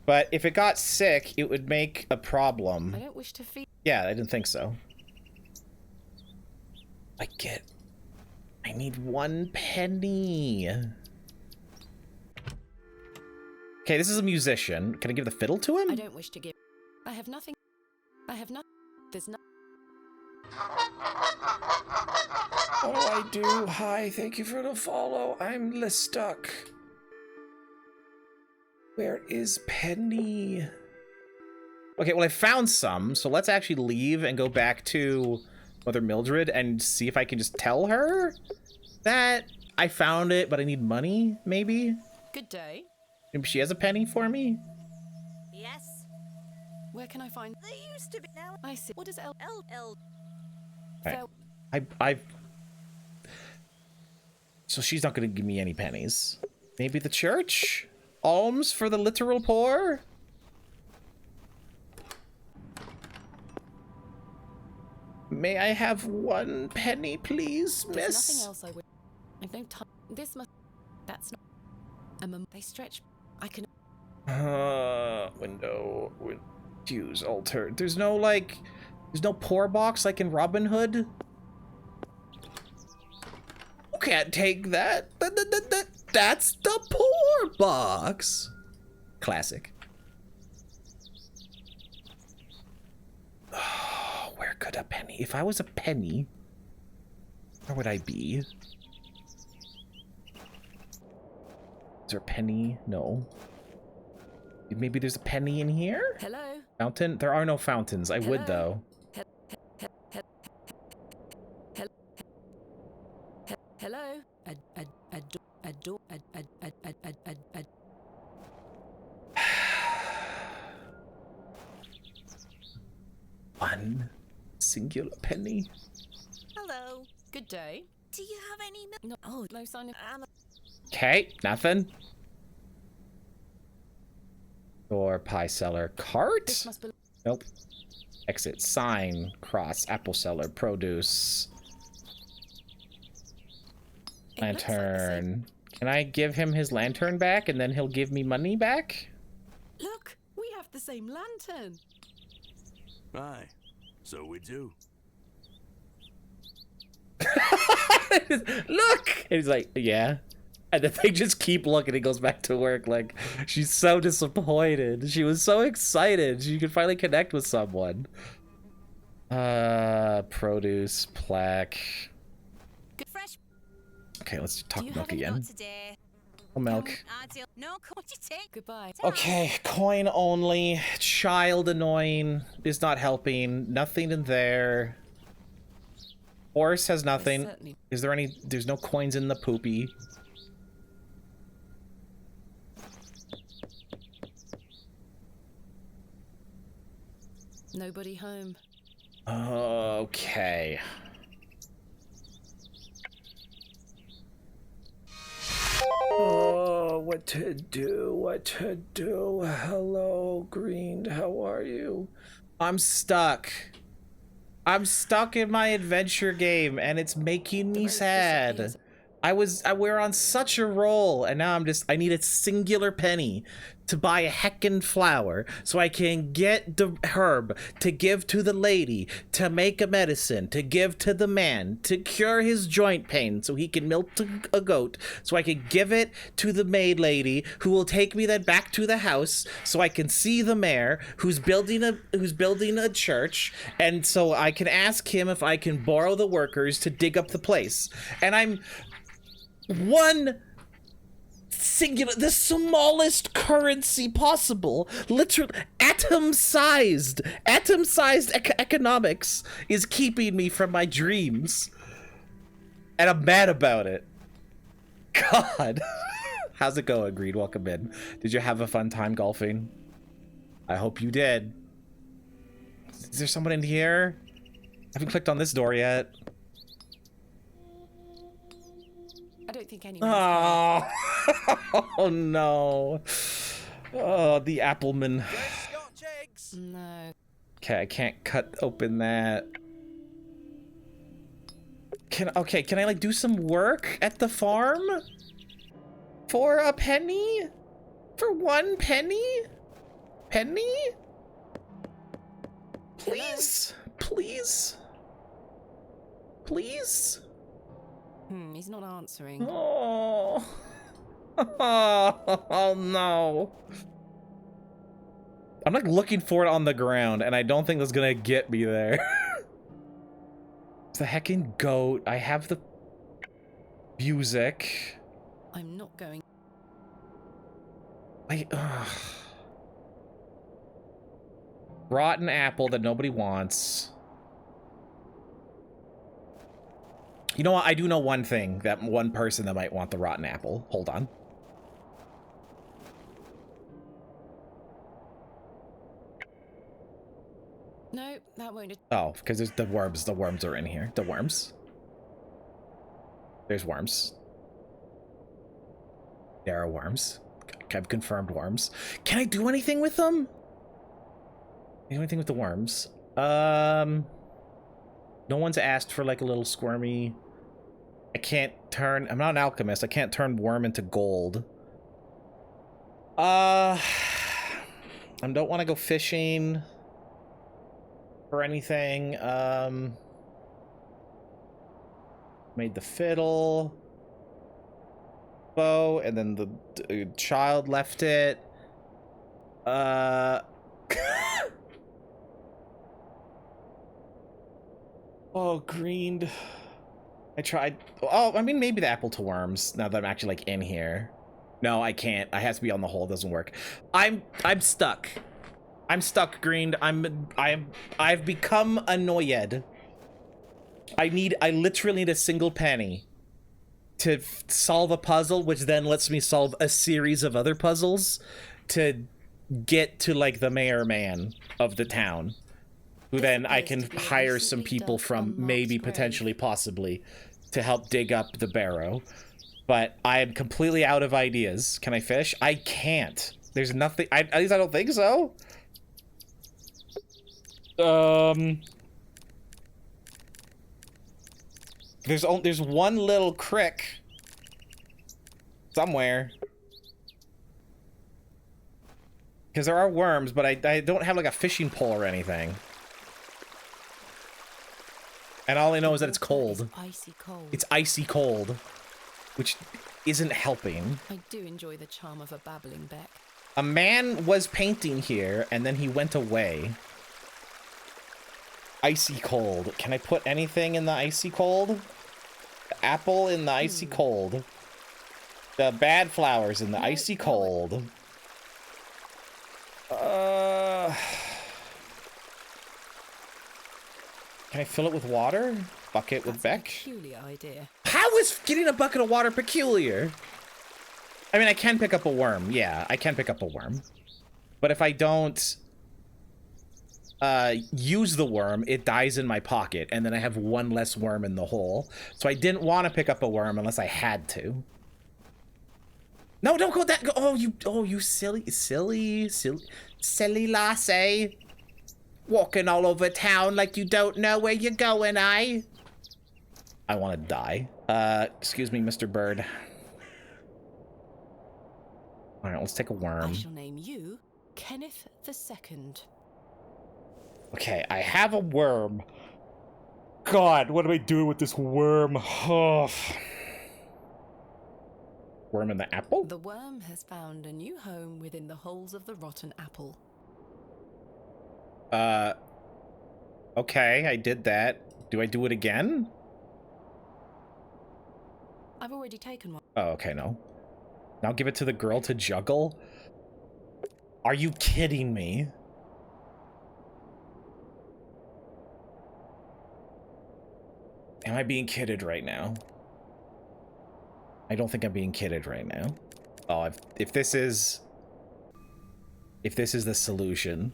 But if it got sick, it would make a problem. I don't wish to feed. Yeah, I didn't think so. I need 1 penny. Okay, this is a musician. Can I give the fiddle to him? I don't wish to give. I have nothing. I have not. There's no. Oh, I do. Hi, thank you for the follow. I'm Listuck. Where is Penny? Okay, well, I found some, so let's actually leave and go back to Mother Mildred and see if I can just tell her that I found it, but I need money, maybe? Good day. Maybe she has a penny for me? Yes. Where can I find? They used to be now. I see. What is L? Right. So she's not going to give me any pennies. Maybe the church? Alms for the literal poor? May I have 1 penny, please, There's miss? nothing else I would. I've no time. This must. That's not. They stretch. I can. Window. Use altar. There's no, like... There's no poor box like in Robin Hood? You can't take that. That's the poor box. Classic. Oh, where could a penny... If I was a penny, where would I be? Is there a penny? No. Maybe there's a penny in here? Hello? Fountain? There are no fountains. I would, though. Hello? One singular penny. Hello. Good day. Do you have any milk? No. Oh, no sign of. Okay, nothing. Or pie seller cart? This must be. Nope. Exit sign cross apple seller produce. Lantern. Can I give him his lantern back and then he'll give me money back? Look, we have the same lantern. Aye, so we do. Look! And he's like, yeah. And then they just keep looking. He goes back to work. Like, she's so disappointed. She was so excited. She could finally connect with someone. Produce, plaque. Good fresh. Okay, let's talk Do you milk have any again. milk today? Oh, milk. No, what you take? Goodbye. Okay, coin only. Child annoying is not helping. Nothing in there. Horse has nothing. Is there any? There's no coins in the poopy. Nobody home. Okay. Oh, what to do? What to do? Hello, Green. How are you? I'm stuck. I'm stuck in my adventure game, and it's making me sad. We're on such a roll, and now I need a singular penny to buy a heckin' flower so I can get the herb to give to the lady, to make a medicine, to give to the man, to cure his joint pain so he can milk a goat, so I can give it to the maid lady who will take me then back to the house so I can see the mayor who's building a church, and so I can ask him if I can borrow the workers to dig up the place. And I'm one singular, the smallest currency possible, literally atom-sized economics is keeping me from my dreams, and I'm mad about it. God. How's it going, Greed? Welcome in. Did you have a fun time golfing? I hope you did. Is there someone in here? I haven't clicked on this door yet. I don't think anyone. Oh, oh no. Oh, the Appleman. No. Okay, I can't cut open that. Can I like do some work at the farm? For a penny? For 1 penny? Penny? Please? Please? Please? He's not answering. Oh. Oh no. I'm like looking for it on the ground, and I don't think that's gonna get me there. It's the heckin' goat. I have the music. I'm not going. Rotten apple that nobody wants. You know what? I do know one thing. That one person that might want the rotten apple. Hold on. No, that won't. Oh, because there's the worms. The worms are in here. The worms. There's worms. There are worms. I've confirmed worms. Can I do anything with them? Can I do anything with the worms? No one's asked for like a little squirmy. I can't turn. I'm not an alchemist. I can't turn worm into gold. I don't want to go fishing or anything. Made the fiddle bow, and then the child left it. Oh, greened. I tried. Oh, I mean, maybe the apple to worms. Now that I'm actually like in here. No, I can't. I have to be on the hole. It doesn't work. I'm stuck. I'm stuck, greened. I've become annoyed. I literally need a single penny to solve a puzzle, which then lets me solve a series of other puzzles to get to like the mayor man of the town, who then I can hire some people from, maybe, potentially, possibly, to help dig up the barrow. But I am completely out of ideas. Can I fish? I can't. There's nothing. At least I don't think so. There's one little crick somewhere. Because there are worms, but I don't have like a fishing pole or anything. And all I know is that it's cold. Icy cold. It's icy cold, which isn't helping. I do enjoy the charm of a babbling beck. A man was painting here, and then he went away. Icy cold. Can I put anything in the icy cold? The apple in the icy cold. The bad flowers in the icy cold. Can I fill it with water? Bucket with Beck? Peculiar idea. How is getting a bucket of water peculiar? I mean, I can pick up a worm. Yeah, I can pick up a worm. But if I don't use the worm, it dies in my pocket, and then I have one less worm in the hole. So I didn't want to pick up a worm unless I had to. No, don't go that. Oh, you silly lassie. Walking all over town like you don't know where you're going, eh? I want to die. Excuse me, Mr. Bird. All right, let's take a worm. I shall name you Kenneth II. Okay, I have a worm. God, what am I doing with this worm? Oh. Worm in the apple? The worm has found a new home within the holes of the rotten apple. Okay, I did that. Do I do it again? I've already taken one. Oh, okay, no. Now give it to the girl to juggle? Are you kidding me? Am I being kidded right now? I don't think I'm being kidded right now. Oh, if this is the solution.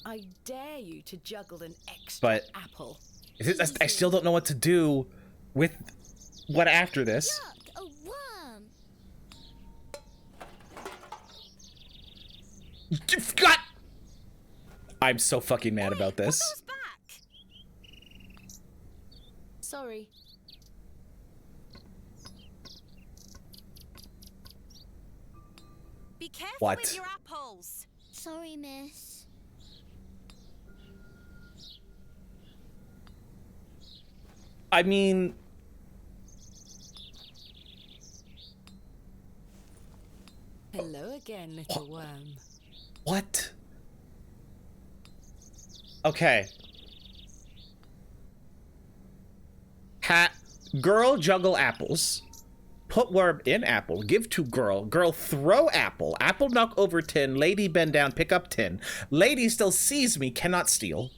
I dare you to juggle an extra apple. I still don't know what to do with what after this. Look, a worm. You've got. I'm so fucking mad about this. Back. Be careful What? with your apples. Sorry, miss. I mean... Hello again, little worm. What? Okay. Girl juggle apples. Put worm in apple. Give to girl. Girl throw apple. Apple knock over tin. Lady bend down. Pick up tin. Lady still sees me. Cannot steal.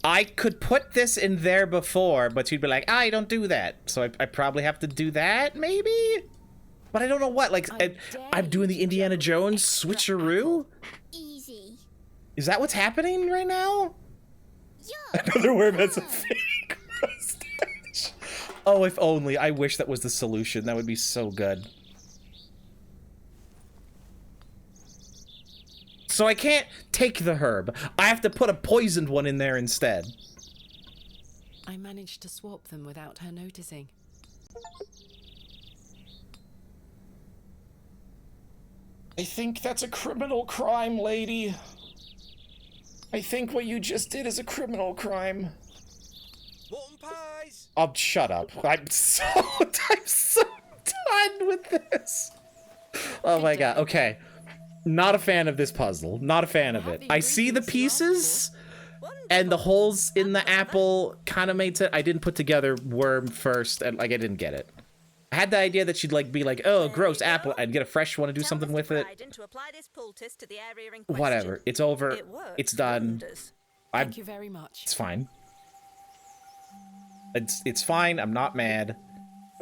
I could put this in there before, but she'd be like, I don't do that. So I probably have to do that, maybe? But I don't know what. Like, I'm doing the Indiana Jones switcheroo? Easy. Is that what's happening right now? Another worm has a fake mustache. Oh, if only. I wish that was the solution. That would be so good. So I can't take the herb. I have to put a poisoned one in there instead. I managed to swap them without her noticing. I think that's a criminal crime, lady. I think what you just did is a criminal crime. Mutton pies! Oh, shut up. I'm so done with this. Oh my god. Okay. Not a fan of this puzzle. Not a fan of it. I see the pieces, and the holes in the apple kind of made it. I didn't put together worm first, and like I didn't get it. I had the idea that she'd like be like, oh, gross apple, and get a fresh one and do something with it. Whatever. It's over. It's done. Thank you very much. It's fine. It's fine. I'm not mad.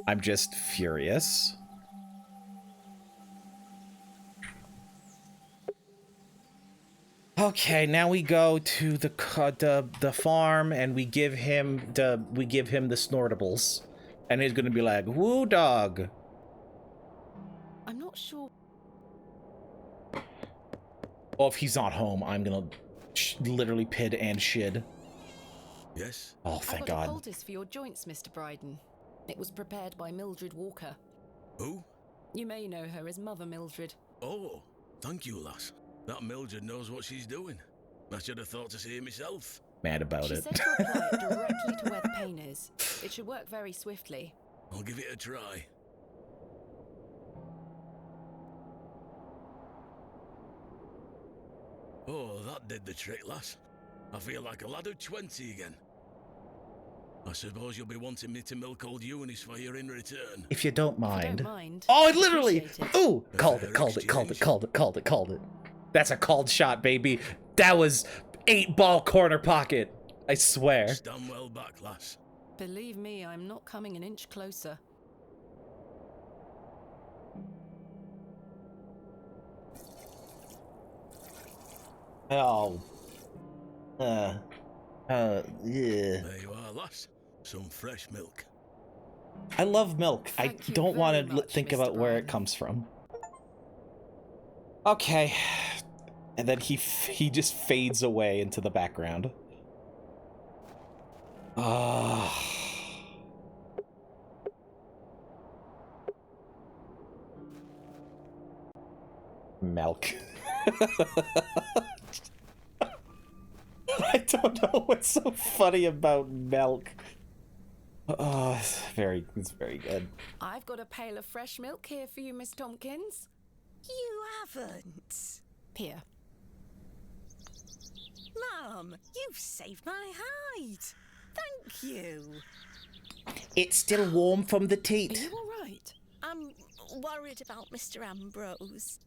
I'm just furious. Okay, now we go to the farm and we give him the snortables, and he's gonna be like, "Woo, dog." I'm not sure. Oh, if he's not home, I'm gonna literally pid and shid. Yes. Oh, thank I've got God. a poultice for your joints, Mr. Bryden. It was prepared by Mildred Walker. Who? You may know her as Mother Mildred. Oh, thank you, lass. That Mildred knows what she's doing. I should have thought to see it myself. Mad about She it. said to apply it directly to where the pain is. It should work very swiftly. I'll give it a try. Oh, that did the trick, lass. I feel like a lad of 20 again. I suppose you'll be wanting me to milk old Eunice for you in return. If you don't mind. If you don't mind, Oh, it literally. appreciate it. Ooh, called it. That's a called shot, baby. That was 8-ball corner pocket. I swear. Stand well back, lass. Believe me, I'm not coming an inch closer. Oh. Yeah. There you are, lass. Some fresh milk. I love milk. I Thank you don't very want to much, think Mr. about where it Bryden. comes from. Okay. And then he just fades away into the background. Milk. I don't know what's so funny about milk. Oh, it's very good. I've got a pail of fresh milk here for you, Miss Tompkins. You haven't. Here. Mum, you've saved my hide. Thank you. It's still warm from the Are teat. you all right? I'm worried about Mr. Ambrose.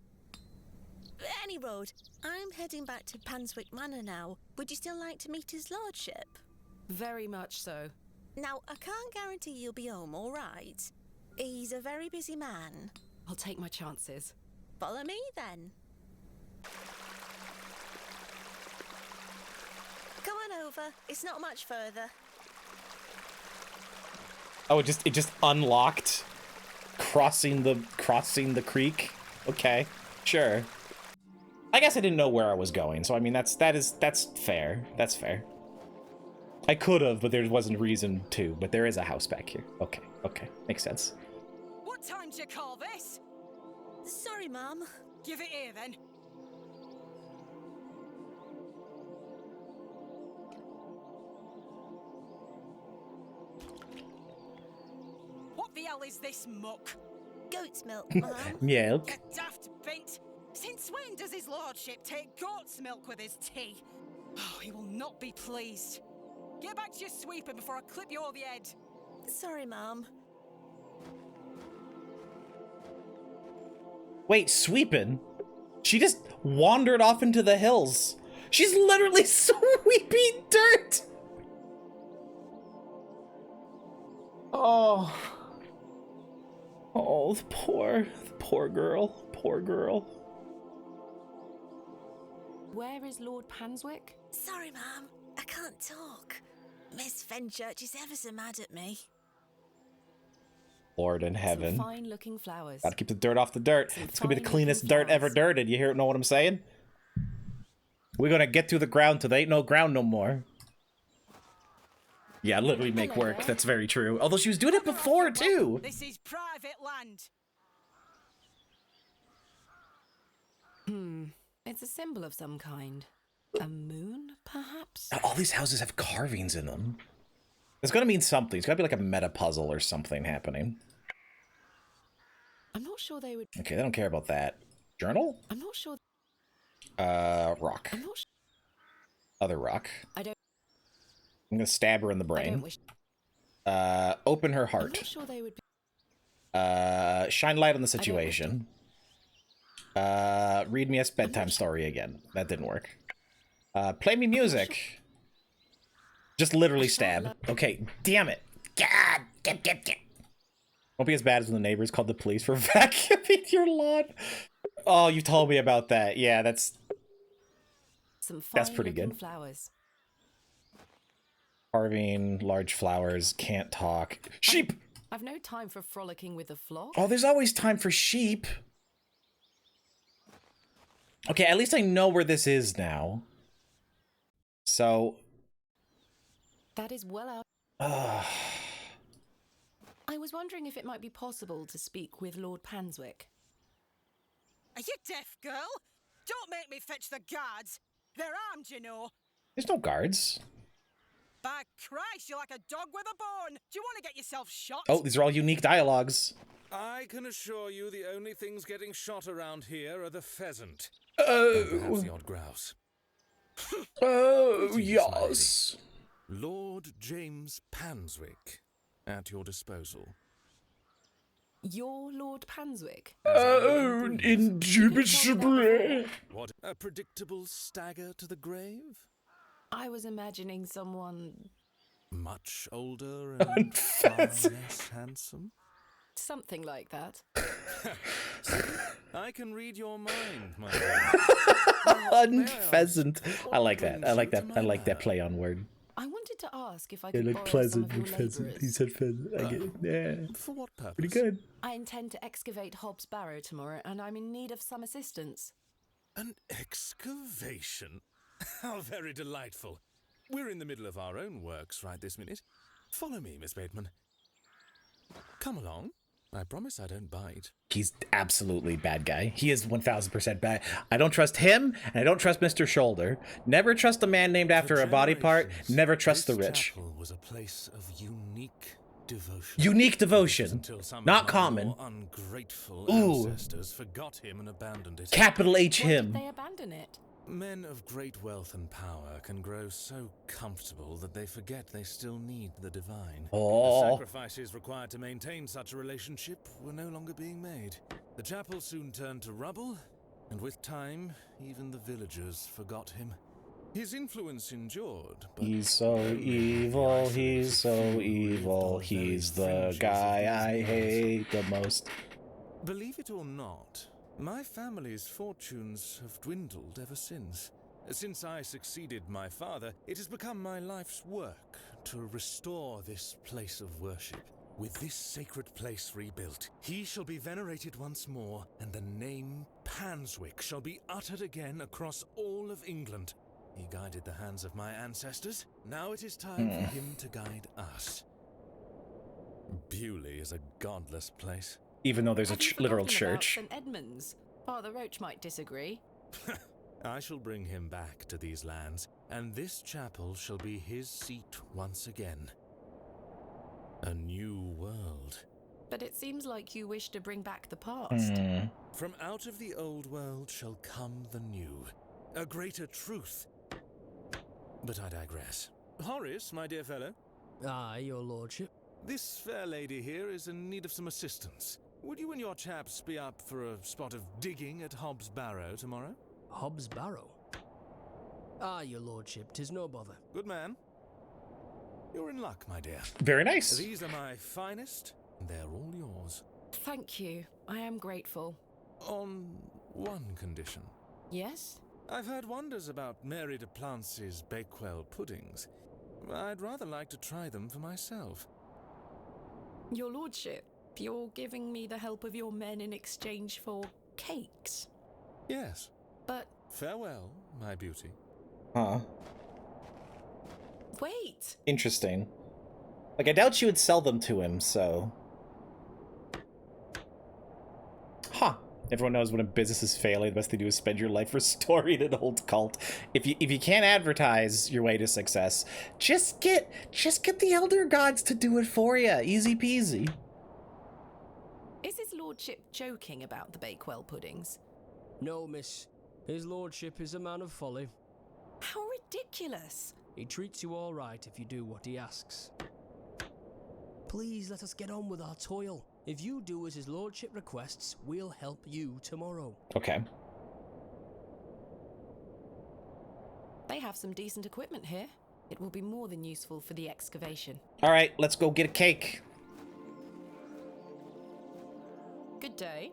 Any road, I'm heading back to Panswick Manor now. Would you still like to meet his lordship? Very much so. Now, I can't guarantee you'll be home, all right? He's a very busy man. I'll take my chances. Follow me, then. Come on over. It's not much further. Oh, it just unlocked. Crossing the creek. Okay, sure. I guess I didn't know where I was going, so I mean that's fair. That's fair. I could have, but there wasn't reason to. But there is a house back here. Okay, okay. Makes sense. What time do you call this? Sorry, Mum. Give it here, then. What the hell is this muck? Goat's milk, Mum. Milk. You daft bint. Since when does his lordship take goat's milk with his tea? Oh, he will not be pleased. Get back to your sweeper before I clip you over the head. Sorry, Mum. Wait, sweeping? She just wandered off into the hills. She's literally sweeping dirt. Oh. Oh, the poor girl. Poor girl. Where is Lord Panswick? Sorry, Mum. I can't talk. Miss Fenchurch is ever so mad at me. Lord in heaven. Some fine-looking flowers. Gotta keep the dirt off the dirt. It's gonna be the cleanest dirt ever dirted. You know what I'm saying? We're gonna get through the ground till there ain't no ground no more. Yeah, literally make work. That's very true. Although she was doing it before, too. This is private land. It's a symbol of some kind. A moon, perhaps? All these houses have carvings in them. It's gonna mean something. It's gotta be like a meta puzzle or something happening. I'm not sure they would... Okay, they don't care about that. Journal? I'm not sure... Rock. I'm not sure... Other rock. I don't... I'm gonna stab her in the I don't brain. wish... Open her I'm heart. not sure they would... Shine light on the situation. Read me a bedtime story again. That didn't work. Play me music. Just literally stab. Okay, damn it. God, get. Won't be as bad as when the neighbors called the police for vacuuming your lawn. Oh, you told me about that. Yeah, that's pretty good. Flowers. Carving, large flowers, can't talk. Sheep! I've no time for frolicking with the flock. Oh, there's always time for sheep. Okay, at least I know where this is now. So... That is well out... I was wondering if it might be possible to speak with Lord Panswick. Are you deaf, girl? Don't make me fetch the guards. They're armed, you know. There's no guards. By Christ, you're like a dog with a bone. Do you want to get yourself shot? Oh, these are all unique dialogues. I can assure you the only things getting shot around here are the pheasant. Oh. And perhaps the odd grouse. Oh, yes. Lord James Panswick, at your disposal. Your Lord Panswick? Oh, indubitably. What, a predictable stagger to the grave? I was imagining someone... Much older and far less handsome? Something like that. I can read your mind, my friend. Pheasant. I like that. I like that. I like that play on word. I wanted to ask if I could borrow pleasant some of your pheasant. He labourers. said pheasant. I get it. Yeah. For what purpose? Pretty good. I intend to excavate Hobbs Barrow tomorrow, and I'm in need of some assistance. An excavation? How very delightful. We're in the middle of our own works right this minute. Follow me, Miss Bateman. Come along. I promise I don't bite. He's absolutely bad guy. He is 1000% bad. I don't trust him, and I don't trust Mr. Shoulder. Never trust a man named after a body part. Never trust the rich. Chapel was a place of unique devotion. Unique devotion. Until some Not of our common. more ungrateful Ooh. ancestors forgot him and abandoned it. Capital H Why him. did they abandon it? Men of great wealth and power can grow so comfortable that they forget they still need the divine. Oh. The sacrifices required to maintain such a relationship were no longer being made. The chapel soon turned to rubble, and with time, even the villagers forgot him. His influence endured, but He's so evil. He's so evil. He's the guy I hate the most. believe it or not, my family's fortunes have dwindled ever since. Since I succeeded my father, it has become my life's work to restore this place of worship. With this sacred place rebuilt, he shall be venerated once more, and the name Panswick shall be uttered again across all of England. He guided the hands of my ancestors. Now it is time for him to guide us. Bewley is a godless place. Even though there's a literal Forgotten church. about St. Edmunds. Father Roach might disagree. I shall bring him back to these lands, and this chapel shall be his seat once again. A new world. But it seems like you wish to bring back the past. From out of the old world shall come the new, a greater truth. But I digress. Horace, my dear fellow. Aye, your lordship. This fair lady here is in need of some assistance. Would you and your chaps be up for a spot of digging at Hobbs Barrow tomorrow? Hobbs Barrow? Aye, your lordship, 'tis no bother. Good man. You're in luck, my dear. Very nice. These are my finest, and they're all yours. Thank you. I am grateful. On one condition. Yes? I've heard wonders about Mary de Plancy's Bakewell puddings. I'd rather like to try them for myself. Your lordship, you're giving me the help of your men in exchange for cakes? Yes. But... Farewell, my beauty. Huh. Wait! Interesting. Like, I doubt you would sell them to him, so... Huh. Everyone knows when a business is failing, the best thing to do is spend your life restoring an old cult. If you can't advertise your way to success, just get the elder gods to do it for you. Easy peasy. Is his lordship joking about the Bakewell puddings? No, miss. His lordship is a man of folly. How ridiculous! He treats you all right if you do what he asks. Please let us get on with our toil. If you do as his lordship requests, we'll help you tomorrow. Okay. They have some decent equipment here. It will be more than useful for the excavation. All right, let's go get a cake. Good day.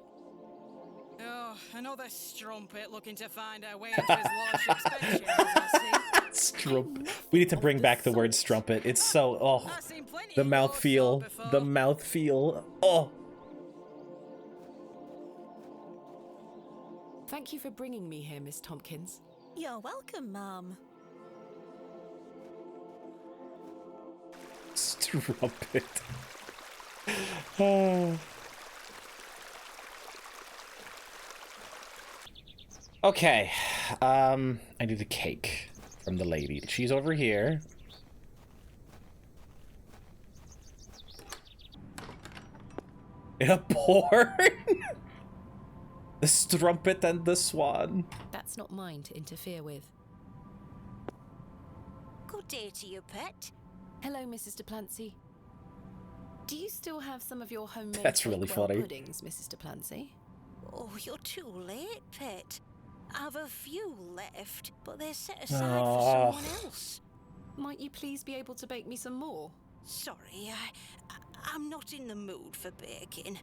Oh, another strumpet looking to find her way into his lordship's bedchambers, I see. Strump. We need to bring back the word strumpet. It's so, oh, the mouthfeel, the mouthfeel. Oh. Thank you for bringing me here, Miss Tompkins. You're welcome, Mom. Strumpet. Oh. Okay, I need a cake from the lady. She's over here. In a porn? The strumpet and the swan. That's not mine to interfere with. Good day to you, pet. Hello, Mrs. de Plancy. Do you still have some of your homemade That's really Bakewell funny. puddings, Mrs. de Plancy? Oh, you're too late, pet. I've a few left, but they're set aside Oh. for someone else. Might you please be able to bake me some more? Sorry, I'm not in the mood for baking.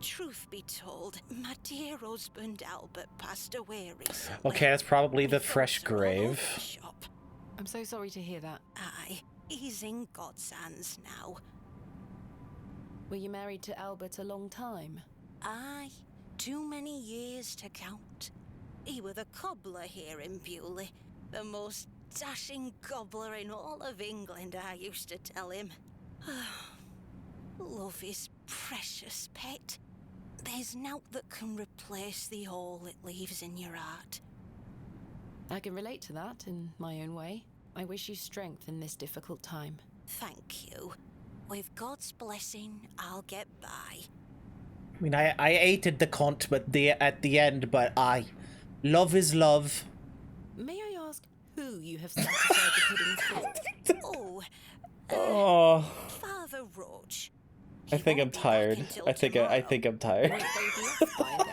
Truth be told, my dear husband Albert passed away recently. Okay, that's probably the fresh grave. I'm so sorry to hear that. Aye, he's in God's hands now. Were you married to Albert a long time? Aye, too many years to count. He were the cobbler here in Bewley, the most dashing cobbler in all of England, I used to tell him. Love is precious, pet. There's naught that can replace the hole it leaves in your heart. I can relate to that in my own way. I wish you strength in this difficult time. Thank you. With God's blessing, I'll get by. I mean, I hated the cunt, but at the end, but love is love. May I ask who you have set aside the puddings for? Oh, Father Roach. I think I'm tired. I think I'm tired. Won't they be off by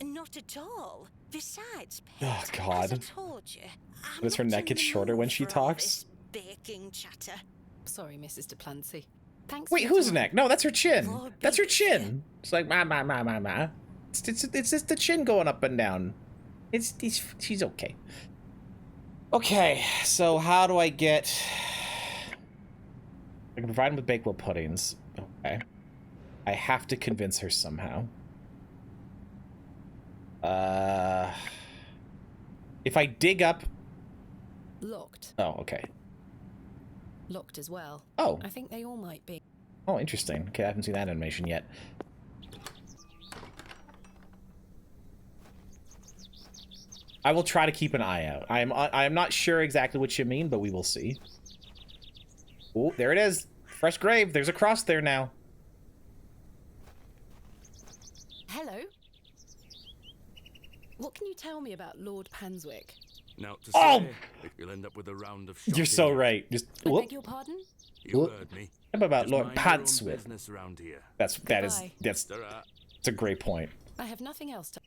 then? Not at all. Besides, Oh Pet, as I God. told you, Does her neck get shorter when she talks? baking chatter. Sorry, Mrs. de Plancy. Thanks. Wait, for your whose time. neck? No, that's her chin. That's her chin. It's like ma. It's just the chin going up and down. She's okay. Okay, so how do I get? I can provide him with Bakewell puddings. Okay. I have to convince her somehow. If I dig up Locked. Oh, okay. Locked as well. Oh. I think they all might be. Oh, interesting. Okay, I haven't seen that animation yet. I will try to keep an eye out. I am not sure exactly what you mean, but we will see. Oh, there it is. Fresh grave. There's a cross there now. Hello. What can you tell me about Lord Panswick? Now to Oh! say, you'll end up with a round of You're so right. Just I whoop. beg your pardon? You heard me. How about Just Lord mind your own Panswick? business around here. That's a great point. I have nothing else to.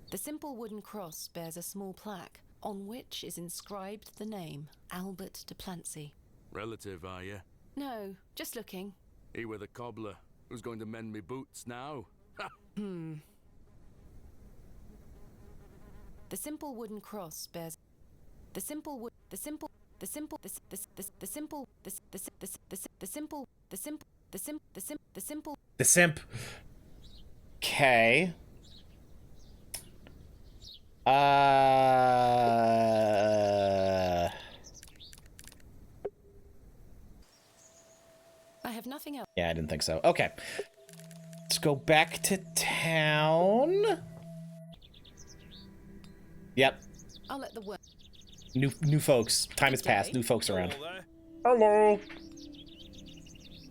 The simple wooden cross bears a small plaque on which is inscribed the name Albert de Plancy. Relative, are you? No, just looking. He were the cobbler. Who's going to mend me boots now? Hmm. The simple wooden cross bears the simple wood the simple the simple the simple the simple The simp. Okay. I have nothing else. Yeah, I didn't think so. Okay. Let's go back to town. Yep. I'll let the word. New folks. Time has passed. New folks around. Hello.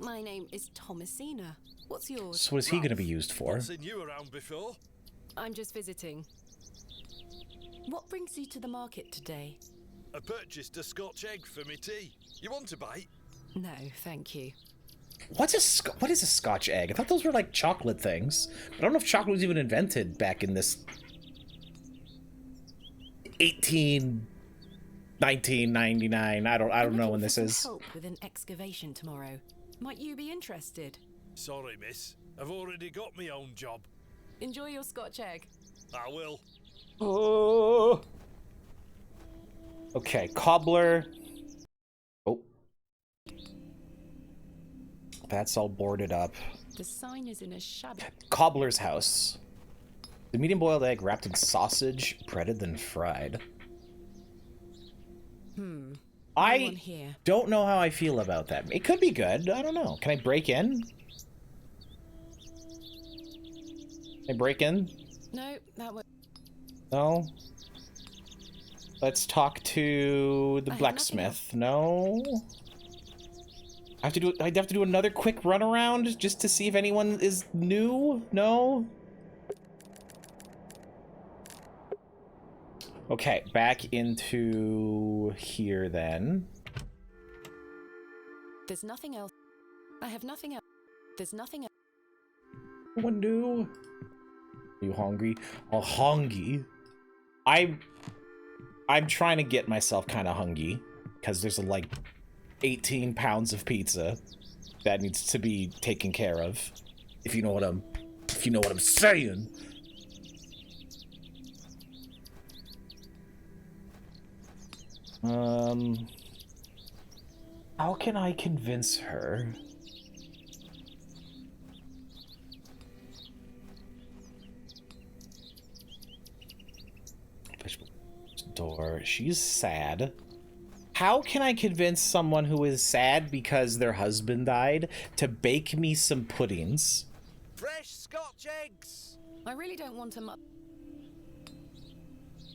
My name is Thomasina. What's yours? So what is he going to be used for? Seen you around before. I'm just visiting. What brings you to the market today? I purchased a Scotch egg for me tea. You want a bite? No, thank you. What is a Scotch egg? I thought those were like chocolate things. I don't know if chocolate was even invented back in this 1999. I don't know when this is. Help with an excavation tomorrow. Might you be interested? Sorry, miss. I've already got my own job. Enjoy your Scotch egg. I will. Oh. Okay, cobbler. Oh. That's all boarded up. The sign is in a shabby. Cobbler's house. The medium boiled egg wrapped in sausage, breaded then fried. I don't know how I feel about that. It could be good. I don't know. Can I break in? Can I break in? No, that would. No. Let's talk to the blacksmith. No. I'd have to do another quick run around just to see if anyone is new. No. Okay, back into here then. There's nothing else. I have nothing else. There's nothing else. Anyone new? Are you hungry? Oh, hungry. I'm trying to get myself kind of hungry because there's like 18 pounds of pizza that needs to be taken care of. If you know what I'm saying. How can I convince her? Door. She's sad. How can I convince someone who is sad because their husband died to bake me some puddings? Fresh Scotch eggs. I really don't want to.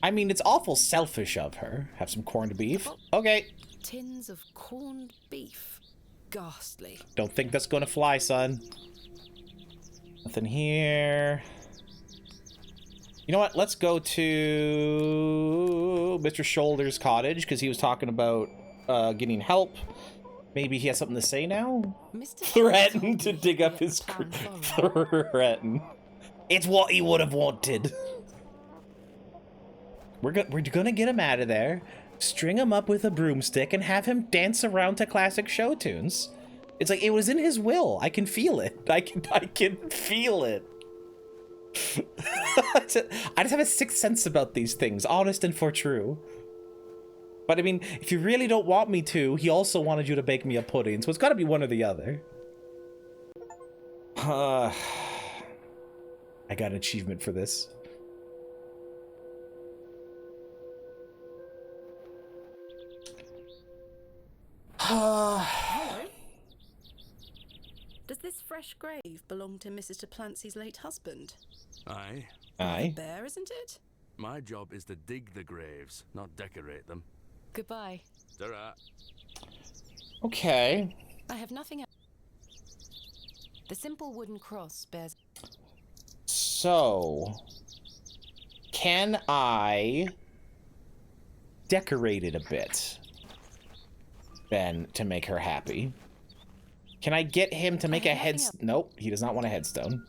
I mean, it's awful selfish of her. Have some corned beef. Okay. Tins of corned beef. Ghastly. Don't think that's gonna fly, son. Nothing here. You know what? Let's go to Mr. Shoulder's cottage because he was talking about getting help. Maybe he has something to say now? Threaten to dig up his threaten. It's what he would have wanted. We're gonna get him out of there, string him up with a broomstick, and have him dance around to classic show tunes. It's like it was in his will. I can feel it. I can feel it. I just have a sixth sense about these things, honest and for true. But I mean, if you really don't want me to, he also wanted you to bake me a pudding, so it's got to be one or the other. I got an achievement for this. Hello. Does this fresh grave belong to Mrs. de Plancy's late husband? Aye. Aye. There, isn't it? My job is to dig the graves, not decorate them. Goodbye. Ta-ra. Okay. I have nothing else. The simple wooden cross bears... So... Can I... decorate it a bit? Ben, to make her happy. Can I get him to make a headstone? Nope, he does not want a headstone.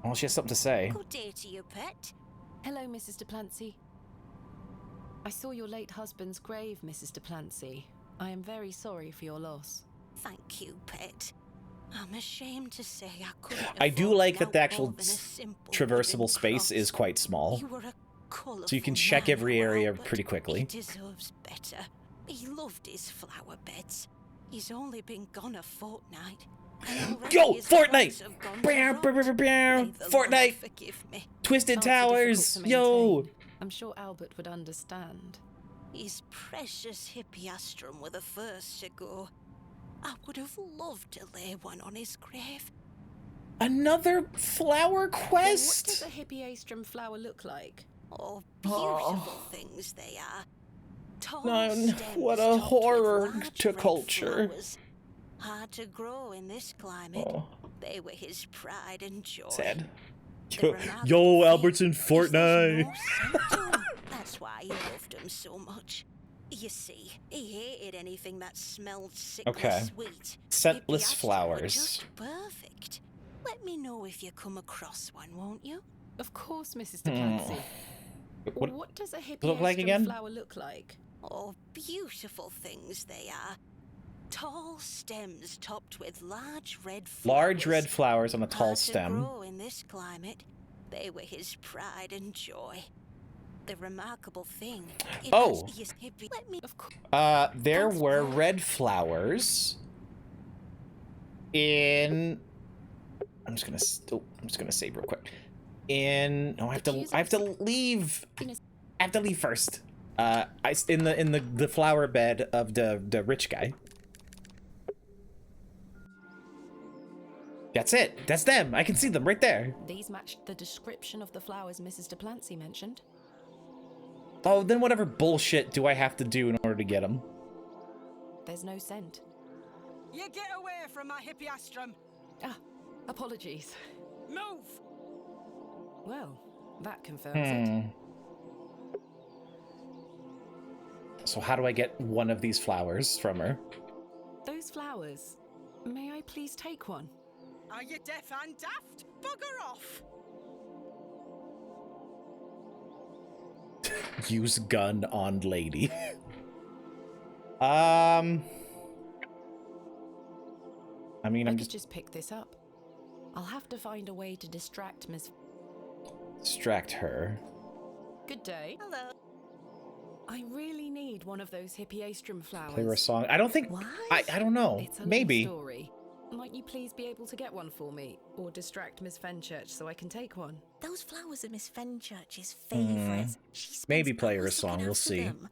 Well, she has something to say. Good day to you, pet. Hello, Mrs. de Plancy. I saw your late husband's grave, Mrs. de Plancy. I am very sorry for your loss. Thank you, pet. I'm ashamed to say I couldn't. I do like that the actual afford more than a simple traversable wooden space cross. is quite small. You were a So you can colourful check man, every area Albert. pretty quickly. He deserves better. He loved his flower beds. He's only been gone a fortnight. and already Yo, his Fortnite! plans have gone to Bow, rot. bow, bow, bow, bow. May the Lord Fortnite! forgive me. Twisted Chances are Towers! difficult to Yo! maintain. I'm sure Albert would understand. His precious hippiastrum were the first to go. I would have loved to lay one on his grave. Another flower Then what quest? does a hippiastrum flower look like? Oh, beautiful things they are. Tall No, stems what a topped with horror large to red culture. flowers. Hard to grow in this climate. They were his pride and joy. Sad. The Yo, remarkable yo thing Albert's in is there's Fortnite. no scent to 'em. That's why he loved them so much. You see, he hated anything that smelled sick Okay. and sweet. Scentless Hippiastrum were flowers. just perfect. Let me know if you come across one, won't you? Of course, Mrs. de Plancy. What does a look like hippiastrum again? flower look like? Oh, beautiful things they are. Tall stems topped with large red flowers. Large red flowers on a tall Hard stem. to grow in this climate. They were his pride and joy. The remarkable thing. is Oh. that he is hippie. Let me. Of course. There were red flowers in. I'm just gonna save real quick. No, I have to leave. I have to leave first. In the flower bed of the rich guy. That's it. That's them. I can see them right there. These matched the description of the flowers Mrs. de Plancy mentioned. Oh, then whatever bullshit do I have to do in order to get them? There's no scent. You get away from my hippiastrum! Ah, apologies. Move! Well, that confirms it. So how do I get one of these flowers from her? Those flowers. May I please take one? Are you deaf and daft? Bugger off! Use gun on lady. I mean, I I'm could just pick this up. I'll have to find a way to distract Miss... distract her. Good day. Hello. I really need one of those hippiastrum flowers. Play her a song. I don't think. Why? I don't know. It's a Maybe. long story. Might you please be able to get one for me, or distract Miss Fenchurch so I can take one? Those flowers are Miss Fenchurch's favourites. She spends Maybe play her a hours song. looking We'll after see. them.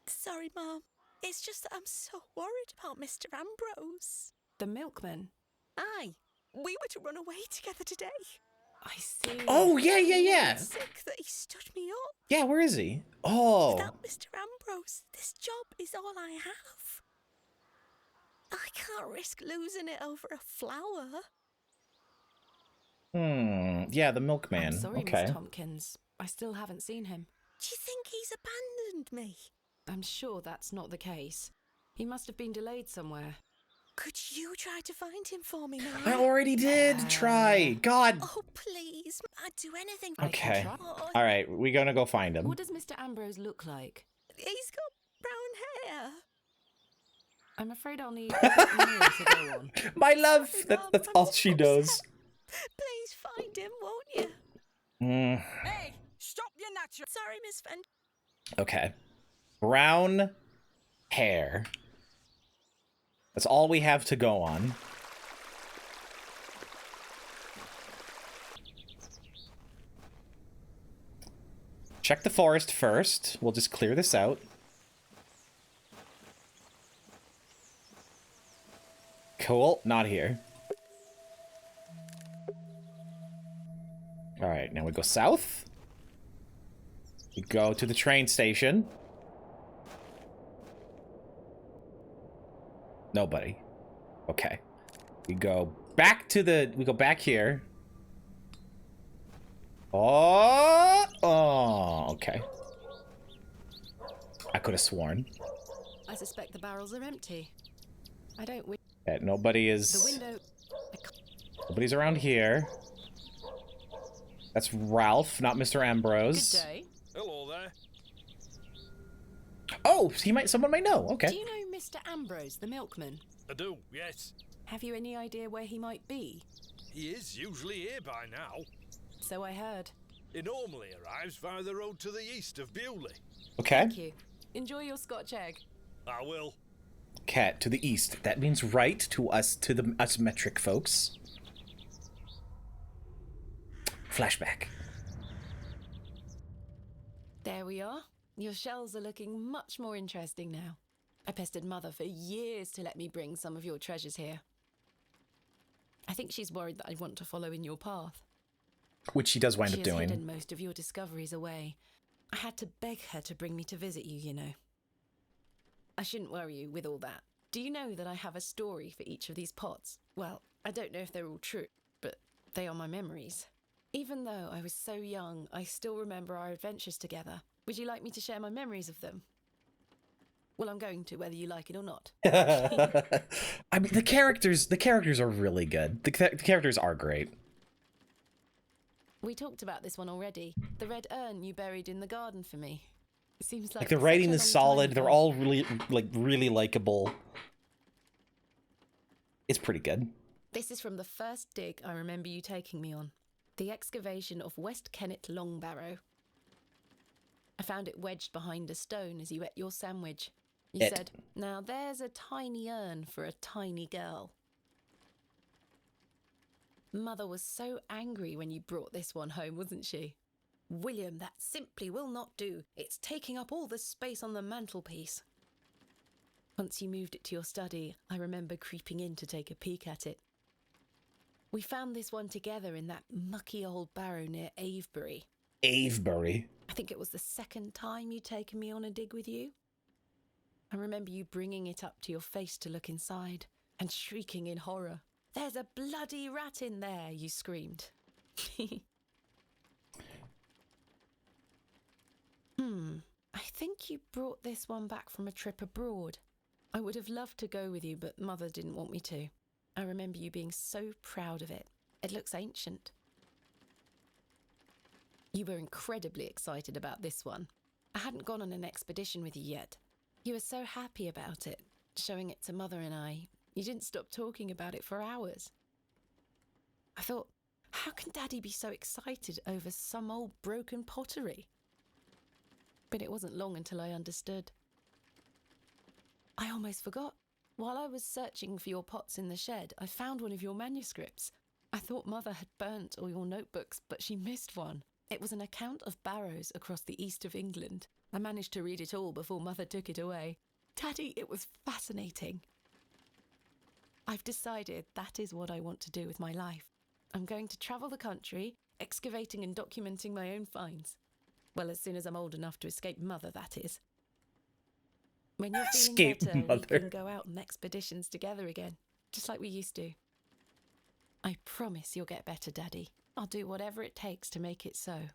Sorry, Mom. It's just that I'm so worried about Mr. Ambrose. The milkman. Aye. We were to run away together today. I see. Oh yeah. I'm sick that he stood me up. Yeah, where is he? Oh. Without Mr. Ambrose, this job is all I have. I can't risk losing it over a flower. Yeah, the milkman. I'm sorry, Okay. Miss Tompkins. I still haven't seen him. Do you think he's abandoned me? I'm sure that's not the case. He must have been delayed somewhere. Could you try to find him for me, Mum? I already did try. God. Oh, please. I'd do anything. Okay. Oh, All right, we're gonna go find him. What does Mr. Ambrose look like? he's got brown hair. I'm afraid I'll need a bit more to go on. My love. That's all she knows. Please find him, won't you? Hey, stop your natural. Sorry, Miss Fen. Okay. Brown hair. That's all we have to go on. Check the forest first. We'll just clear this out. Cool. Not here. All right, now we go south. We go to the train station. Nobody. Okay. We go back to the... We go back here. Oh, okay. I could have sworn. I suspect the barrels are empty. I don't... That nobody is... The window... Nobody's around here. That's Ralph, not Mr. Ambrose. Good day. Hello there. Oh, someone might know. Okay. Do you know Mr. Ambrose, the milkman? I do, yes. Have you any idea where he might be? He is usually here by now. So I heard. He normally arrives via the road to the east of Bewley. Okay. Thank you. Enjoy your Scotch egg. I will. Cat to the east. That means right to us, to the us metric folks. Flashback. There we are. Your shells are looking much more interesting now. I pestered Mother for years to let me bring some of your treasures here. I think she's worried that I want to follow in your path. Which she does wind up She has doing. hidden most of your discoveries away. I had to beg her to bring me to visit you, you know. I shouldn't worry you with all that. Do you know that I have a story for each of these pots? Well, I don't know if they're all true, but they are my memories. Even though I was so young, I still remember our adventures together. Would you like me to share my memories of them? Well, I'm going to, whether you like it or not. I mean, the characters are really good. The characters are great. We talked about this one already. The red urn you buried in the garden for me. It seems like the such writing a is long solid. time They're ago. all really likable. It's pretty good. This is from the first dig I remember you taking me on. The excavation of West Kennet Long Barrow. I found it wedged behind a stone as you ate your sandwich. You said, "Now there's a tiny urn for a tiny girl." Mother was so angry when you brought this one home, wasn't she? "William, that simply will not do. It's taking up all the space on the mantelpiece." Once you moved it to your study, I remember creeping in to take a peek at it. We found this one together in that mucky old barrow near Avebury. Avebury. I think it was the second time you'd taken me on a dig with you. I remember you bringing it up to your face to look inside and shrieking in horror. "There's a bloody rat in there," you screamed. I think you brought this one back from a trip abroad. I would have loved to go with you, but Mother didn't want me to. I remember you being so proud of it. It looks ancient. You were incredibly excited about this one. I hadn't gone on an expedition with you yet. You were so happy about it, showing it to Mother and I. You didn't stop talking about it for hours. I thought, how can Daddy be so excited over some old broken pottery? But it wasn't long until I understood. I almost forgot. While I was searching for your pots in the shed, I found one of your manuscripts. I thought Mother had burnt all your notebooks, but she missed one. It was an account of barrows across the east of England. I managed to read it all before Mother took it away. Daddy, it was fascinating. I've decided that is what I want to do with my life. I'm going to travel the country, excavating and documenting my own finds. Well, as soon as I'm old enough to escape Mother, that is. When you're feeling Escape better, Mother. we can go out on expeditions together again, just like we used to. I promise you'll get better, Daddy. I'll do whatever it takes to make it so.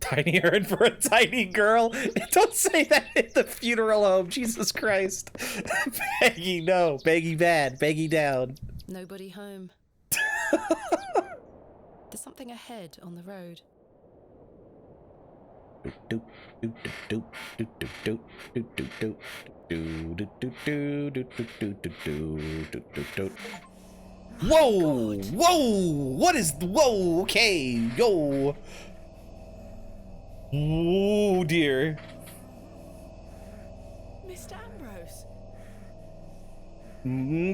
Tiny urn for a tiny girl. Don't say that in the funeral home. Jesus Christ. Peggy, no. Peggy bad. Peggy down. Nobody home. There's something ahead on the road. Whoa! Whoa! What is... Whoa! Okay. Yo! Oh dear. Mr. Ambrose.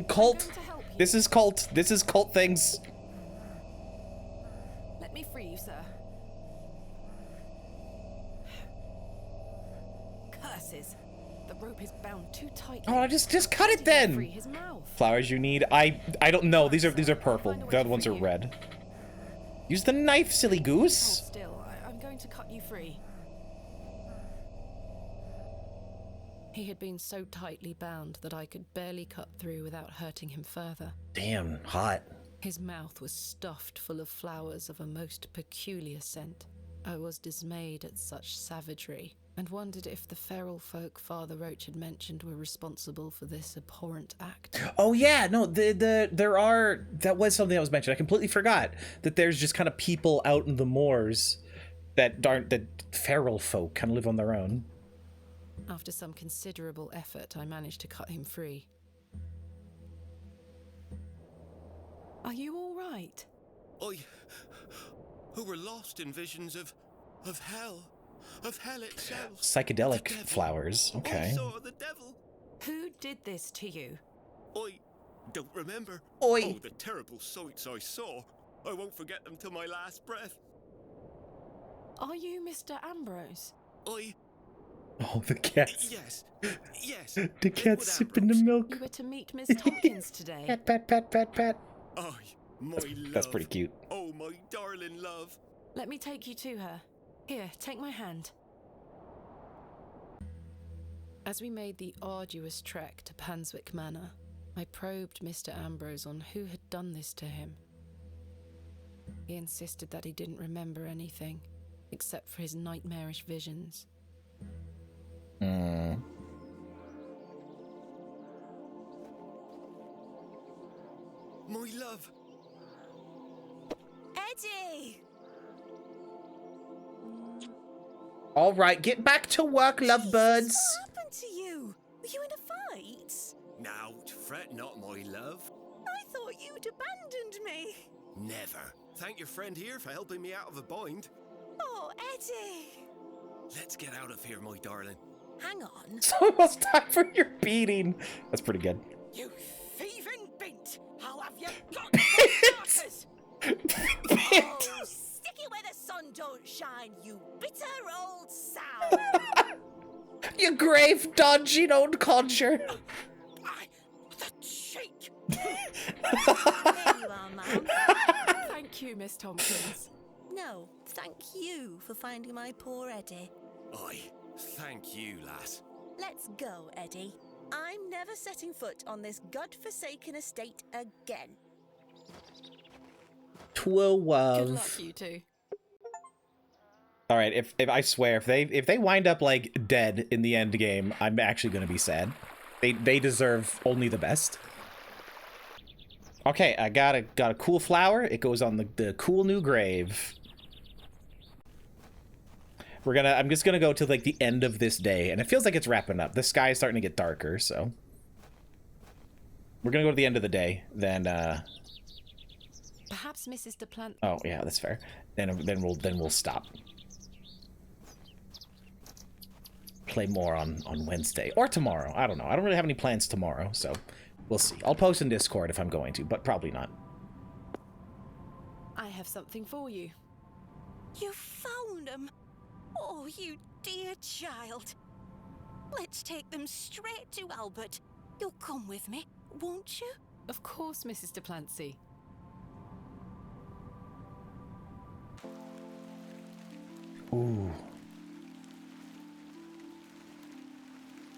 Cult. This is cult. This is cult things. Let me free you, sir. Curses. The rope is bound too tightly. Oh, just cut it then. Free his mouth. Flowers you need. I don't know. These are purple. The other ones are red. Use the knife, silly goose. Hold still. I'm going to cut you free. He had been so tightly bound that I could barely cut through without hurting him further. Damn, hot. His mouth was stuffed full of flowers of a most peculiar scent. I was dismayed at such savagery, and wondered if the feral folk Father Roach had mentioned were responsible for this abhorrent act. Oh yeah, no, that was something that was mentioned. I completely forgot that there's just kind of people out in the moors that feral folk kind of live on their own. After some considerable effort, I managed to cut him free. Are you all right? Who were lost in visions of hell itself. Psychedelic flowers. Okay. I saw the devil. Who did this to you? I don't remember. Oi. Oh, the terrible sights I saw. I won't forget them till my last breath. Are you Mr. Ambrose? Oh, the cats. Yes. The cat's sipping the milk. You were to meet Miss Tompkins today. Pat. Oh, my love. That's pretty cute. Oh, my darling love. Let me take you to her. Here, take my hand. As we made the arduous trek to Panswick Manor, I probed Mr. Ambrose on who had done this to him. He insisted that he didn't remember anything, except for his nightmarish visions. My love. Eddie! All right, get back to work, lovebirds. What happened to you? Were you in a fight? Now, fret not, my love. I thought you'd abandoned me. Never. Thank your friend here for helping me out of a bind. Oh, Eddie! Let's get out of here, my darling. Hang on. It's almost time for your beating. That's pretty good. You thieving bint! I'll have you got Oh, stick it where the sun don't shine, you bitter old sow! You grave dodgy old conjure. The cheek! There you are, ma'am. Thank you, Miss Tompkins. No, thank you for finding my poor Eddie. Aye, thank you, lass. Let's go, Eddie. I'm never setting foot on this godforsaken estate again. 12. Good luck, you two. All right, if I swear, if they wind up like dead in the end game, I'm actually gonna be sad. They deserve only the best. Okay, I got a cool flower. It goes on the cool new grave. I'm just gonna go to like the end of this day, and it feels like it's wrapping up. The sky is starting to get darker, so we're gonna go to the end of the day. Then Perhaps Mrs. DePlant. oh yeah, that's fair. Then we'll stop. Play more on Wednesday or tomorrow. I don't know. I don't really have any plans tomorrow, so we'll see. I'll post in Discord if I'm going to, but probably not. I have something for you. You found them? Oh, you dear child. Let's take them straight to Albert. You'll come with me, won't you? Of course, Mrs. DePlancy. Ooh.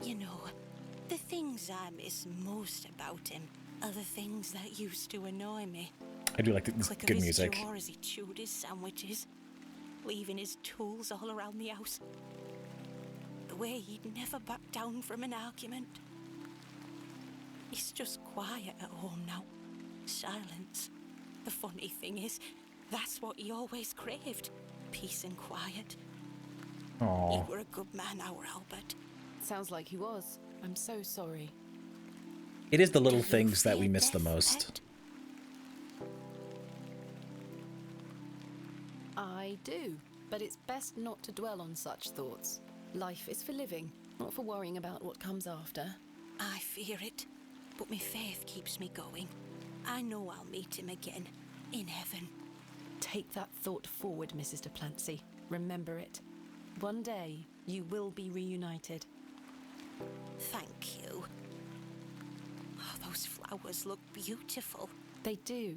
You know, the things I miss most about him are the things that used to annoy me. I do like this Click of good his music. jaw as he chewed his sandwiches, leaving his tools all around the house. The way he'd never back down from an argument. He's just quiet at home now. Silence. The funny thing is, that's what he always craved. Peace and quiet. Aww. He were a good man, our Albert. Sounds like he was. I'm so sorry. It is the little things that we miss the most. I do, but it's best not to dwell on such thoughts. Life is for living, not for worrying about what comes after. I fear it. but my faith keeps me going. I know I'll meet him again, in heaven. Take that thought forward, Mrs. de Plancy. Remember it. One day, you will be reunited. Thank you. Oh, those flowers look beautiful. They do.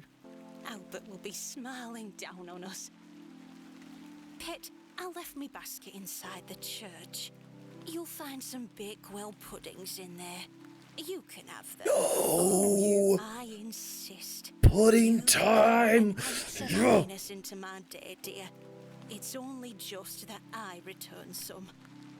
Albert will be smiling down on us. Pet, I left me basket inside the church. You'll find some Bakewell puddings in there. You can have them. No! I insist. Pudding time! Happiness into my day, dear. It's only just that I return some.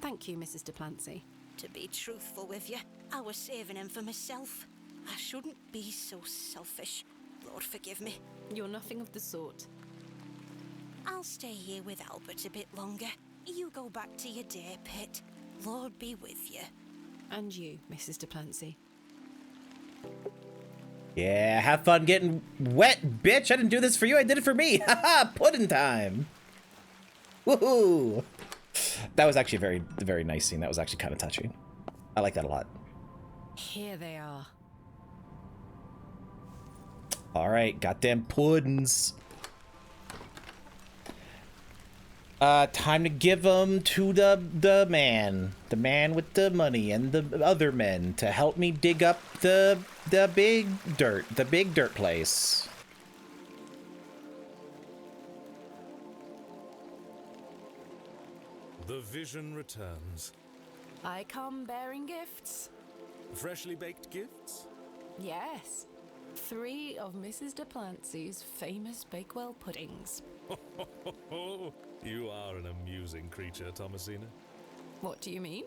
Thank you, Mrs. de Plancy. To be truthful with you, I was saving them for myself. I shouldn't be so selfish. Lord forgive me. You're nothing of the sort. I'll stay here with Albert a bit longer. You go back to your day, Pet. Lord be with you. And you, Mrs. de Plancy. Yeah, have fun getting wet, bitch. I didn't do this for you. I did it for me. Haha, pudding time. Woohoo. That was actually a very, very nice scene. That was actually kind of touching. I like that a lot. Here they are. All right, goddamn puddings. Time to give them to the man with the money and the other men to help me dig up the big dirt place. The vision returns. I come bearing gifts. Freshly baked gifts? Yes. 3 of Mrs. de Plancy's famous Bakewell puddings. You are an amusing creature, Thomasina. What do you mean?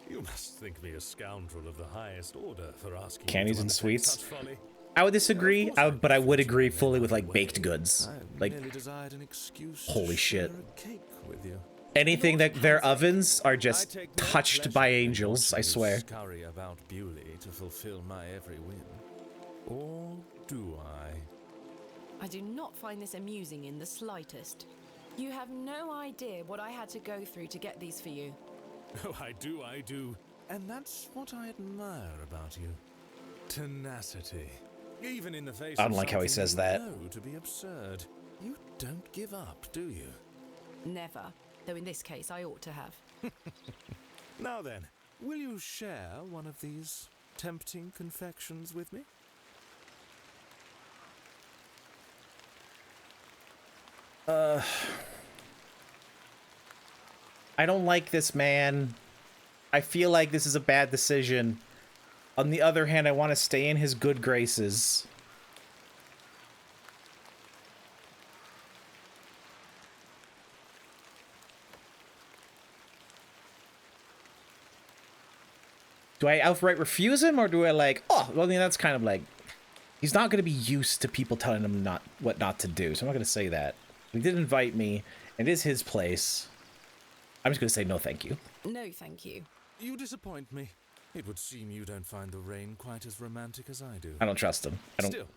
You must think me a scoundrel of the highest order for asking Candies me to and undertake sweets. such folly. I would disagree, but I would agree fully with like baked goods. Like, Merely desired an excuse to holy shit. share a cake with you. Anything that their ovens are just touched by angels, I swear. Scurry about Bewley to fulfill my every whim. Or do I? I do not find this amusing in the slightest. You have no idea what I had to go through to get these for you. Oh, I do. And that's what I admire about you. Tenacity. Even in the face I of don't like how he something says you that. know to be absurd. You don't give up, do you? Never. Though in this case, I ought to have. Now then, will you share one of these tempting confections with me? I don't like this man. I feel like this is a bad decision. On the other hand, I want to stay in his good graces. Do I outright refuse him, or do I like, oh, well, I mean, that's kind of like, he's not going to be used to people telling him what not to do, so I'm not going to say that. He did invite me, and it is his place. I'm just going to say no thank you. No, thank you. You disappoint me. It would seem you don't find the rain quite as romantic as I do. I don't trust him. Still,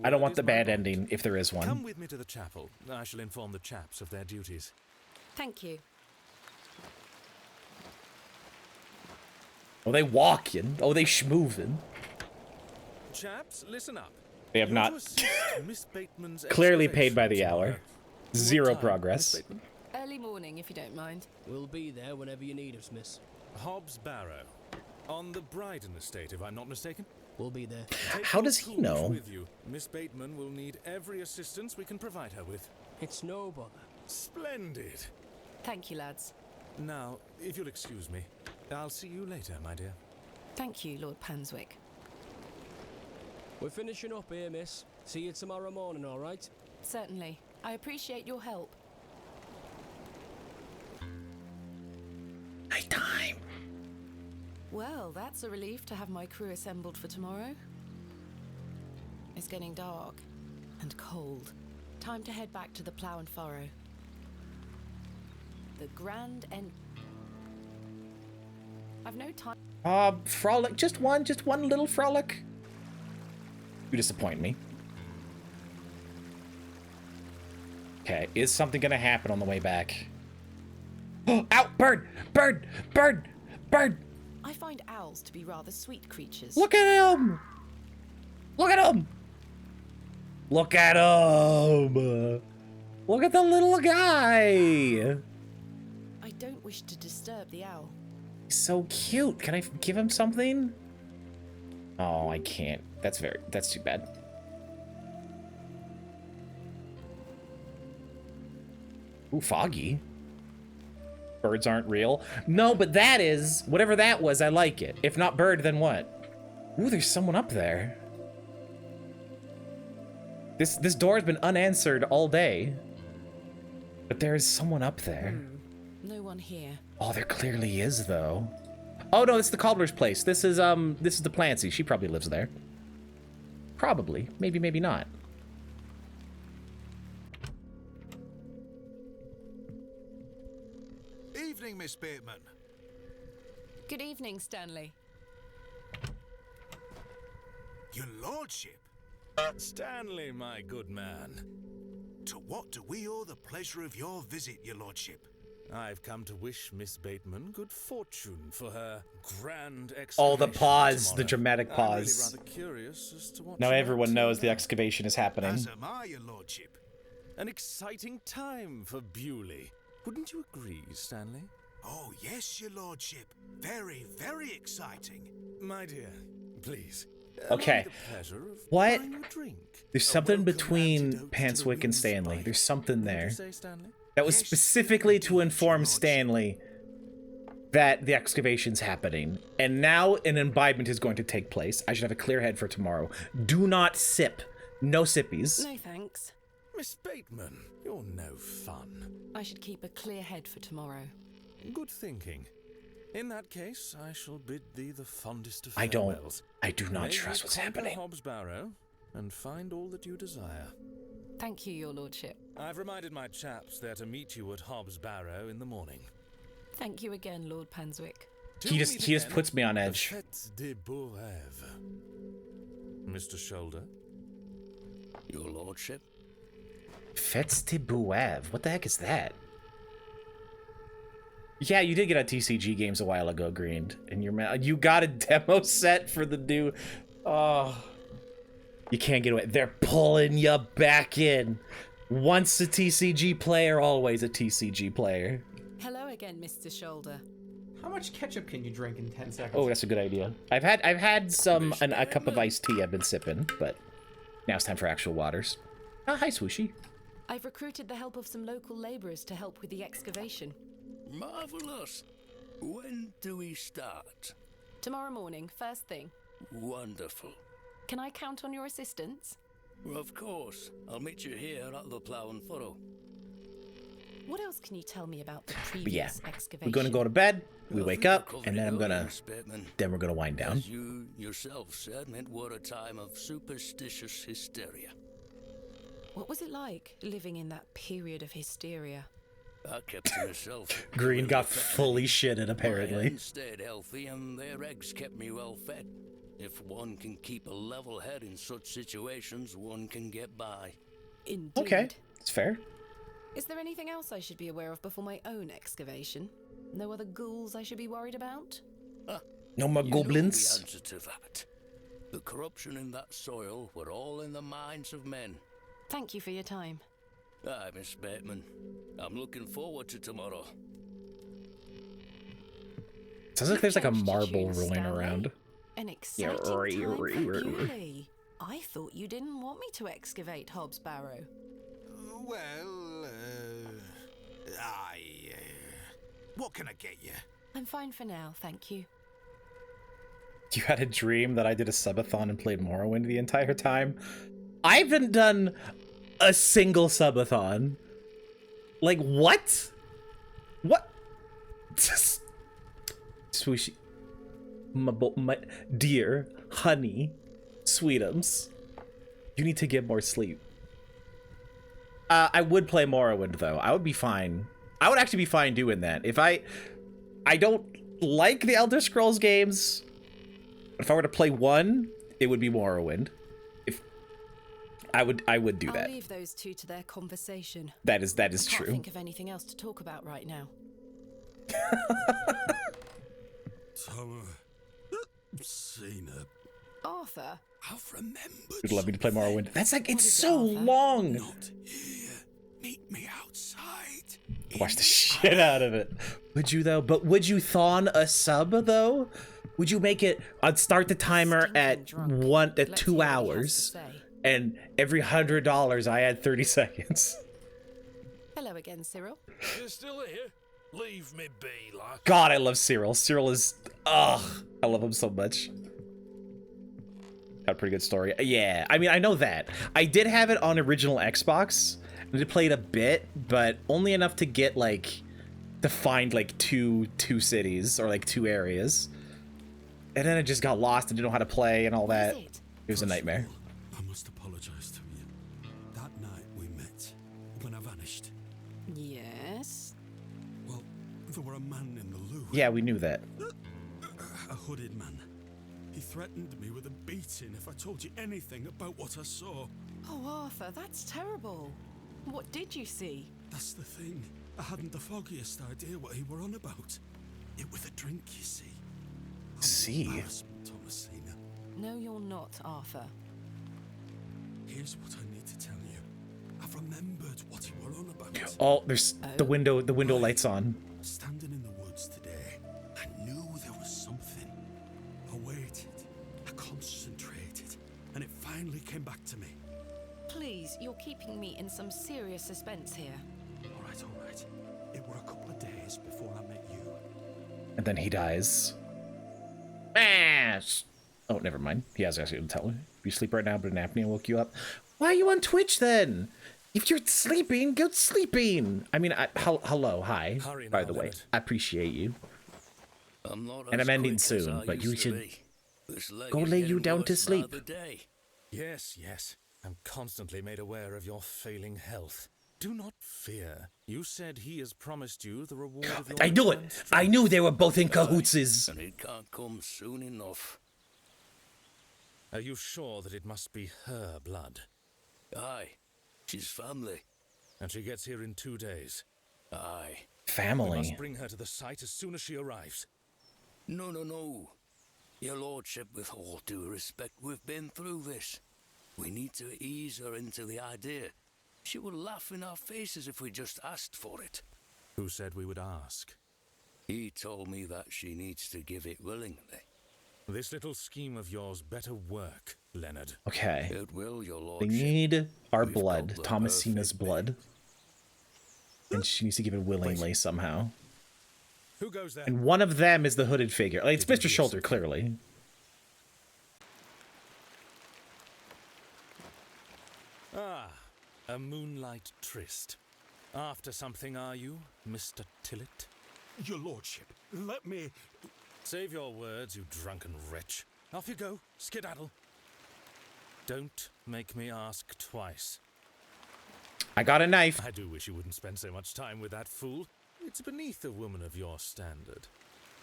I don't want the bad ending, if there is one. Come with me to the chapel. I shall inform the chaps of their duties. Thank you. Oh, they walking. Oh, they schmoovin'. Chaps, listen up. They have You're not to assist Miss Bateman's clearly paid by the excavation hour. tomorrow. Zero What time, progress. Miss Bateman? Early morning, if you don't mind. We'll be there whenever you need us, miss. Hobbs Barrow. On the Bryden estate, if I'm not mistaken. We'll be there. How does he know? With you. Miss Bateman will need every assistance we can provide her with. It's no bother. Splendid. Thank you, lads. Now, if you'll excuse me, I'll see you later, my dear. Thank you, Lord Panswick. We're finishing up here, miss. See you tomorrow morning, all right? Certainly. I appreciate your help. Nighttime. Well, that's a relief to have my crew assembled for tomorrow. It's getting dark and cold. Time to head back to the Plough and Furrow. The grand end. I've no time. Frolic. Just one little frolic. You disappoint me. Okay, is something gonna happen on the way back? Oh, ow! Bird! Bird! Bird! Bird! I find owls to be rather sweet creatures. Look at him! Look at him! Look at the little guy! I don't wish to disturb the owl. He's so cute. Can I give him something? Oh, I can't. That's too bad. Ooh, foggy. Birds aren't real. No, but that is, whatever that was, I like it. If not bird, then what? Ooh, there's someone up there. This door has been unanswered all day. But there is someone up there. No one here. Oh, there clearly is, though. Oh, no, it's the cobbler's place. This is the Plancy. She probably lives there. Probably. Maybe, maybe not. Evening, Miss Bateman. Good evening, Stanley. Your lordship. Stanley, my good man. To what do we owe the pleasure of your visit, your lordship? I've come to wish Miss Bateman good fortune for her grand excavation. Oh, the pause, tomorrow. the dramatic pause. I'm really rather curious as to what Now she everyone might knows the turn excavation is happening. As am I, your lordship. An exciting time for Bewley. Wouldn't you agree, Stanley? Oh, yes, your lordship. Very, very exciting. My dear, please. Okay. Pleasure of What? buying you a drink. There's something between Pantswick and Stanley. There's something there. Say, Stanley? That was specifically to inform Stanley that the excavation's happening. And now an imbibement is going to take place. I should have a clear head for tomorrow. Do not sip. No sippies. No thanks. Miss Bateman, you're no fun. I should keep a clear head for tomorrow. Good thinking. In that case, I shall bid thee the fondest of I farewells. do not May trust you what's conquer happening. Hobbs Barrow and find all that you desire. Thank you, your lordship. I've reminded my chaps they're to meet you at Hobbs Barrow in the morning. Thank you again, Lord Panswick. He just puts me on edge. Fête des beaux rêves. Mr. Shoulder. Your lordship? Fêtes de Bouave. What the heck is that? Yeah, you did get a TCG Games a while ago, Green. And you got a demo set for the new... Oh... You can't get away. They're pulling you back in. Once a TCG player, always a TCG player. Hello again, Mr. Shoulder. How much ketchup can you drink in 10 seconds? Oh, that's a good idea. I've had a cup of iced tea I've been sipping, but now it's time for actual waters. Hi, Swooshy. I've recruited the help of some local labourers to help with the excavation. Marvelous. When do we start? Tomorrow morning, first thing. Wonderful. Can I count on your assistance? Of course. I'll meet you here at the Plough and Furrow. What else can you tell me about the previous excavation? We're gonna go to bed. We wake up, and then we're gonna wind down. As you yourself said, it were a time of superstitious hysteria. What was it like living in that period of hysteria? I kept to myself. Green got fully shitted, apparently. My hens stayed healthy, and their eggs kept me well fed. If one can keep a level head in such situations, one can get by. Indeed. Okay, it's fair. Is there anything else I should be aware of before my own excavation? No other ghouls I should be worried about? No more goblins? You know the answer to that. The corruption in that soil were all in the minds of men. Thank you for your time. Aye, Miss Bateman. I'm looking forward to tomorrow. Sounds like there's like a marble rolling around. An exciting time for Bewley. I thought you didn't want me to excavate Hobbs Barrow. Well, what can I get you? I'm fine for now, thank you. You had a dream that I did a subathon and played Morrowind the entire time? I haven't done a single subathon. Like, what? What? Swooshy. My dear, honey, sweetums, you need to get more sleep. I would play Morrowind, though. I would be fine. I would actually be fine doing that. If I don't like the Elder Scrolls games. If I were to play one, it would be Morrowind. If I would do that. I'll leave those two to their conversation. That is I true. can't think of anything else to talk about right now. Seen her. Arthur? I've remembered. You'd love me to play Morrowind. That's like, it's What is it, so Arthur? long. Not here. Meet me outside. Watch the shit out of it. Would you though? But would you thon a sub though? Would you make it? I'd start the timer at 2 hours, and every $100 I add 30 seconds. Hello again, Cyril. You're still here? Leave me be, lad. God, I love Cyril. Cyril is, I love him so much. Got a pretty good story. Yeah, I mean, I know that. I did have it on original Xbox. I did play it a bit, but only enough to get like, to find like two cities or like 2 areas. And then I just got lost and didn't know how to play and all that. It was a nightmare. I must apologize to you. That night we met, when I vanished. Yes? Well, there were a man in the loo. Yeah, we knew that. A hooded man. He threatened me with a beating if I told you anything about what I saw. Oh, Arthur, that's terrible. What did you see? That's the thing. I hadn't the foggiest idea what he were on about. It was a drink, you see. Thomasina. No, you're not, Arthur. Here's what I need to tell you. I've remembered what he were on about. Oh, there's the window lights on. Standing in the woods today, I knew there was something. I waited, I concentrated, and it finally came back to me. Please, you're keeping me in some serious suspense here. All right. It were a couple of days before I met you. And then he dies. Oh, never mind. He has actually to tell me. You sleep right now, but an apnea woke you up. Why are you on Twitch then? If you're sleeping, go sleeping. I mean, hello, hi. By the way, I appreciate you. And I'm ending soon, but you should go lay you down to sleep. Yes. I'm constantly made aware of your failing health. Do not fear. You said he has promised you the reward of your I knew it. I knew they were both in cahootses. And it can't come soon enough. Are you sure that it must be her blood? Aye. She's family. And she gets here in 2 days? Aye. Family. We must bring her to the site as soon as she arrives. No. Your lordship, with all due respect, we've been through this. We need to ease her into the idea. She will laugh in our faces if we just asked for it. Who said we would ask? He told me that she needs to give it willingly. This little scheme of yours better work, Leonard. Okay. It will, your They lordship. need our blood, Thomasina's blood. And she needs to give it willingly somehow. Who goes there? And one of them is the hooded figure. Like, it's Mr. Shoulder, clearly. A moonlight tryst. After something, are you, Mr. Tillett? Your lordship, let me... Save your words, you drunken wretch. Off you go, skedaddle. Don't make me ask twice. I got a knife. I do wish you wouldn't spend so much time with that fool. It's beneath a woman of your standard.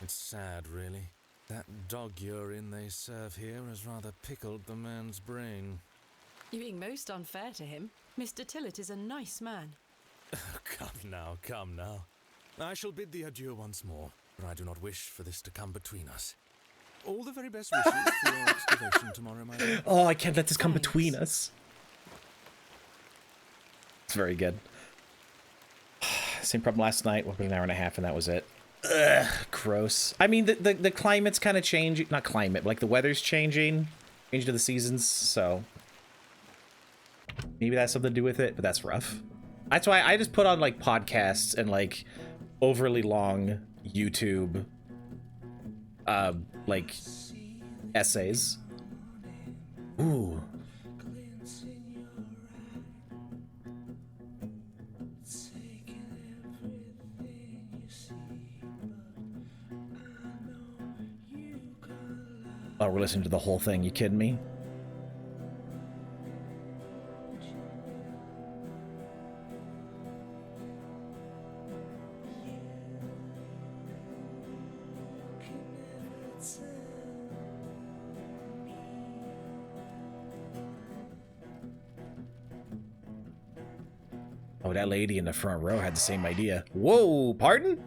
It's sad, really. That dog urine they serve here has rather pickled the man's brain. You're being most unfair to him. Mr. Tillett is a nice man. Come now. I shall bid thee adieu once more, for I do not wish for this to come between us. All the very best wishes for your excavation tomorrow, my dear. Oh, I can't let this come between us. It's very good. Same problem last night. Woke up an hour and a half, and that was it. Ugh, gross. I mean, the climate's kind of changing. Not climate, but like the weather's changing. Changing to the seasons, so... Maybe that's something to do with it, but that's rough. That's why I just put on like podcasts and like overly long YouTube like essays. Ooh. Oh, we're listening to the whole thing. You kidding me? Oh, that lady in the front row had the same idea. Whoa, pardon?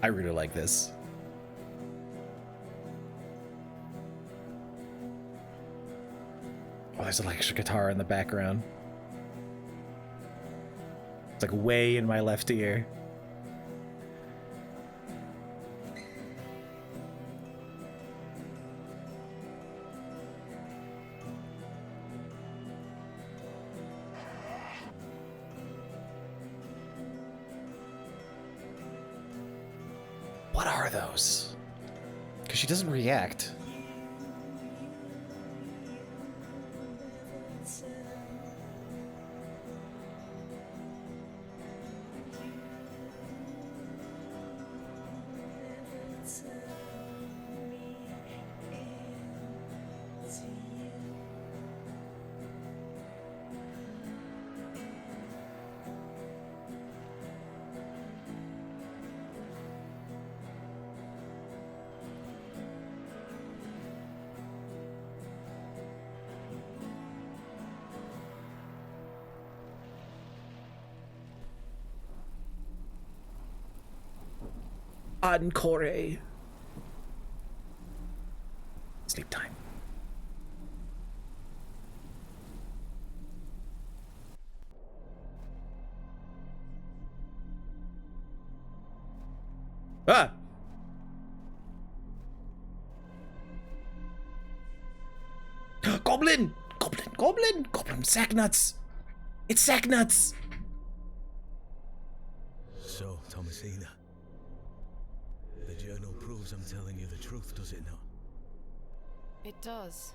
I really like this. Oh, there's an electric guitar in the background. It's like way in my left ear. What are those? Because she doesn't react. Encore. Sleep time. Ah! Goblin! Goblin! Goblin! Goblin! Sack nuts! It's sack nuts! So, Thomasina, the journal proves I'm telling you the truth, does it not? It does.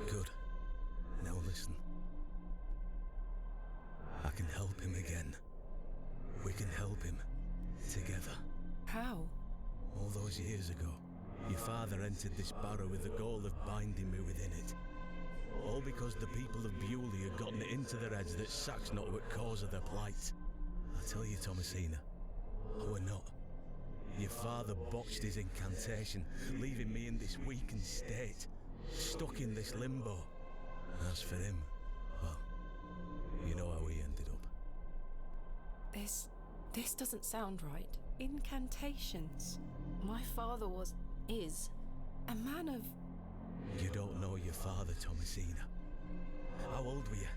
Good. Now listen. I can help him again. We can help him. Together. How? All those years ago, your father entered this barrow with the goal of binding me within it. All because the people of Bewley had gotten it into their heads that Sack's not what cause of their plight. I tell you, Thomasina, we're not. Your father botched his incantation, leaving me in this weakened state, stuck in this limbo. As for him, well, you know how he ended up. This doesn't sound right. Incantations. My father is a man of... You don't know your father, Thomasina. How old were you?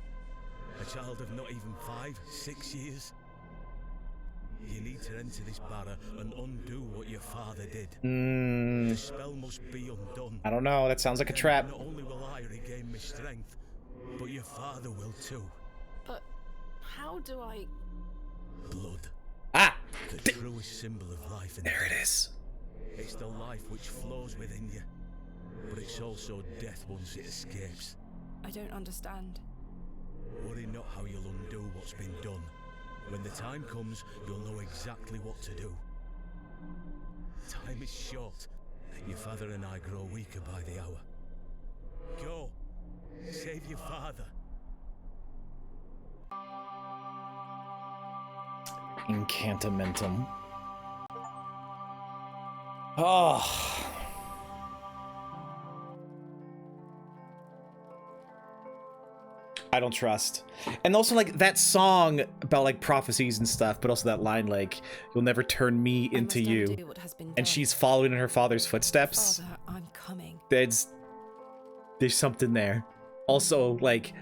A child of not even 5, 6 years? You need to enter this barrow and undo what your father did. The spell must be undone. I don't know, that sounds like a trap. Not only will I regain my strength, but your father will too. But how do I... Blood. Ah! The truest symbol of life. There it is. It's the life which flows within you, but it's also death once it escapes. I don't understand. Worry not how you'll undo what's been done. When the time comes, you'll know exactly what to do. Time is short. Your father and I grow weaker by the hour. Go. Save your father. Incantamentum. Oh. I don't trust. And also, like, that song about, like, prophecies and stuff, but also that line, like, you'll never turn me into you. And she's following in her father's footsteps. Father, I'm coming. There's something there. Also, like,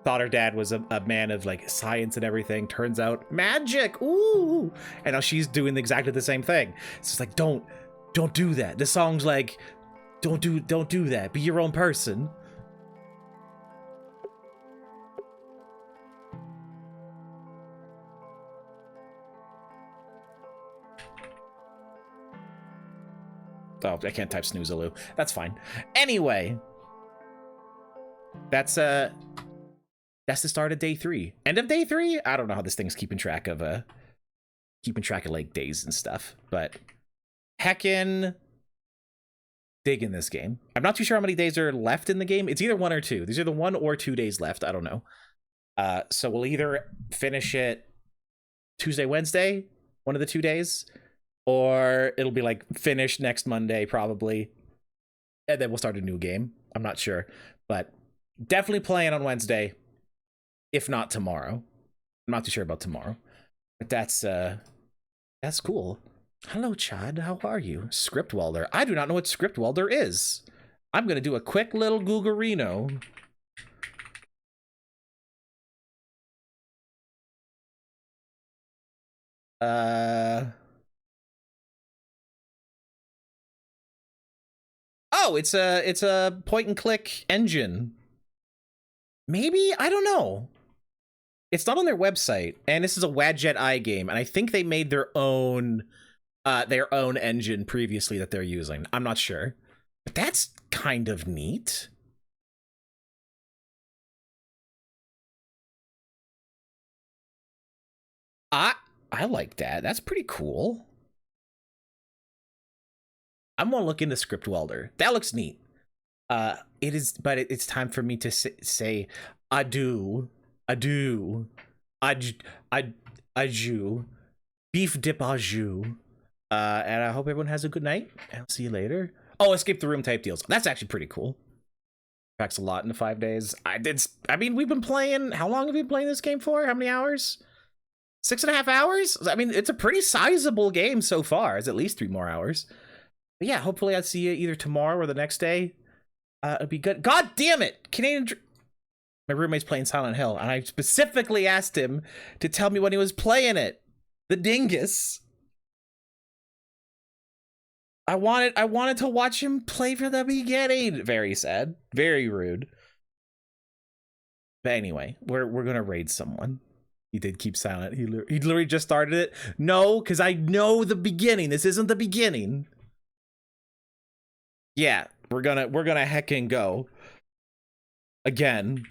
thought her dad was a man of, like, science and everything. Turns out, magic! Ooh! And now she's doing exactly the same thing. It's just like, don't do that. This song's like, don't do that. Be your own person. Oh, I can't type snoozaloo. That's fine. Anyway, that's the start of day 3. End of day 3? I don't know how this thing's keeping track of like days and stuff, but heckin' digging this game. I'm not too sure how many days are left in the game. It's either 1 or 2. There's either 1 or 2 days left. I don't know. So we'll either finish it Tuesday, Wednesday, one of the 2 days, or it'll be like finished next Monday probably, and then we'll start a new game. I'm not sure, but definitely playing on Wednesday, if not tomorrow. I'm not too sure about tomorrow, but that's cool. Hello, Chad. How are you? Script welder. I do not know what script welder is. I'm going to do a quick little Googarino. Oh, it's a point and click engine. Maybe? I don't know. It's not on their website, and this is a Wadjet Eye game, and I think they made their own engine previously that they're using. I'm not sure. But that's kind of neat. I like that. That's pretty cool. I'm gonna look into Script Welder. That looks neat. It is, but it's time for me to say adieu, beef dip au jus. And I hope everyone has a good night. I'll see you later. Oh, escape the room type deals. That's actually pretty cool. Packs a lot into 5 days. I mean, we've been playing. How long have we been playing this game for? How many hours? 6.5 hours? I mean, it's a pretty sizable game so far. It's at least 3 more hours. But yeah, hopefully I'll see you either tomorrow or the next day. It'll be good. God damn it! My roommate's playing Silent Hill, and I specifically asked him to tell me when he was playing it. The dingus. I wanted to watch him play from the beginning. Very sad. Very rude. But anyway, we're gonna raid someone. He did keep silent. He literally just started it. No, because I know the beginning. This isn't the beginning. Yeah, we're gonna heckin' go again,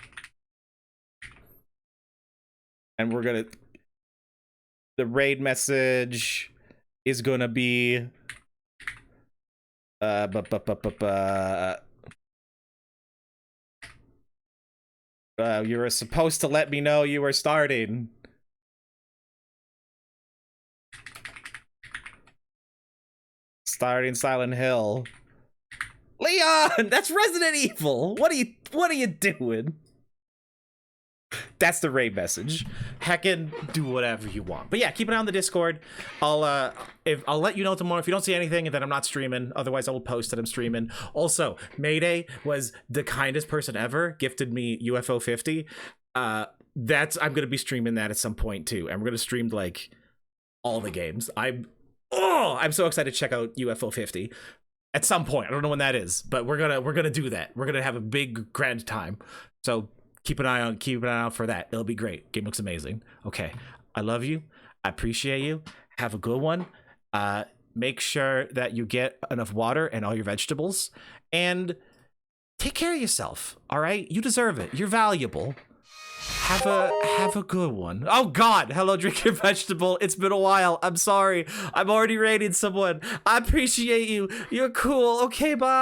and we're gonna. The raid message is gonna be. You were supposed to let me know you were starting. Starting Silent Hill. Leon, that's Resident Evil. What are you doing? That's the raid message. Heckin', do whatever you want. But yeah, keep an eye on the Discord. I'll let you know tomorrow if you don't see anything and then I'm not streaming. Otherwise, I will post that I'm streaming. Also, Mayday was the kindest person ever. Gifted me UFO 50. I'm gonna be streaming that at some point too, and we're gonna stream like all the games. I'm so excited to check out UFO 50 at some point. I don't know when that is, but we're gonna do that. We're gonna have a big grand time. So keep an eye out for that. It'll be great. Game looks amazing. Okay, I love you. I appreciate you. Have a good one. Make sure that you get enough water and all your vegetables, and take care of yourself. All right, you deserve it. You're valuable. Have a good one. Oh God, hello, drink your vegetable. It's been a while. I'm sorry. I'm already rating someone. I appreciate you. You're cool. Okay, bye.